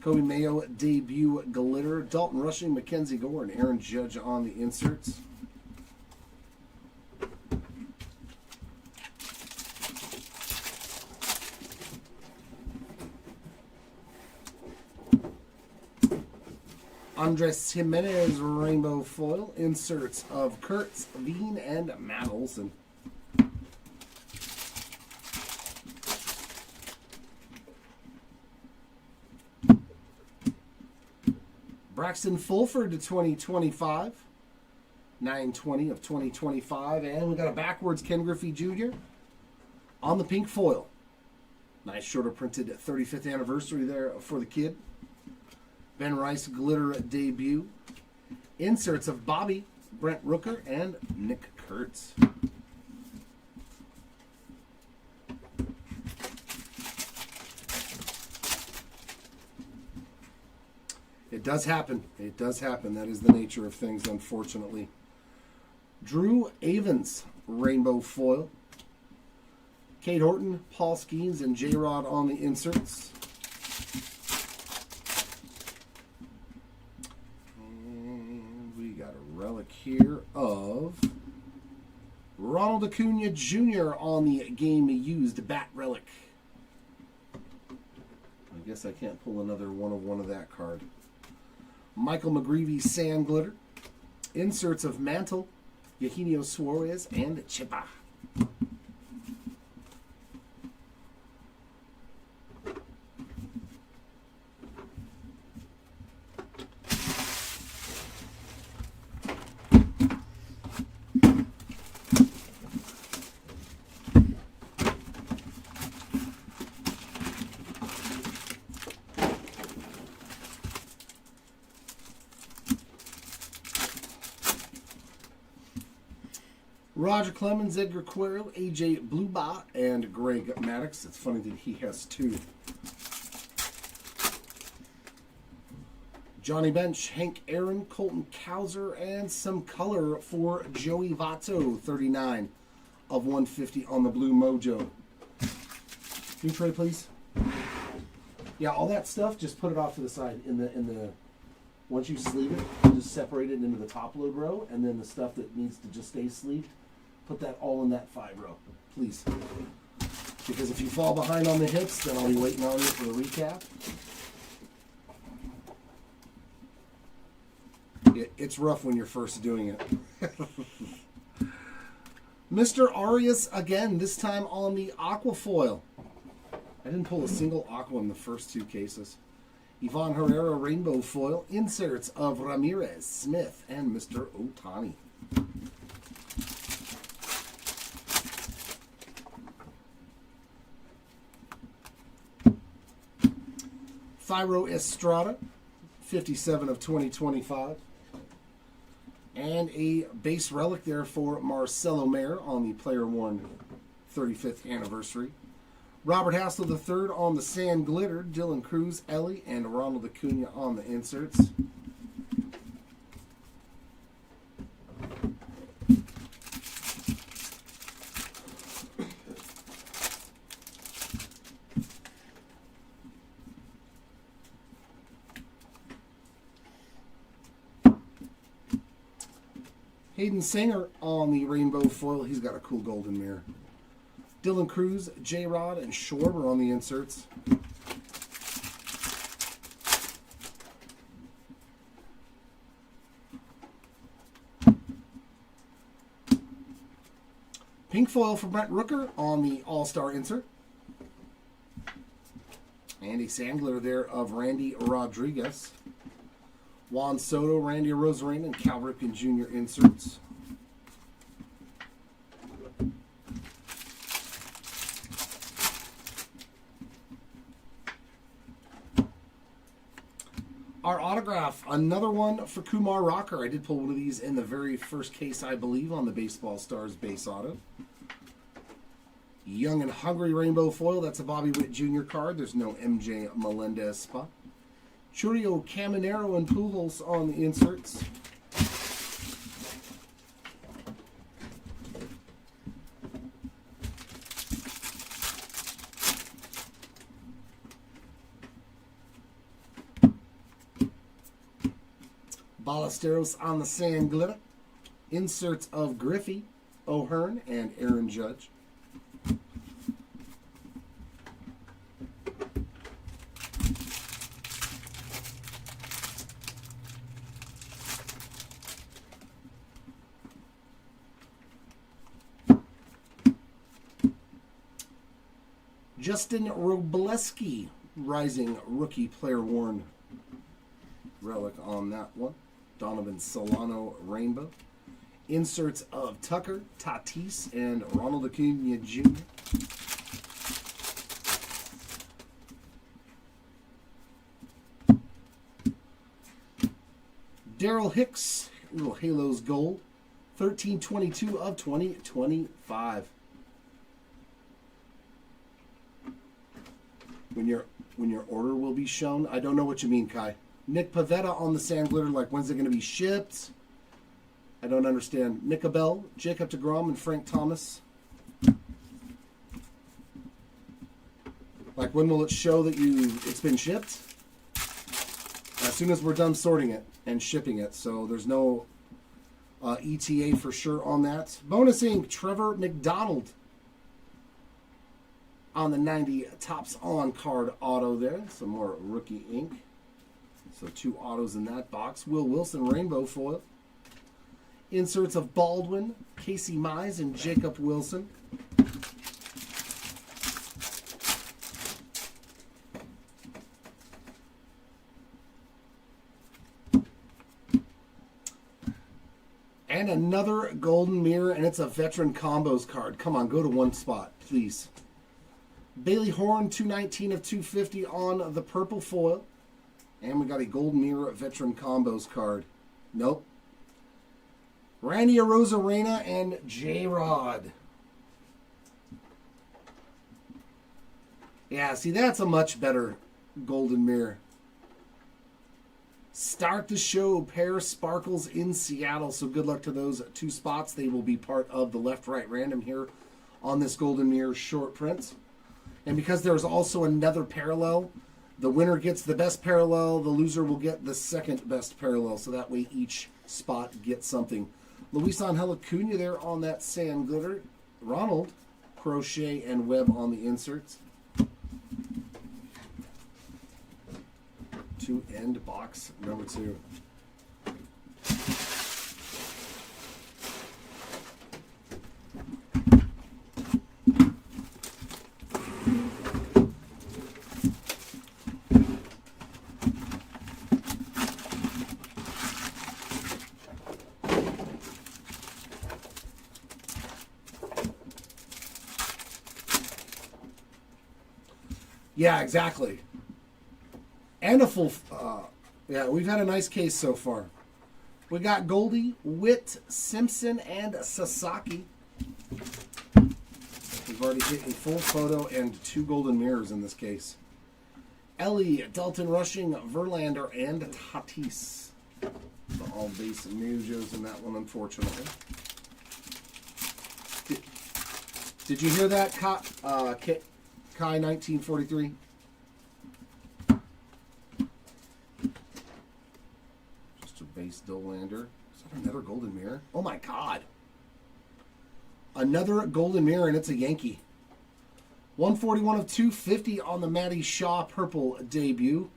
S1: Kobe Mayo debut glitter, Dalton Rushing, Mackenzie Gore, and Aaron Judge on the inserts. Andres Jimenez rainbow foil, inserts of Kurtz, Veen, and Matt Olson. Braxton Fulford to 2025. 920 of 2025. And we got a backwards Ken Griffey Jr. on the pink foil. Nice shorter printed 35th anniversary there for the kid. Ben Rice glitter debut. Inserts of Bobby, Brent Rooker, and Nick Kurtz. It does happen. It does happen. That is the nature of things, unfortunately. Drew Avens, rainbow foil. Kate Horton, Paul Skeens, and J-Rod on the inserts. And we got a relic here of Ronald Acuna Jr. on the game used bat relic. I guess I can't pull another one of that card. Michael McGreevy Sand Glitter. Inserts of Mantle, Eugenio Suarez, and Chippa. Roger Clemens, Edgar Quero, AJ Bluba, and Greg Maddux. It's funny that he has two. Johnny Bench, Hank Aaron, Colton Cowser, and some color for Joey Votto, 39 of 150 on the Blue Mojo. Can you tray, please? Yeah, all that stuff, just put it off to the side. Once you sleeve it, just separate it into the top load row, and then the stuff that needs to just stay sleeved, put that all in that 5 row, please. Because if you fall behind on the hits, then I'll be waiting on you for the recap. It's rough when you're first doing it. Mr. Arias again, this time on the aqua foil. I didn't pull a single aqua in the first 2 cases. Ivan Herrera rainbow foil, inserts of Ramirez, Smith, and Mr. Ohtani. Thairo Estrada, 57 of 2025. And a base relic there for Marcelo Mayer on the Player Worn 35th anniversary. Robert Hassel III on the Sand Glitter, Dylan Cruz, Ellie, and Ronald Acuna on the inserts. Hayden Singer on the rainbow foil. He's got a cool golden mirror. Dylan Cruz, J-Rod, and Schwarber on the inserts. Pink foil for Brent Rooker on the All-Star insert. And a sand glitter there of Randy Rodriguez. Juan Soto, Randy Arozarena, and Cal Ripken Jr. inserts. Our autograph, another one for Kumar Rocker. I did pull one of these in the very first case, I believe, on the Baseball Stars base auto. Young and Hungry rainbow foil. That's a Bobby Witt Jr. card. There's no MJ Melendez spot. Churio Caminero and Pujols on the inserts. Ballesteros on the Sand Glitter. Inserts of Griffey, O'Hearn, and Aaron Judge. Justin Robleski, Rising Rookie Player Worn relic on that one. Donovan Solano Rainbow. Inserts of Tucker, Tatis, and Ronald Acuna Jr. Daryl Hicks, little Halos Gold. 1322 of 2025. When your order will be shown. I don't know what you mean, Kai. Nick Pavetta on the Sand Glitter, like when's it going to be shipped? I don't understand. Nick Abel, Jacob deGrom, and Frank Thomas. Like when will it show that it's been shipped? As soon as we're done sorting it and shipping it. So there's no ETA for sure on that. Bonus ink, Trevor McDonald on the 90 Tops On card auto there. Some more rookie ink. So 2 autos in that box. Will Wilson rainbow foil. Inserts of Baldwin, Casey Mize, and Jacob Wilson. And another golden mirror, and it's a veteran combos card. Come on, go to one spot, please. Bailey Horn, 219 of 250 on the purple foil. And we got a golden mirror veteran combos card. Nope. Randy Arozarena and J-Rod. Yeah, see, that's a much better golden mirror. Start the show, pair sparkles in Seattle. So good luck to those 2 spots. They will be part of the left-right random here on this golden mirror short print. And because there's also another parallel, the winner gets the best parallel, the loser will get the second best parallel. So that way each spot gets something. Luis Angel Acuna there on that sand glitter. Ronald, Crochet, and Webb on the inserts. To end box number 2. Yeah, exactly. And a full, yeah, we've had a nice case so far. We got Goldie, Witt, Simpson, and Sasaki. We've already hit a full photo and 2 golden mirrors in this case. Ellie, Dalton Rushing, Verlander, and Tatis. The all base Mujos in that one, unfortunately. Did you hear that, Kai 1943? Base Dolander. Is that another golden mirror? Oh my god. Another golden mirror, and it's a Yankee. 141 of 250 on the Matty Shaw purple debut.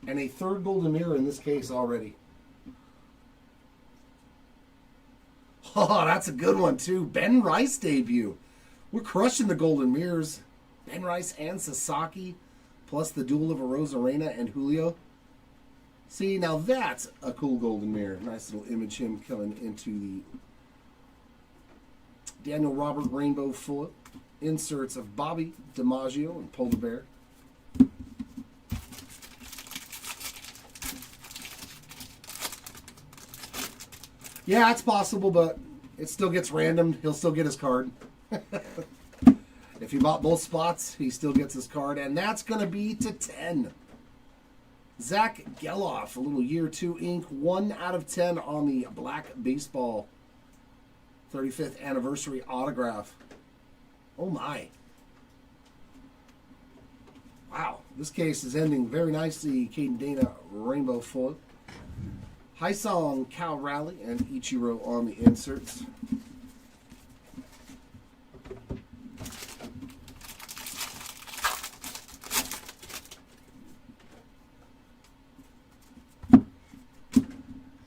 S1: And a 3rd golden mirror in this case already. Oh, that's a good one too. Ben Rice debut. We're crushing the golden mirrors. Ben Rice and Sasaki. Plus the duel of Arozarena and Julio. See, now that's a cool golden mirror. Nice little image him coming into the Daniel Robert Rainbow foil. Inserts of Bobby DiMaggio and Polar Bear. Yeah, it's possible, but it still gets random. He'll still get his card. If he bought both spots, he still gets his card. And that's going to be to 10. Zach Geloff, a little year 2 ink, 1 out of 10 on the black baseball 35th anniversary autograph. Oh my. Wow, this case is ending very nicely. Caden Dana rainbow foil. Haisong, Cal Raleigh, and Ichiro on the inserts.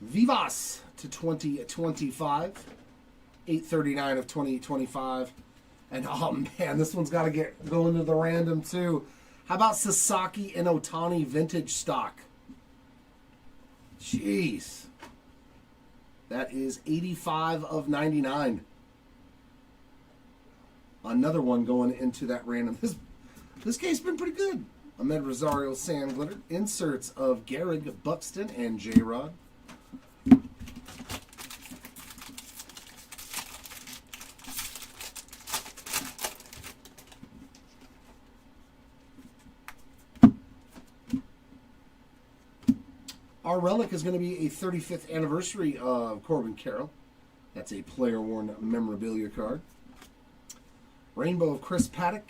S1: Vivas to 2025. 839 of 2025. And oh man, this one's got to get going to the random too. How about Sasaki and Ohtani vintage stock? Jeez. That is 85 of 99. Another one going into that random. This case has been pretty good. Ahmed Rosario Sand Glitter. Inserts of Gehrig, Buxton, and J-Rod. Our relic is going to be a 35th anniversary of Corbin Carroll. That's a player-worn memorabilia card. Rainbow of Chris Paddock.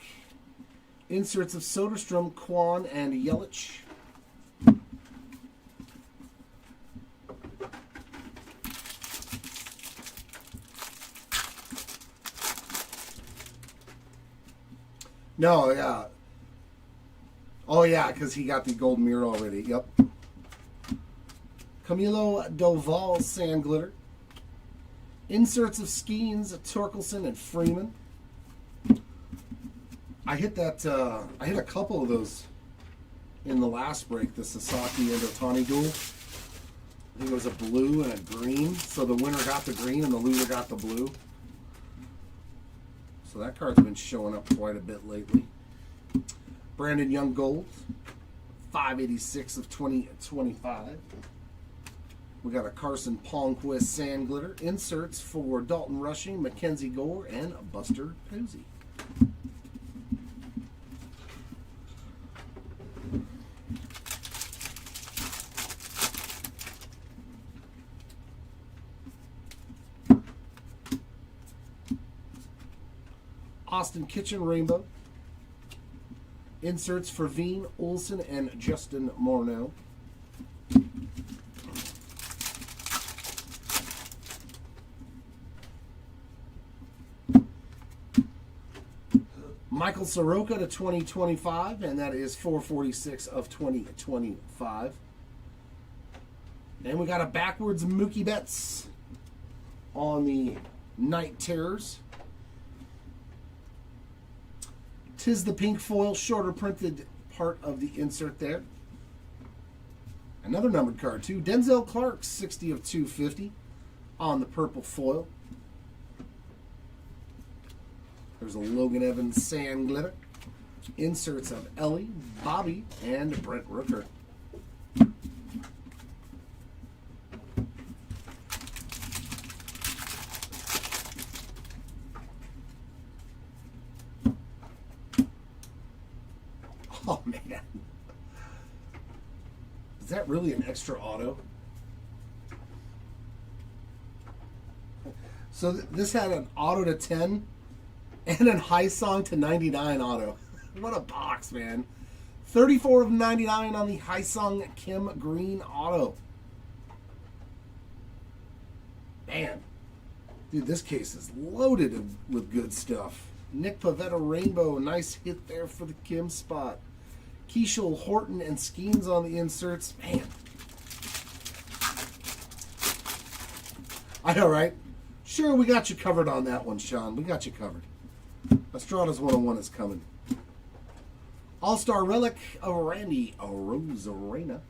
S1: Inserts of Soderstrom, Kwan, and Yelich. No, yeah. Oh, yeah, because he got the gold mirror already. Yep. Camilo Doval Sand Glitter. Inserts of Skeens, Torkelson, and Freeman. I hit that. I hit a couple of those in the last break. The Sasaki and Otani duel. I think it was a blue and a green. So the winner got the green and the loser got the blue. So that card's been showing up quite a bit lately. Brandon Young Gold, 586 of 2025. We got a Carson Palmquist Sand Glitter. Inserts for Dalton Rushing, Mackenzie Gore, and Buster Posey. Austin Kitchen Rainbow. Inserts for Veen, Olsen, and Justin Morneau. Michael Soroka to 2025, and that is 446 of 2025. And we got a backwards Mookie Betts on the Night Terrors. Tis the pink foil, shorter printed part of the insert there. Another numbered card too. Denzel Clark, 60 of 250 on the purple foil. There's a Logan Evans Sand Glitter. Inserts of Ellie, Bobby, and Brent Rooker. Oh, man. Is that really an extra auto? So this had an auto to 10 and a high song to 99 auto. What a box, man. 34 of 99 on the high song Kim Green auto. Man. Dude, this case is loaded with good stuff. Nick Pavetta Rainbow, nice hit there for the Kim spot. Keishel, Horton, and Skeens on the inserts. Man. I know, right? Sure, we got you covered on that one, Sean. We got you covered. Estrada's 101 is coming. All-Star Relic of Randy Rosarena.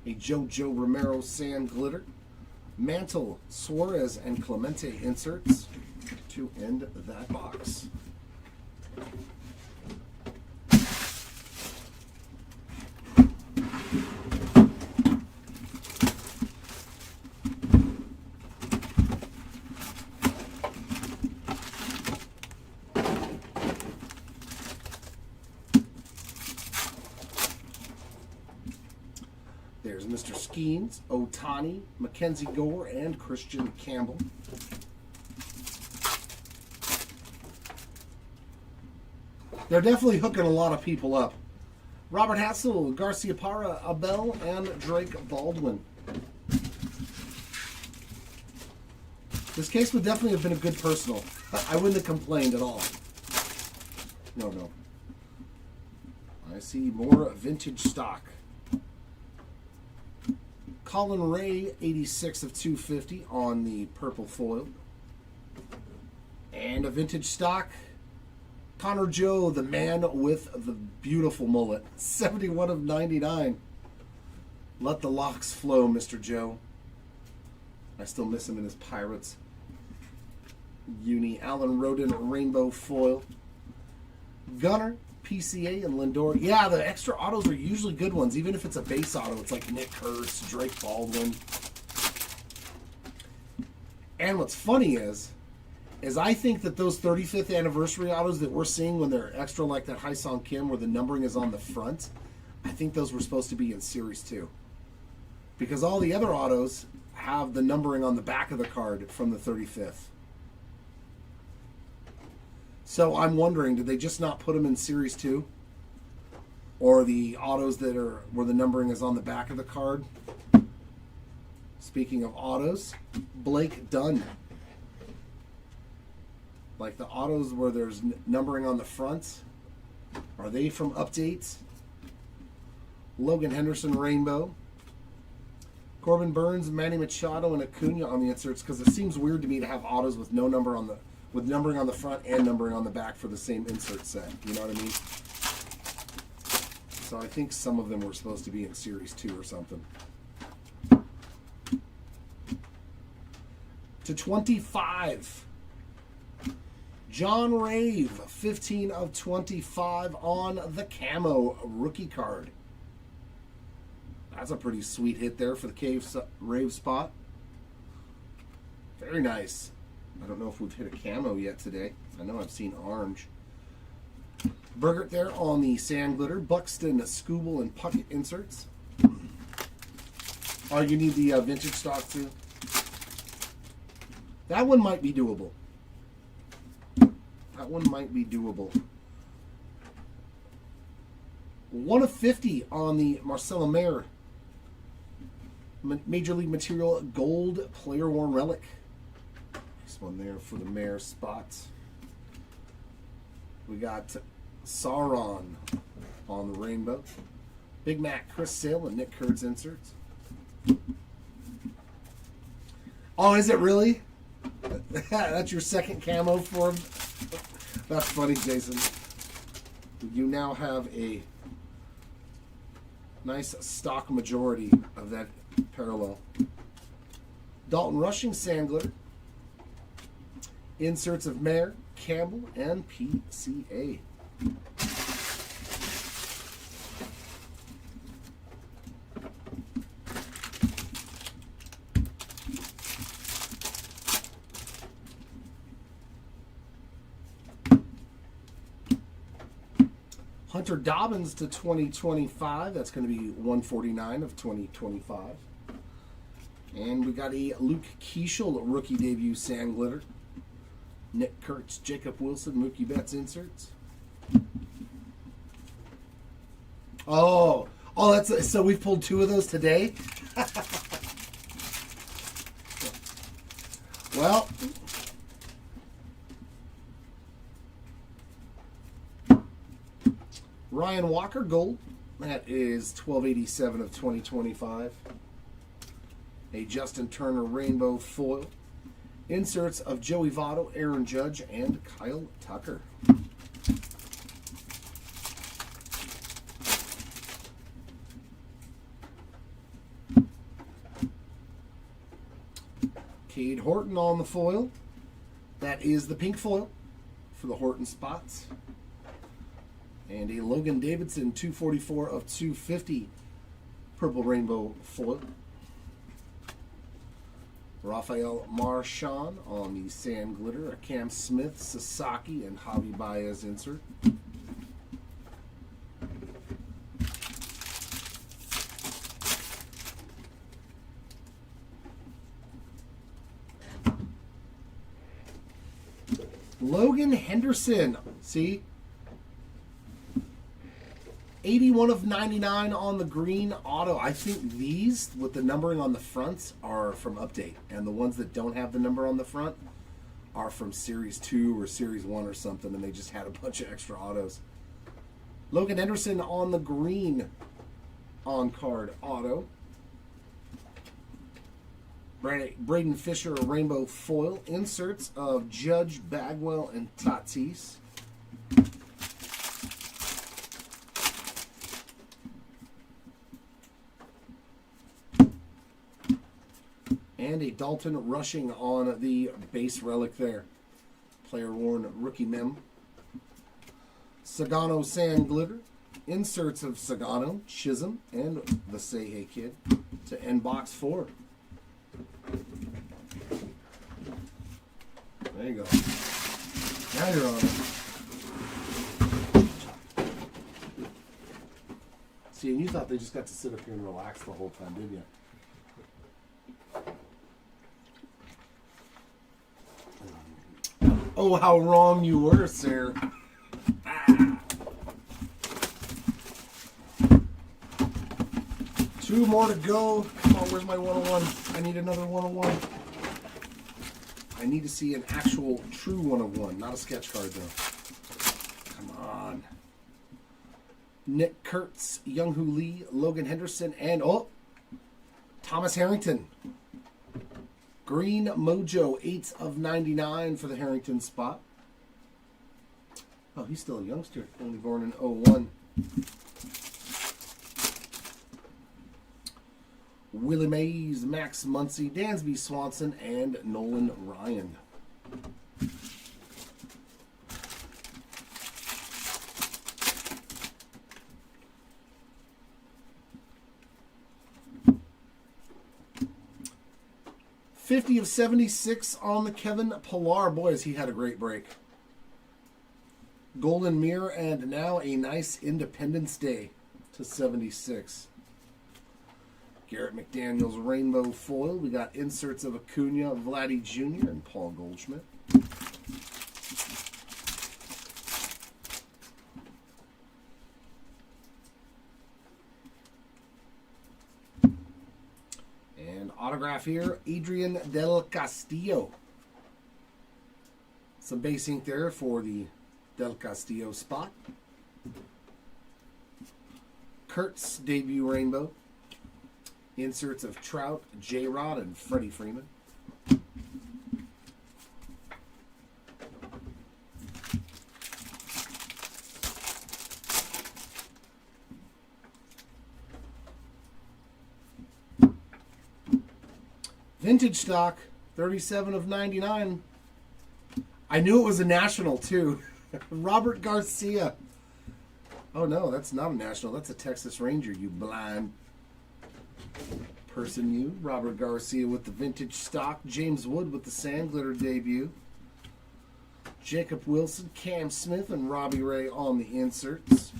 S1: A JoJo Romero Sand Glitter. Mantle, Suarez, and Clemente inserts to end that box. There's Mr. Skeens, Otani, Mackenzie Gore, and Christian Campbell. They're definitely hooking a lot of people up. Robert Hassel, Garcia Parra, Abel, and Drake Baldwin. This case would definitely have been a good personal. I wouldn't have complained at all. No. I see more vintage stock. Colin Ray, 86 of 250 on the purple foil. And a vintage stock. Connor Joe, the man with the beautiful mullet. 71 of 99. Let the locks flow, Mr. Joe. I still miss him in his Pirates uni. Alan Roden, rainbow foil. Gunner, PCA, and Lindor. Yeah, the extra autos are usually good ones. Even if it's a base auto, it's like Nick Hurst, Drake Baldwin. And what's funny is I think that those 35th anniversary autos that we're seeing when they're extra like that Hyosung Kim where the numbering is on the front, I think those were supposed to be in Series 2. Because all the other autos have the numbering on the back of the card from the 35th. So I'm wondering, did they just not put them in Series 2? Or the autos that are where the numbering is on the back of the card? Speaking of autos, Blake Dunn. Like the autos where there's numbering on the front. Are they from updates? Logan Henderson Rainbow. Corbin Burns, Manny Machado, and Acuna on the inserts, because it seems weird to me to have autos with no number on the with numbering on the front and numbering on the back for the same insert set. You know what I mean? So I think some of them were supposed to be in Series 2 or something. /25. John Rave, 15 of 25 on the camo rookie card. That's a pretty sweet hit there for the Rave spot. Very nice. I don't know if we've hit a camo yet today. I know I've seen orange. Burgert there on the sand glitter. Buxton, Scooble, and Puckett inserts. Oh, you need the vintage stock too? That one might be doable. That one might be doable. 1 of 50 on the Marcelo Mayer Major League Material Gold Player Worn Relic. Nice one there for the Mayer spots. We got Sauron on the rainbow. Big Mac, Chris Sale, and Nick Kurtz inserts. Oh, is it really? That's your second camo for him? That's funny, Jason. You now have a nice stock majority of that parallel. Dalton Rushing Sand Glitter. Inserts of Mayer, Campbell, and PCA. Hunter Dobbins to 2025. That's going to be 149 of 2025. And we got a Luke Keeschel rookie debut sand glitter. Nick Kurtz, Jacob Wilson, Mookie Betts inserts. Oh, that's so we've pulled 2 of those today. Well, Ryan Walker Gold. That is 1287 of 2025. A Justin Turner Rainbow Foil. Inserts of Joey Votto, Aaron Judge, and Kyle Tucker. Cade Horton on the foil. That is the pink foil for the Horton spots. And a Logan Davidson 244 of 250 purple rainbow foil. Rafael Marchand on the sand glitter. A Cam Smith, Sasaki, and Javi Baez insert. Logan Henderson. See? 81 of 99 on the green auto. I think these, with the numbering on the fronts, are from Update. And the ones that don't have the number on the front are from Series 2 or Series 1 or something, and they just had a bunch of extra autos. Logan Henderson on the green on-card auto. Braden Fisher, a rainbow foil. Inserts of Judge, Bagwell, and Tatis. And a Dalton Rushing on the base relic there. Player worn rookie mem. Sagano Sand Glitter. Inserts of Sagano, Chisholm, and the Say Hey Kid to end box 4. There you go. Now you're on it. See, and you thought they just got to sit up here and relax the whole time, didn't you? Oh, how wrong you were, sir. Ah. 2 more to go. Come on, where's my 101? I need another 101. I I need to see an actual true 1/1, not a sketch card though. Come on. Nick Kurtz, Young-Hoo Lee, Logan Henderson, and Thomas Harrington. Green Mojo, 8/99 for the Harrington spot. Oh, he's still a youngster, only born in 01. Willie Mays, Max Muncy, Dansby Swanson, and Nolan Ryan. /76 on the Kevin Pillar. Boys, he had a great break. Golden Mirror, and now a nice Independence Day /76. Garrett McDaniels Rainbow Foil. We got inserts of Acuna, Vladdy Jr., and Paul Goldschmidt. And autograph here, Adrian Del Castillo. Some base ink there for the Del Castillo spot. Kurtz debut rainbow. Inserts of Trout, J-Rod, and Freddie Freeman. Vintage stock, 37/99. I knew it was a national too. Robert Garcia. Oh no, that's not a national. That's a Texas Ranger, you blind person, you. Robert Garcia with the vintage stock. James Wood with the Sand Glitter debut. Jacob Wilson, Cam Smith, and Robbie Ray on the inserts.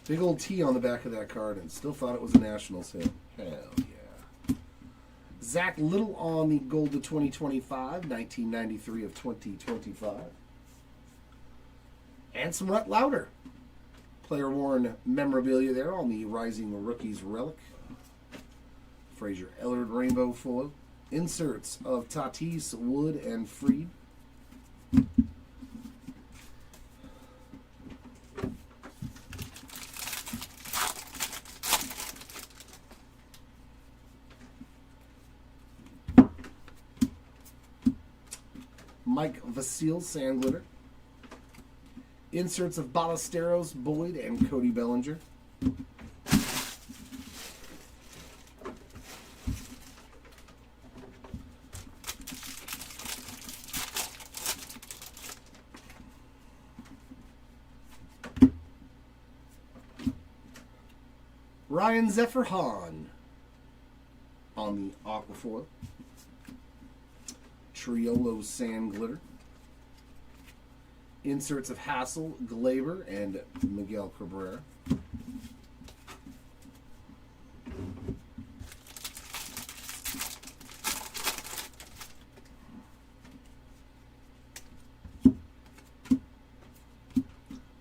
S1: Big old T on the back of that card, and still thought it was a national sale. Hell yeah. Zach Little on the gold to 2025, 1993 of 2025. And some Rhett Lauder. Player worn memorabilia there on the Rising Rookies relic. Fraser Ellard Rainbow Foil. Inserts of Tatis, Wood, and Freed. Mike Vasile Sand Glitter. Inserts of Ballesteros, Boyd, and Cody Bellinger. Ryan Zephyr Hahn on the Aquafoil. Triolo Sand Glitter. Inserts of Hassel, Glaber, and Miguel Cabrera.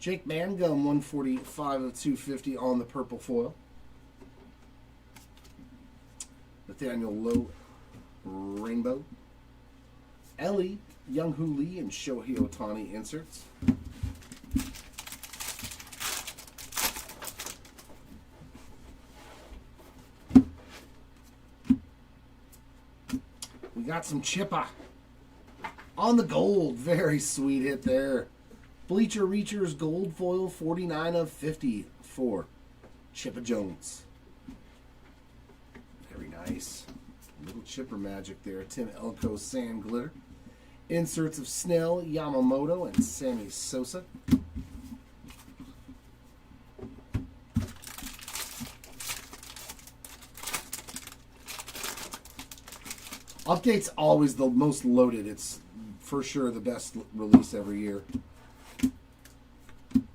S1: Jake Mangum, 145 of 250 on the purple foil. Nathaniel Lowe, Rainbow. Ellie, Young-Hoo Lee, and Shohei Ohtani inserts. We got some Chippa on the gold. Very sweet hit there. Bleacher Reachers gold foil, 49 of 50 for Chippa Jones. Very nice. Little chipper magic there. Tim Elko Sand Glitter. Inserts of Snell, Yamamoto, and Sammy Sosa. Update's always the most loaded. It's for sure the best release every year.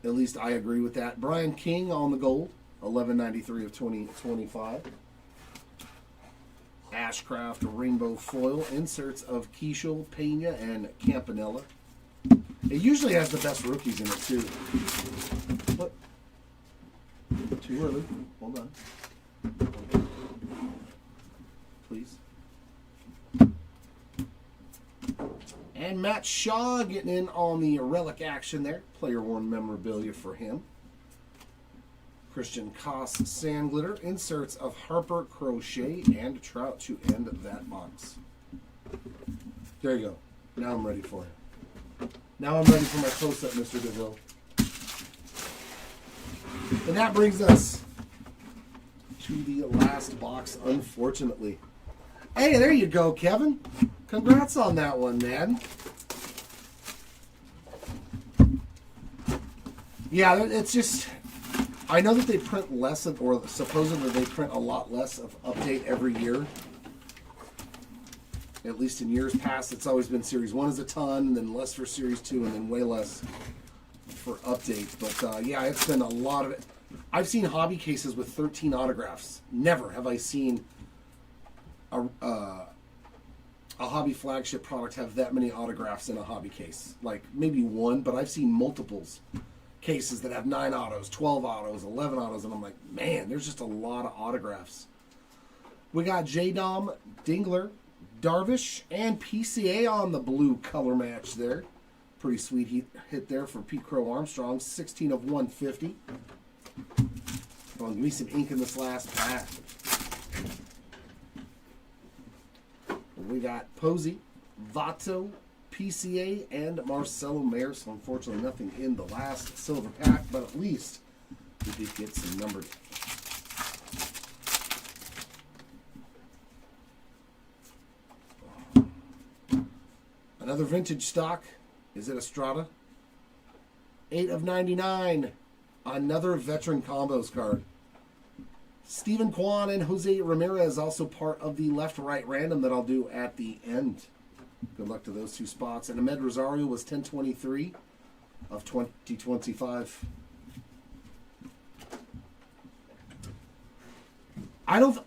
S1: At least I agree with that. Brian King on the gold, 1193 of 2025. Ashcraft Rainbow Foil. Inserts of Keishel, Pena, and Campanella. It usually has the best rookies in it, too. What? Too early. Hold on. Please. Matt Shaw getting in on the relic action there. Player worn memorabilia for him. Christian Koss sand glitter. Inserts of Harper, Crochet, and Trout to end that box. There you go. Now I'm ready for it. Now I'm ready for my close-up, Mr. DeVille. And that brings us to the last box, unfortunately. Hey, there you go, Kevin. Congrats on that one, man. Yeah, it's just... I know that they print less of, or supposedly they print a lot less of update every year. At least in years past, it's always been Series 1 is a ton, and then less for Series 2, and then way less for update. But yeah, it's been a lot of it. I've seen hobby cases with 13 autographs. Never have I seen a hobby flagship product have that many autographs in a hobby case. Like maybe one, but I've seen multiples. Cases that have 9 autos, 12 autos, 11 autos, and I'm like, man, there's just a lot of autographs. We got J-Dom, Dingler, Darvish, and PCA on the blue color match there. Pretty sweet hit there for Pete Crow Armstrong, 16 of 150. Come on, give me some ink in this last pack. We got Posey, Vato, PCA, and Marcelo Mayer. So unfortunately nothing in the last silver pack, but at least we did get some numbered. Another vintage stock. Is it Estrada? 8 of 99. Another veteran combos card. Stephen Kwan and Jose Ramirez also part of the left-right random that I'll do at the end. Good luck to those two spots. And Ahmed Rosario was 1023 of 2025.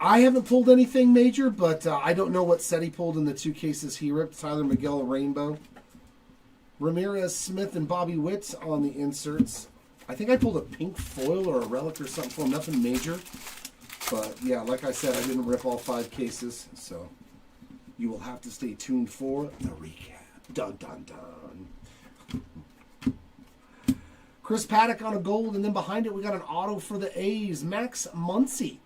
S1: I haven't pulled anything major, but I don't know what set he pulled in the two cases he ripped. Tyler Miguel Rainbow. Ramirez, Smith, and Bobby Witt on the inserts. I think I pulled a pink foil or a relic or something for him. Nothing major. But yeah, like I said, I didn't rip all 5 cases, so you will have to stay tuned for the recap. Dun, dun, dun. Chris Paddock on a gold, and then behind it we got an auto for the A's. Max Muncy.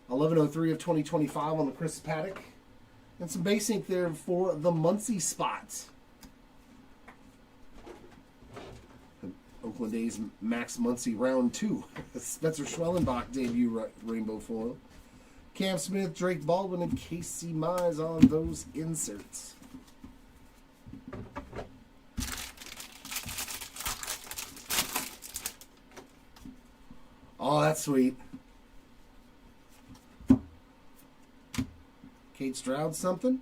S1: 1103 of 2025 on the Chris Paddock. And some base ink there for the Muncy spot. Oakland A's Max Muncy round 2. Spencer Schwellenbach debut rainbow foil. Cam Smith, Drake Baldwin, and Casey Mize on those inserts. Oh, that's sweet. Kate Stroud something?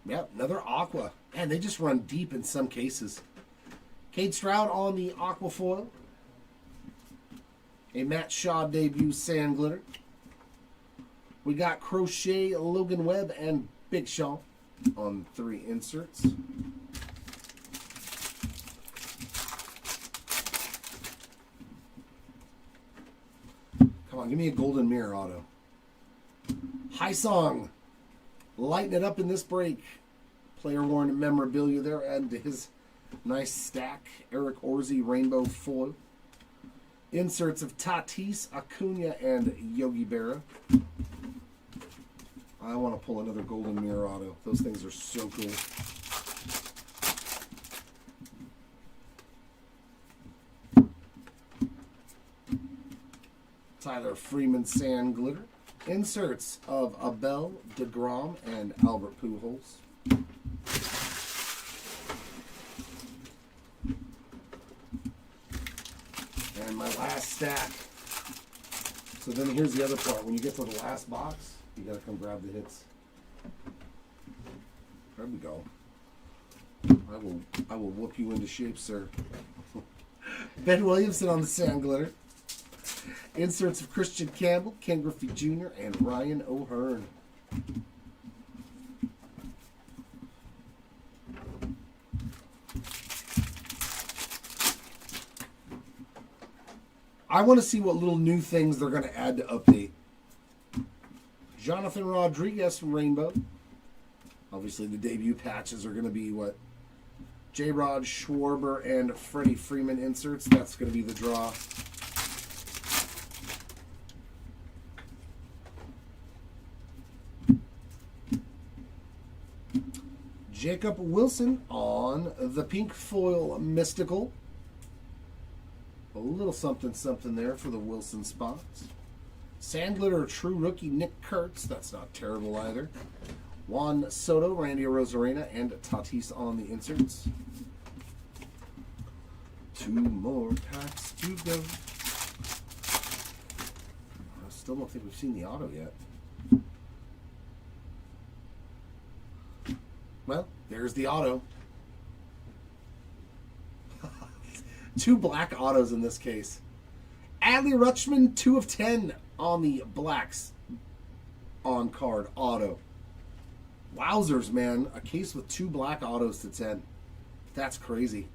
S1: Yep, another Aqua. Man, they just run deep in some cases. Kate Stroud on the Aqua foil. A Matt Shaw debut sand glitter. We got Crochet, Logan Webb, and Big Shaw on 3 inserts. Come on, give me a golden mirror auto. High Song. Lighting it up in this break. Player worn memorabilia there. Add to his nice stack. Eric Orsi rainbow foil. Inserts of Tatis, Acuna, and Yogi Berra. I want to pull another golden mirror auto. Those things are so cool. Tyler Freeman sand glitter. Inserts of Abel, DeGrom, and Albert Pujols. And my last stack. So then here's the other part. When you get to the last box, you gotta come grab the hits. There we go. I will whoop you into shape, sir. Ben Williamson on the sand glitter. Inserts of Christian Campbell, Ken Griffey Jr., and Ryan O'Hearn. I want to see what little new things they're going to add to update. Jonathan Rodriguez from Rainbow. Obviously, the debut patches are going to be what? J-Rod, Schwarber, and Freddie Freeman inserts. That's going to be the draw. Jacob Wilson on the pink foil mystical. A little something something there for the Wilson spots. Sandler, true rookie Nick Kurtz. That's not terrible either. Juan Soto, Randy Rosarena, and Tatis on the inserts. 2 more packs to go. I still don't think we've seen the auto yet. Well, there's the auto. 2 black autos in this case. Adley Rutschman, 2 of 10 on the blacks on card auto. Wowzers, man. A case with 2 black autos to 10. That's crazy.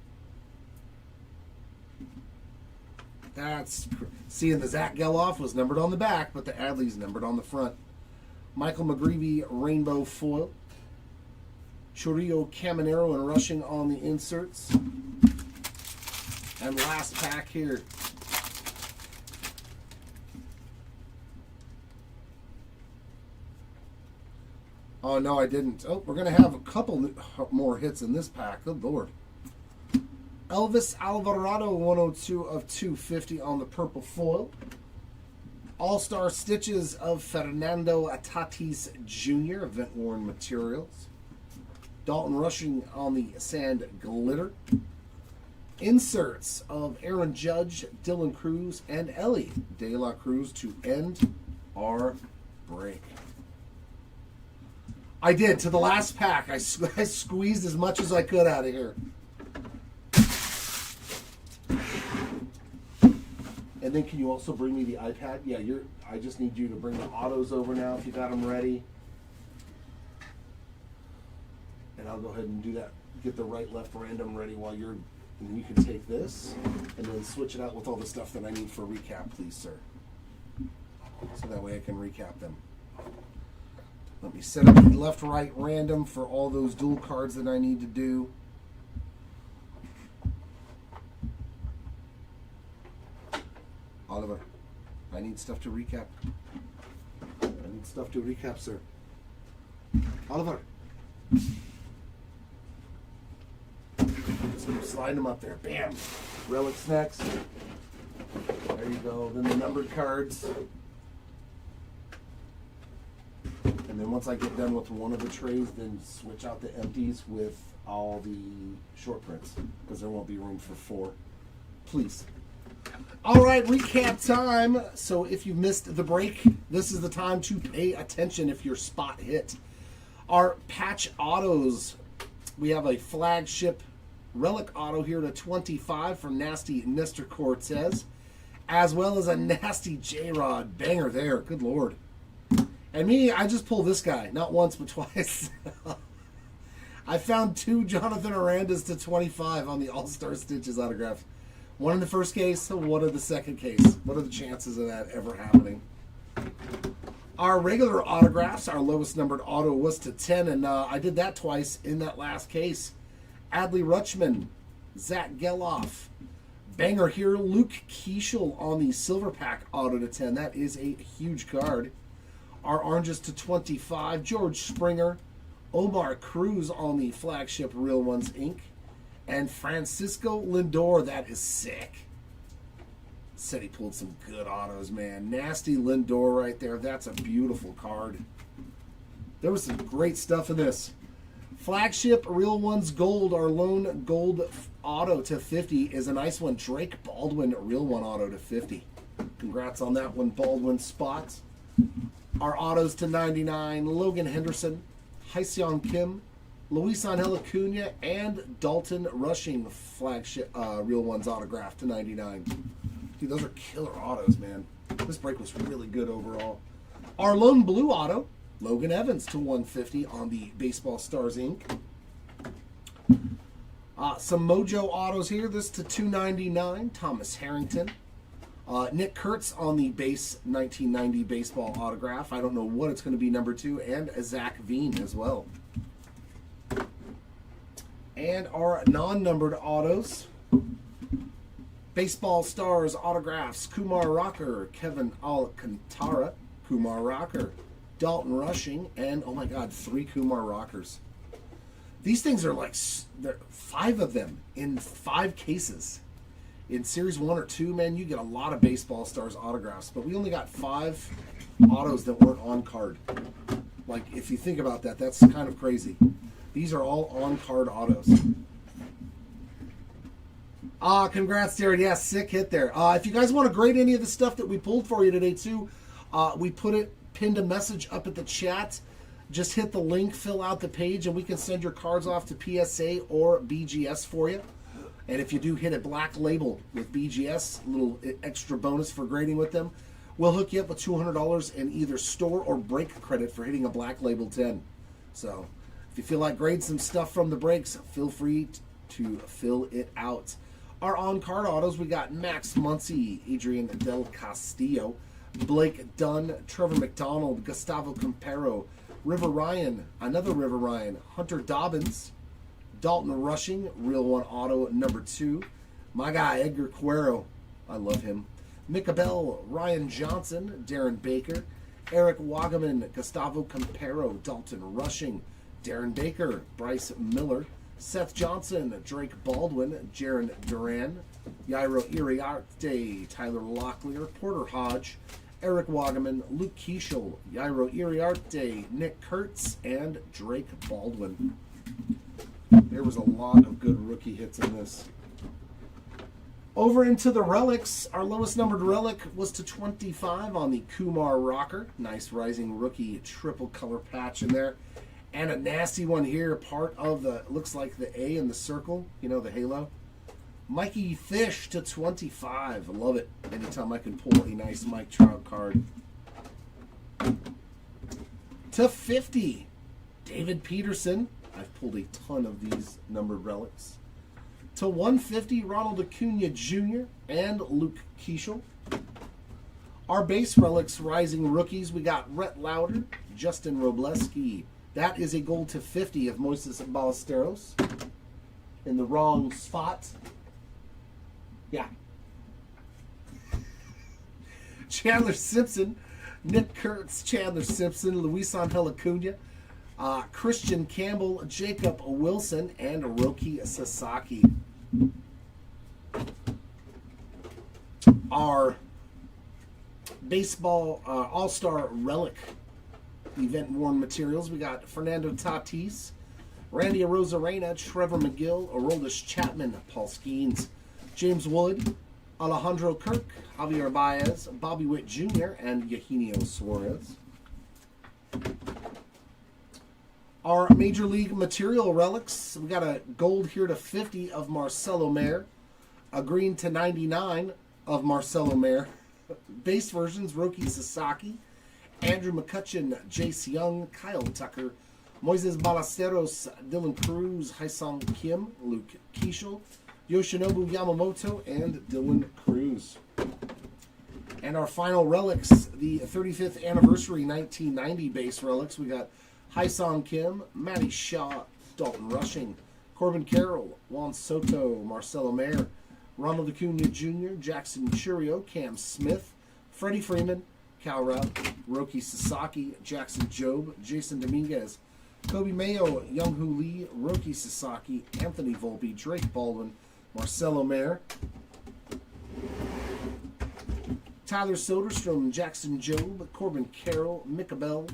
S1: Seeing the Zach Geloff was numbered on the back, but the Adley's numbered on the front. Michael McGreevy, rainbow foil. Chorio Caminero and Rushing on the inserts. And last pack here. Oh, no, I didn't. Oh, we're going to have a couple more hits in this pack. Good Lord. Elvis Alvarado, 102 of 250 on the purple foil. All-Star Stitches of Fernando Tatis Jr., event-worn materials. Dalton Rushing on the sand glitter. Inserts of Aaron Judge, Dylan Cruz, and Ellie De La Cruz to end our break. I did, to the last pack. I squeezed as much as I could out of here. And then can you also bring me the iPad? Yeah, I just need you to bring the autos over now if you got them ready. And I'll go ahead and do that. Get the right-left random ready while you're... And you can take this and then switch it out with all the stuff that I need for recap, please, sir. So that way I can recap them. Let me set up the left-right random for all those dual cards that I need to do. Oliver, I need stuff to recap. I need stuff to recap, sir. Oliver. Just keep sliding them up there. Bam. Relics next. There you go. Then the numbered cards. And then once I get done with one of the trays, then switch out the empties with all the short prints, because there won't be room for 4. Please. All right, recap time. So if you missed the break, this is the time to pay attention if your spot hit. Our patch autos, we have a flagship relic auto here to 25 from Nasty Mr. Cortez, as well as a nasty J-Rod banger there. Good Lord. And me, I just pulled this guy, not once but twice. I found 2 Jonathan Arandas to 25 on the All-Star Stitches autograph. One in the first case, one in the second case. What are the chances of that ever happening? Our regular autographs, our lowest numbered auto was to 10, and I did that twice in that last case. Adley Rutschman, Zach Geloff. Banger here, Luke Keeschel on the silver pack auto to 10. That is a huge card. Our oranges to 25, George Springer, Omar Cruz on the flagship Real Ones Inc., and Francisco Lindor. That is sick. Said he pulled some good autos, man. Nasty Lindor right there. That's a beautiful card. There was some great stuff in this. Flagship Real Ones Gold, our lone gold auto to 50 is a nice one. Drake Baldwin Real One auto to 50. Congrats on that one, Baldwin spots. Our autos to 99, Logan Henderson, Hyseon Kim, Luis Angel Acuna, and Dalton Rushing flagship Real Ones autograph to 99. Dude, those are killer autos, man. This break was really good overall. Our lone blue auto, Logan Evans to 150 on the Baseball Stars Inc. Some Mojo autos here. This to 299, Thomas Harrington. Nick Kurtz on the base 1990 baseball autograph. I don't know what it's going to be, number 2, and a Zach Veen as well. And our non-numbered autos. Baseball Stars autographs. Kumar Rocker, Kevin Alcantara, Kumar Rocker, Dalton Rushing, and oh my God, 3 Kumar Rockers. These things are like, there 5 of them in 5 cases. In Series 1 or 2, man, you get a lot of Baseball Stars autographs, but we only got 5 autos that weren't on card. Like, if you think about that, that's kind of crazy. These are all on-card autos. Congrats, Jared. Yeah, sick hit there. If you guys want to grade any of the stuff that we pulled for you today, too, we pinned a message up at the chat. Just hit the link, fill out the page, and we can send your cards off to PSA or BGS for you. And if you do hit a black label with BGS, a little extra bonus for grading with them, we'll hook you up with $200 in either store or break credit for hitting a black label 10. So if you feel like grading some stuff from the breaks, feel free to fill it out. Our on-card autos, we got Max Muncy, Adrian Del Castillo, Blake Dunn, Trevor McDonald, Gustavo Campero, River Ryan, another River Ryan, Hunter Dobbins, Dalton Rushing, Real One Auto number 2, my guy Edgar Cuero, I love him, Micah Bell, Ryan Johnson, Darren Baker, Eric Wagaman, Gustavo Campero, Dalton Rushing, Darren Baker, Bryce Miller, Seth Johnson, Drake Baldwin, Jaron Duran, Yairo Iriarte, Tyler Locklear, Porter Hodge, Eric Wagaman, Luke Keishel, Yairo Iriarte, Nick Kurtz, and Drake Baldwin. There was a lot of good rookie hits in this. Over into the relics. Our lowest numbered relic was to 25 on the Kumar Rocker. Nice rising rookie triple color patch in there. And a nasty one here, part of the, looks like the A in the circle, you know, the halo. Mikey Fish to 25. I love it. Anytime I can pull a nice Mike Trout card. To 50, David Peterson. I've pulled a ton of these numbered relics. To 150, Ronald Acuna Jr. and Luke Keishel. Our base relics rising rookies, we got Rhett Lauder, Justin Robleski. That is a gold to 50 of Moises Ballesteros. In the wrong spot. Yeah. Chandler Simpson, Nick Kurtz, Chandler Simpson, Luis Angel Acuna, Christian Campbell, Jacob Wilson, and Roki Sasaki. Our baseball all-star relic event worn materials, we got Fernando Tatis, Randy Arozarena, Trevor McGill, Aroldis Chapman, Paul Skeens, James Wood, Alejandro Kirk, Javier Baez, Bobby Witt Jr., and Eugenio Suarez. Our Major League Material relics, we got a gold here to 50 of Marcelo Mayer, a green to 99 of Marcelo Mayer, base versions, Roki Sasaki, Andrew McCutcheon, Jace Young, Kyle Tucker, Moises Ballesteros, Dylan Cruz, Haesung Kim, Luke Keishel, Yoshinobu Yamamoto, and Dylan Cruz. And our final relics, the 35th anniversary 1990 base relics, we got Haesung Kim, Matty Shaw, Dalton Rushing, Corbin Carroll, Juan Soto, Marcelo Mayer, Ronald Acuna Jr., Jackson Churio, Cam Smith, Freddie Freeman, Cal Rao, Roki Sasaki, Jackson Jobe, Jason Dominguez, Kobe Mayo, Young-Hoo Lee, Roki Sasaki, Anthony Volpe, Drake Baldwin, Marcelo Mayer, Tyler Soderstrom, Jackson Jobe, Corbin Carroll, Micah Bell,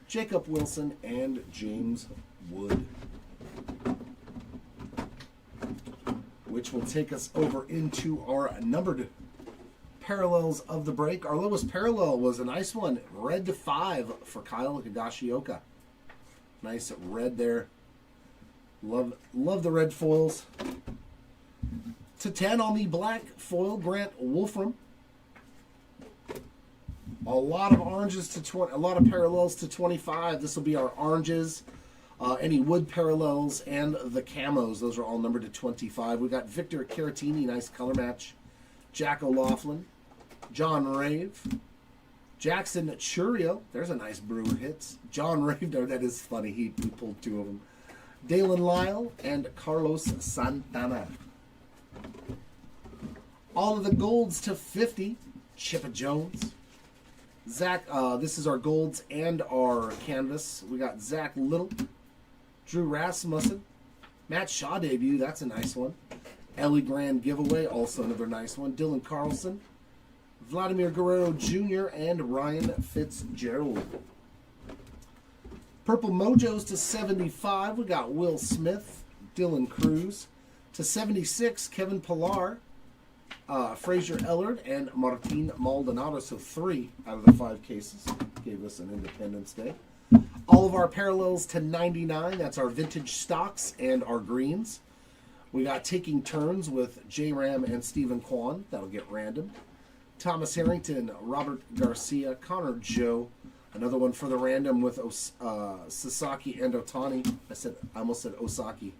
S1: Jacob Wilson, and James Wood. Which will take us over into our numbered parallels of the break. Our lowest parallel was a nice one, red to 5 for Kyle Higashioka. Nice red there. Love the red foils. To 10 on the black foil, Grant Wolfram. A lot of oranges to 20, a lot of parallels to 25. This will be our oranges, any wood parallels, and the camos. Those are all numbered to 25. We got Victor Caratini, nice color match. Jack O'Loughlin, John Rave, Jackson Churio. There's a nice Brewer hits. John Rave, that is funny. He pulled 2 of them. Dalen Lyle, and Carlos Santana. All of the golds to 50, Chippa Jones. Zach, this is our golds and our canvas. We got Zach Little, Drew Rasmussen, Matt Shaw debut, that's a nice one. Ellie Grand giveaway, also another nice one. Dylan Carlson, Vladimir Guerrero Jr., and Ryan Fitzgerald. Purple Mojos to 75, we got Will Smith, Dylan Cruz. To 76, Kevin Pillar, Fraser Ellard, and Martin Maldonado. So 3 out of the 5 cases gave us an Independence Day. All of our parallels to 99, that's our vintage stocks and our greens. We got Taking Turns with J-Ram and Stephen Kwan. That'll get random. Thomas Harrington, Robert Garcia, Connor Joe. Another one for the random with Sasaki and Otani. I almost said Osaki.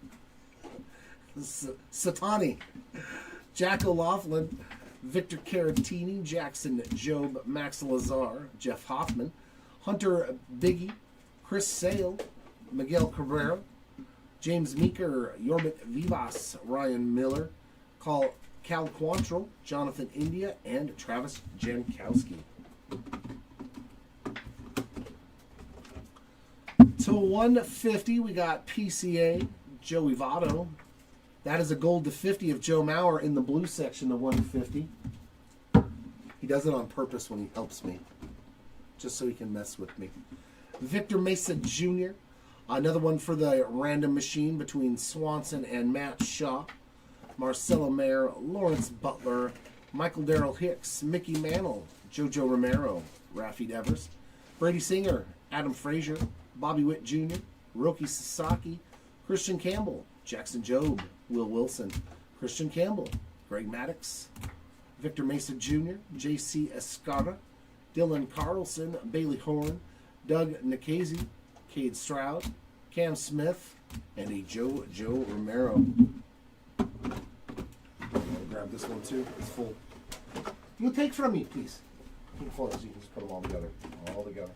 S1: Satani. Jack O'Loughlin, Victor Caratini, Jackson Job, Max Lazar, Jeff Hoffman, Hunter Biggie, Chris Sale, Miguel Cabrera, James Meeker, Yorbit Vivas, Ryan Miller, Cal Quantrill, Jonathan India, and Travis Jankowski. To 150, we got PCA, Joey Votto. That is a gold to 50 of Joe Mauer in the blue section to 150. He does it on purpose when he helps me, just so he can mess with me. Victor Mesa Jr., another one for the random machine between Swanson and Matt Shaw. Marcelo Mayer, Lawrence Butler, Michael Darrell Hicks, Mickey Mantle, Jojo Romero, Rafi Devers, Brady Singer, Adam Frazier, Bobby Witt Jr., Roki Sasaki, Christian Campbell, Jackson Jobe, Will Wilson, Christian Campbell, Greg Maddox, Victor Mesa Jr., J.C. Escarra, Dylan Carlson, Bailey Horn, Doug Nikhazy, Cade Stroud, Cam Smith, and a Joe Romero. I'm going to grab this one too. It's full. You'll take from me, please. You can just put them all together. All together.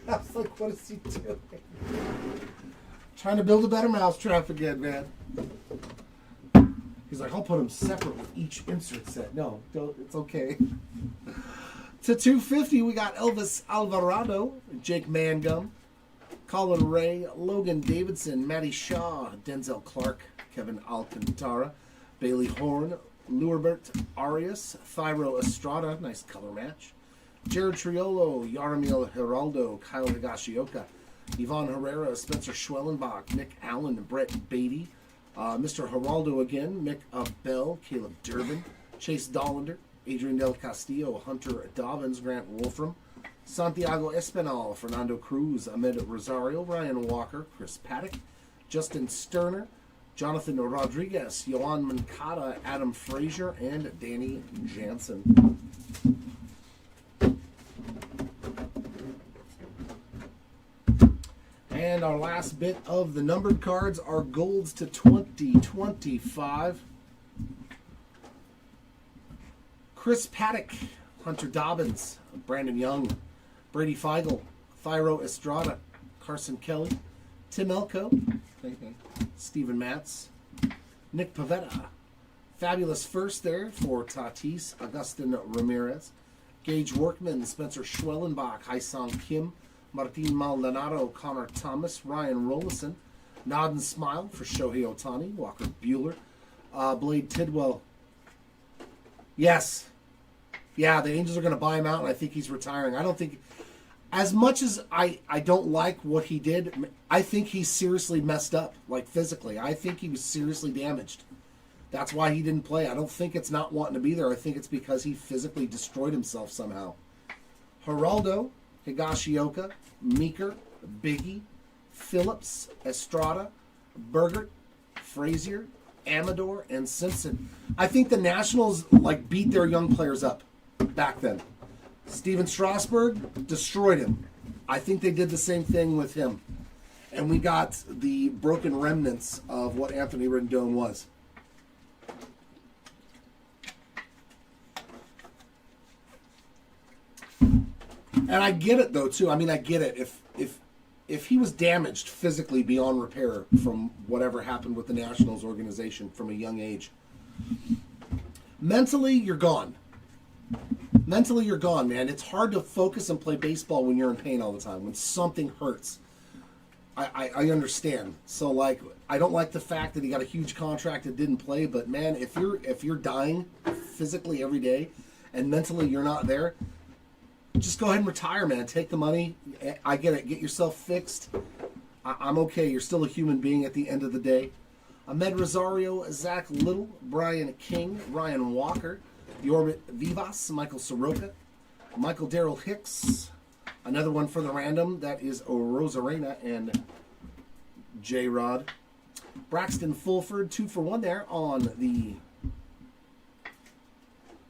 S1: I was like, what is he doing? Trying to build a better mousetrap again, man. He's like, I'll put them separate with each insert set. No, don't, it's okay. To 250, we got Elvis Alvarado, Jake Mangum, Colin Ray, Logan Davidson, Matty Shaw, Denzel Clark, Kevin Alcantara, Bailey Horn, Luerbert Arias, Thyro Estrada, nice color match, Jared Triolo, Yaramil Geraldo, Kyle Higashioka, Yvonne Herrera, Spencer Schwellenbach, Nick Allen, Brett Beatty, Mr. Geraldo again, Mick Bell, Caleb Durbin, Chase Dollander, Adrian Del Castillo, Hunter Dobbins, Grant Wolfram, Santiago Espinal, Fernando Cruz, Ahmed Rosario, Ryan Walker, Chris Paddock, Justin Sterner, Jonathan Rodriguez, Yohan Moncada, Adam Frazier, and Danny Jansen. And our last bit of the numbered cards are golds to 2025. Chris Paddock, Hunter Dobbins, Brandon Young, Brady Feigl, Thyro Estrada, Carson Kelly, Tim Elko, Stephen Matz, Nick Pavetta, fabulous first there for Tatis, Augustin Ramirez, Gage Workman, Spencer Schwellenbach, Haisong Kim, Martin Maldonado, Connor Thomas, Ryan Rollison, Nod and Smile for Shohei Ohtani, Walker Buehler, Blade Tidwell. Yes. Yeah, the Angels are going to buy him out, and I think he's retiring. I don't think, as much as I don't like what he did, I think he seriously messed up, like physically. I think he was seriously damaged. That's why he didn't play. I don't think it's not wanting to be there. I think it's because he physically destroyed himself somehow. Geraldo, Higashioka, Meeker, Biggie, Phillips, Estrada, Bergert, Frazier, Amador, and Simpson. I think the Nationals beat their young players up back then. Steven Strasburg destroyed him. I think they did the same thing with him. And we got the broken remnants of what Anthony Rendon was. And I get it though too. I mean, I get it. If if he was damaged physically beyond repair from whatever happened with the Nationals organization from a young age, mentally you're gone. Mentally you're gone, man. It's hard to focus and play baseball when you're in pain all the time, when something hurts. I understand. So, like, I don't like the fact that he got a huge contract and didn't play, but man, if you're dying physically every day and mentally you're not there, just go ahead and retire, man. Take the money. I get it. Get yourself fixed. I'm okay. You're still a human being at the end of the day. Ahmed Rosario, Zach Little, Brian King, Ryan Walker, Yorbit Vivas, Michael Soroka, Michael Darrell Hicks, another one for the random. That is Rosarena and J-Rod. Braxton Fulford, 2 for 1 there on the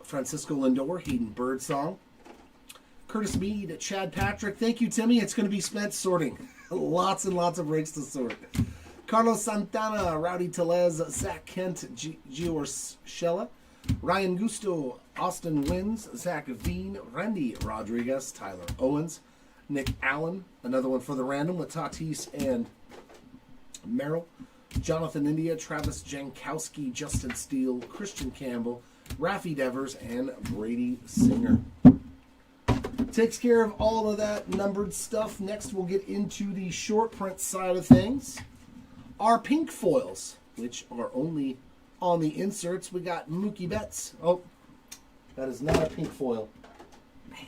S1: Francisco Lindor, Hayden Birdsong. Curtis Mead, Chad Patrick. Thank you, Timmy. It's going to be spent sorting. Lots and lots of breaks to sort. Carlos Santana, Rowdy Telez, Zach Kent, Gio Shella, Ryan Gusto, Austin Wins, Zach Veen, Randy Rodriguez, Tyler Owens, Nick Allen, another one for the random with Tatis and Merrill, Jonathan India, Travis Jankowski, Justin Steele, Christian Campbell, Raffy Devers, and Brady Singer. Takes care of all of that numbered stuff. Next, we'll get into the short print side of things. Our pink foils, which are only on the inserts. We got Mookie Betts. Oh, that is not a pink foil. Man.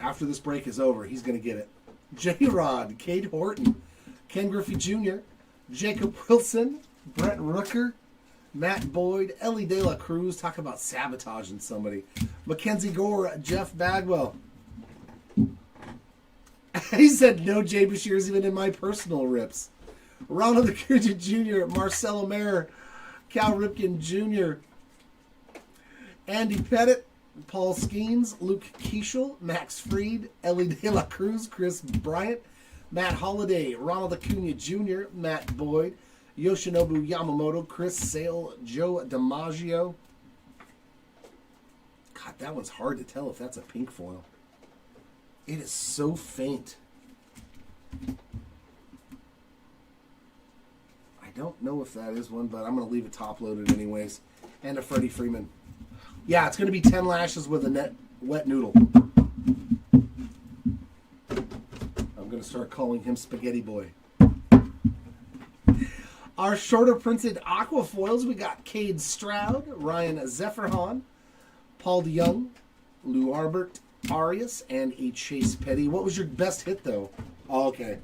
S1: After this break is over, he's going to get it. J-Rod, Cade Horton, Ken Griffey Jr., Jacob Wilson, Brett Rooker, Matt Boyd, Ellie De La Cruz. Talk about sabotaging somebody. Mackenzie Gore, Jeff Bagwell. He said no Jay Bashirs even in my personal rips. Ronald Acuna Jr., Marcelo Mayer, Cal Ripken Jr., Andy Pettit, Paul Skeens, Luke Keishel, Max Fried, Ellie De La Cruz, Chris Bryant, Matt Holliday, Ronald Acuna Jr., Matt Boyd, Yoshinobu Yamamoto, Chris Sale, Joe DiMaggio. God, that one's hard to tell if that's a pink foil. It is so faint. I don't know if that is one, but I'm going to leave it top-loaded anyways. And a Freddie Freeman. Yeah, it's going to be 10 lashes with a wet noodle. I'm going to start calling him Spaghetti Boy. Our shorter printed aqua foils, we got Cade Stroud, Ryan Zephyrhan, Paul DeYoung, Lou Arbert, Arias, and a Chase Petty. What was your best hit, though? Oh, okay.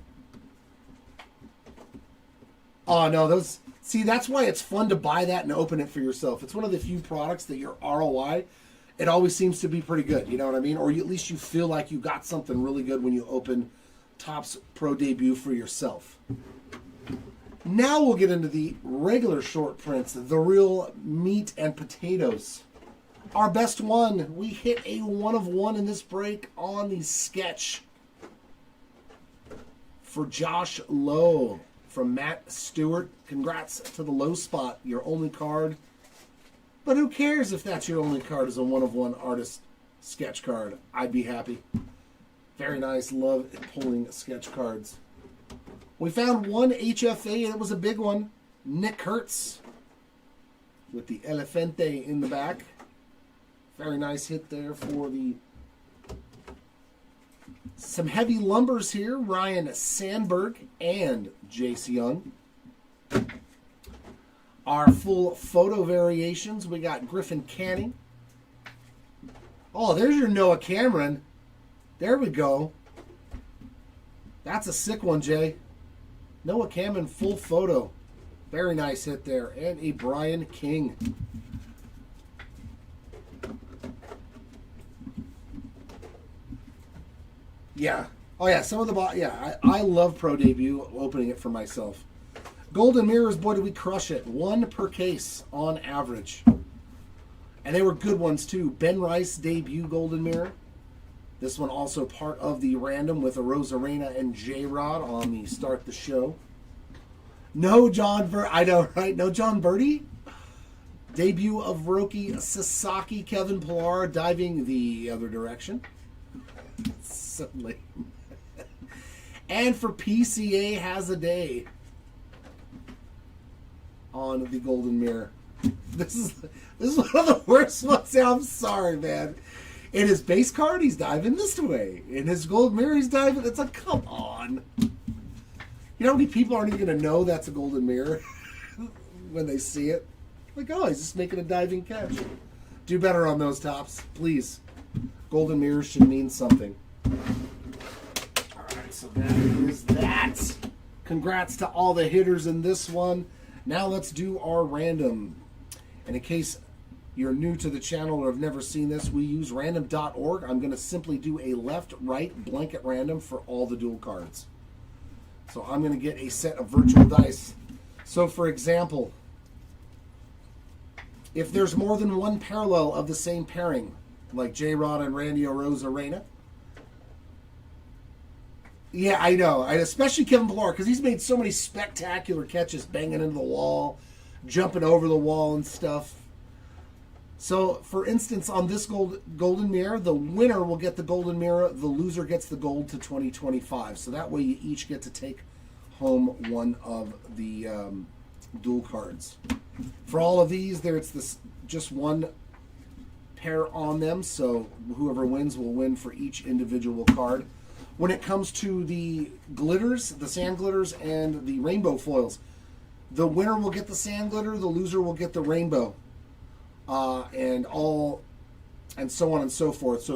S1: Oh, no, those... See, that's why it's fun to buy that and open it for yourself. It's one of the few products that your ROI, it always seems to be pretty good. You know what I mean? Or at least you feel like you got something really good when you open Topps Pro Debut for yourself. Now we'll get into the regular short prints, the real meat and potatoes. Our best one, we hit a 1 of 1 in this break on the sketch for Josh Lowe from Matt Stewart. Congrats to the low spot, your only card. But who cares if that's your only card as a 1 of 1 artist sketch card? I'd be happy. Very nice. Love pulling sketch cards. We found one HFA, and it was a big one. Nick Hertz with the Elefante in the back. Very nice hit there for the... Some heavy lumbers here. Ryan Sandberg and Jace Young. Our full photo variations. We got Griffin Canning. Oh, there's your Noah Cameron. There we go. That's a sick one, Jay. Noah Cameron full photo. Very nice hit there. And a Brian King. Yeah. Oh, yeah. Some of the... Yeah, I love Pro Debut, opening it for myself. Golden Mirrors, boy, did we crush it. 1 per case on average. And they were good ones, too. Ben Rice debut Golden Mirror. This one also part of the random with a Rosarena and J-Rod on the start the show. No John I know, right? No John Birdie. Debut of Roki Sasaki, Kevin Pillar diving the other direction. So lame. And for PCA has a day on the Golden Mirror. This is one of the worst ones. I'm sorry, man. In his base card, he's diving this way. In his Golden Mirror, he's diving. It's like, come on. You know how many people aren't even going to know that's a Golden Mirror when they see it? Like, oh, he's just making a diving catch. Do better on those tops, please. Golden Mirrors should mean something. All right, so that is that. Congrats to all the hitters in this one. Now let's do our random. And in case you're new to the channel or have never seen this, we use random.org. I'm going to simply do a left-right blanket random for all the dual cards. So I'm going to get a set of virtual dice. So for example, if there's more than one parallel of the same pairing, like J-Rod and Randy Arozarena. Yeah, I know. Especially Kevin Pillar, because he's made so many spectacular catches banging into the wall, jumping over the wall and stuff. So, for instance, on this Golden Mirror, the winner will get the Golden Mirror, the loser gets the gold to 2025. So that way you each get to take home one of the dual cards. For all of these, it's just one pair on them, so whoever wins will win for each individual card. When it comes to the glitters, the sand glitters, and the rainbow foils, the winner will get the sand glitter, the loser will get the rainbow, and so on and so forth. So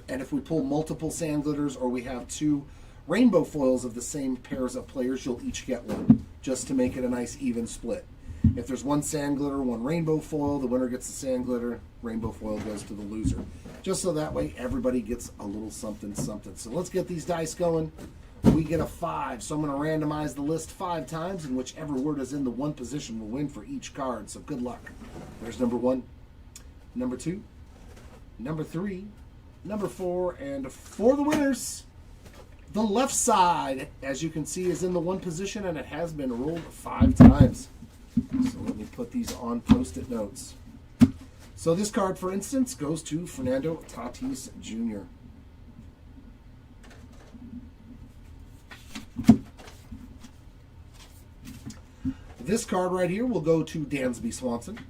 S1: if we pull multiple sand glitters or we have two rainbow foils of the same pairs of players, you'll each get one, just to make it a nice even split. If there's one sand glitter, one rainbow foil, the winner gets the sand glitter, rainbow foil goes to the loser. Just so that way everybody gets a little something, something. So let's get these dice going. We get a 5, so I'm going to randomize the list 5 times, and whichever word is in the one position will win for each card. So good luck. There's number 1, number 2, number 3, number 4, and for the winners, the left side, as you can see, is in the one position, and it has been rolled 5 times. So let me put these on Post-it notes. So this card, for instance, goes to Fernando Tatis Jr. This card right here will go to Dansby Swanson.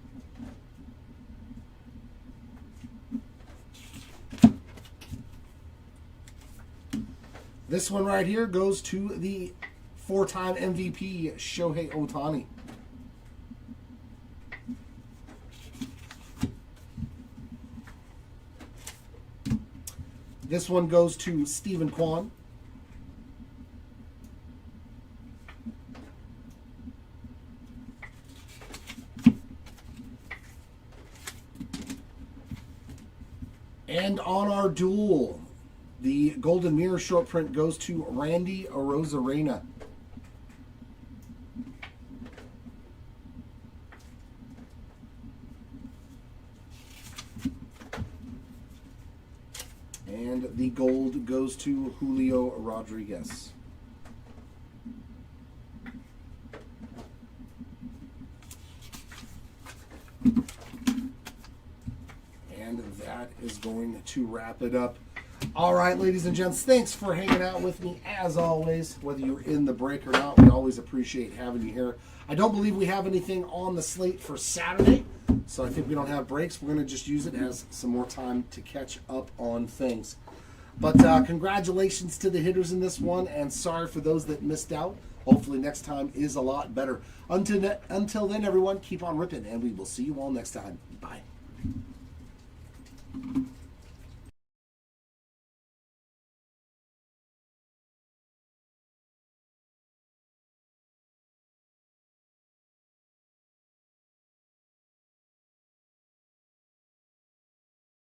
S1: This one right here goes to the 4-time MVP, Shohei Ohtani. This one goes to Stephen Kwan. And on our duel, the Golden Mirror short print goes to Randy Arozarena. And the gold goes to Julio Rodriguez. And that is going to wrap it up. All right, ladies and gents, thanks for hanging out with me as always. Whether you're in the break or not, we always appreciate having you here. I don't believe we have anything on the slate for Saturday, so I think we don't have breaks. We're going to just use it as some more time to catch up on things. But congratulations to the hitters in this one, and sorry for those that missed out. Hopefully next time is a lot better. Until then, everyone, keep on ripping, and we will see you all next time. Bye.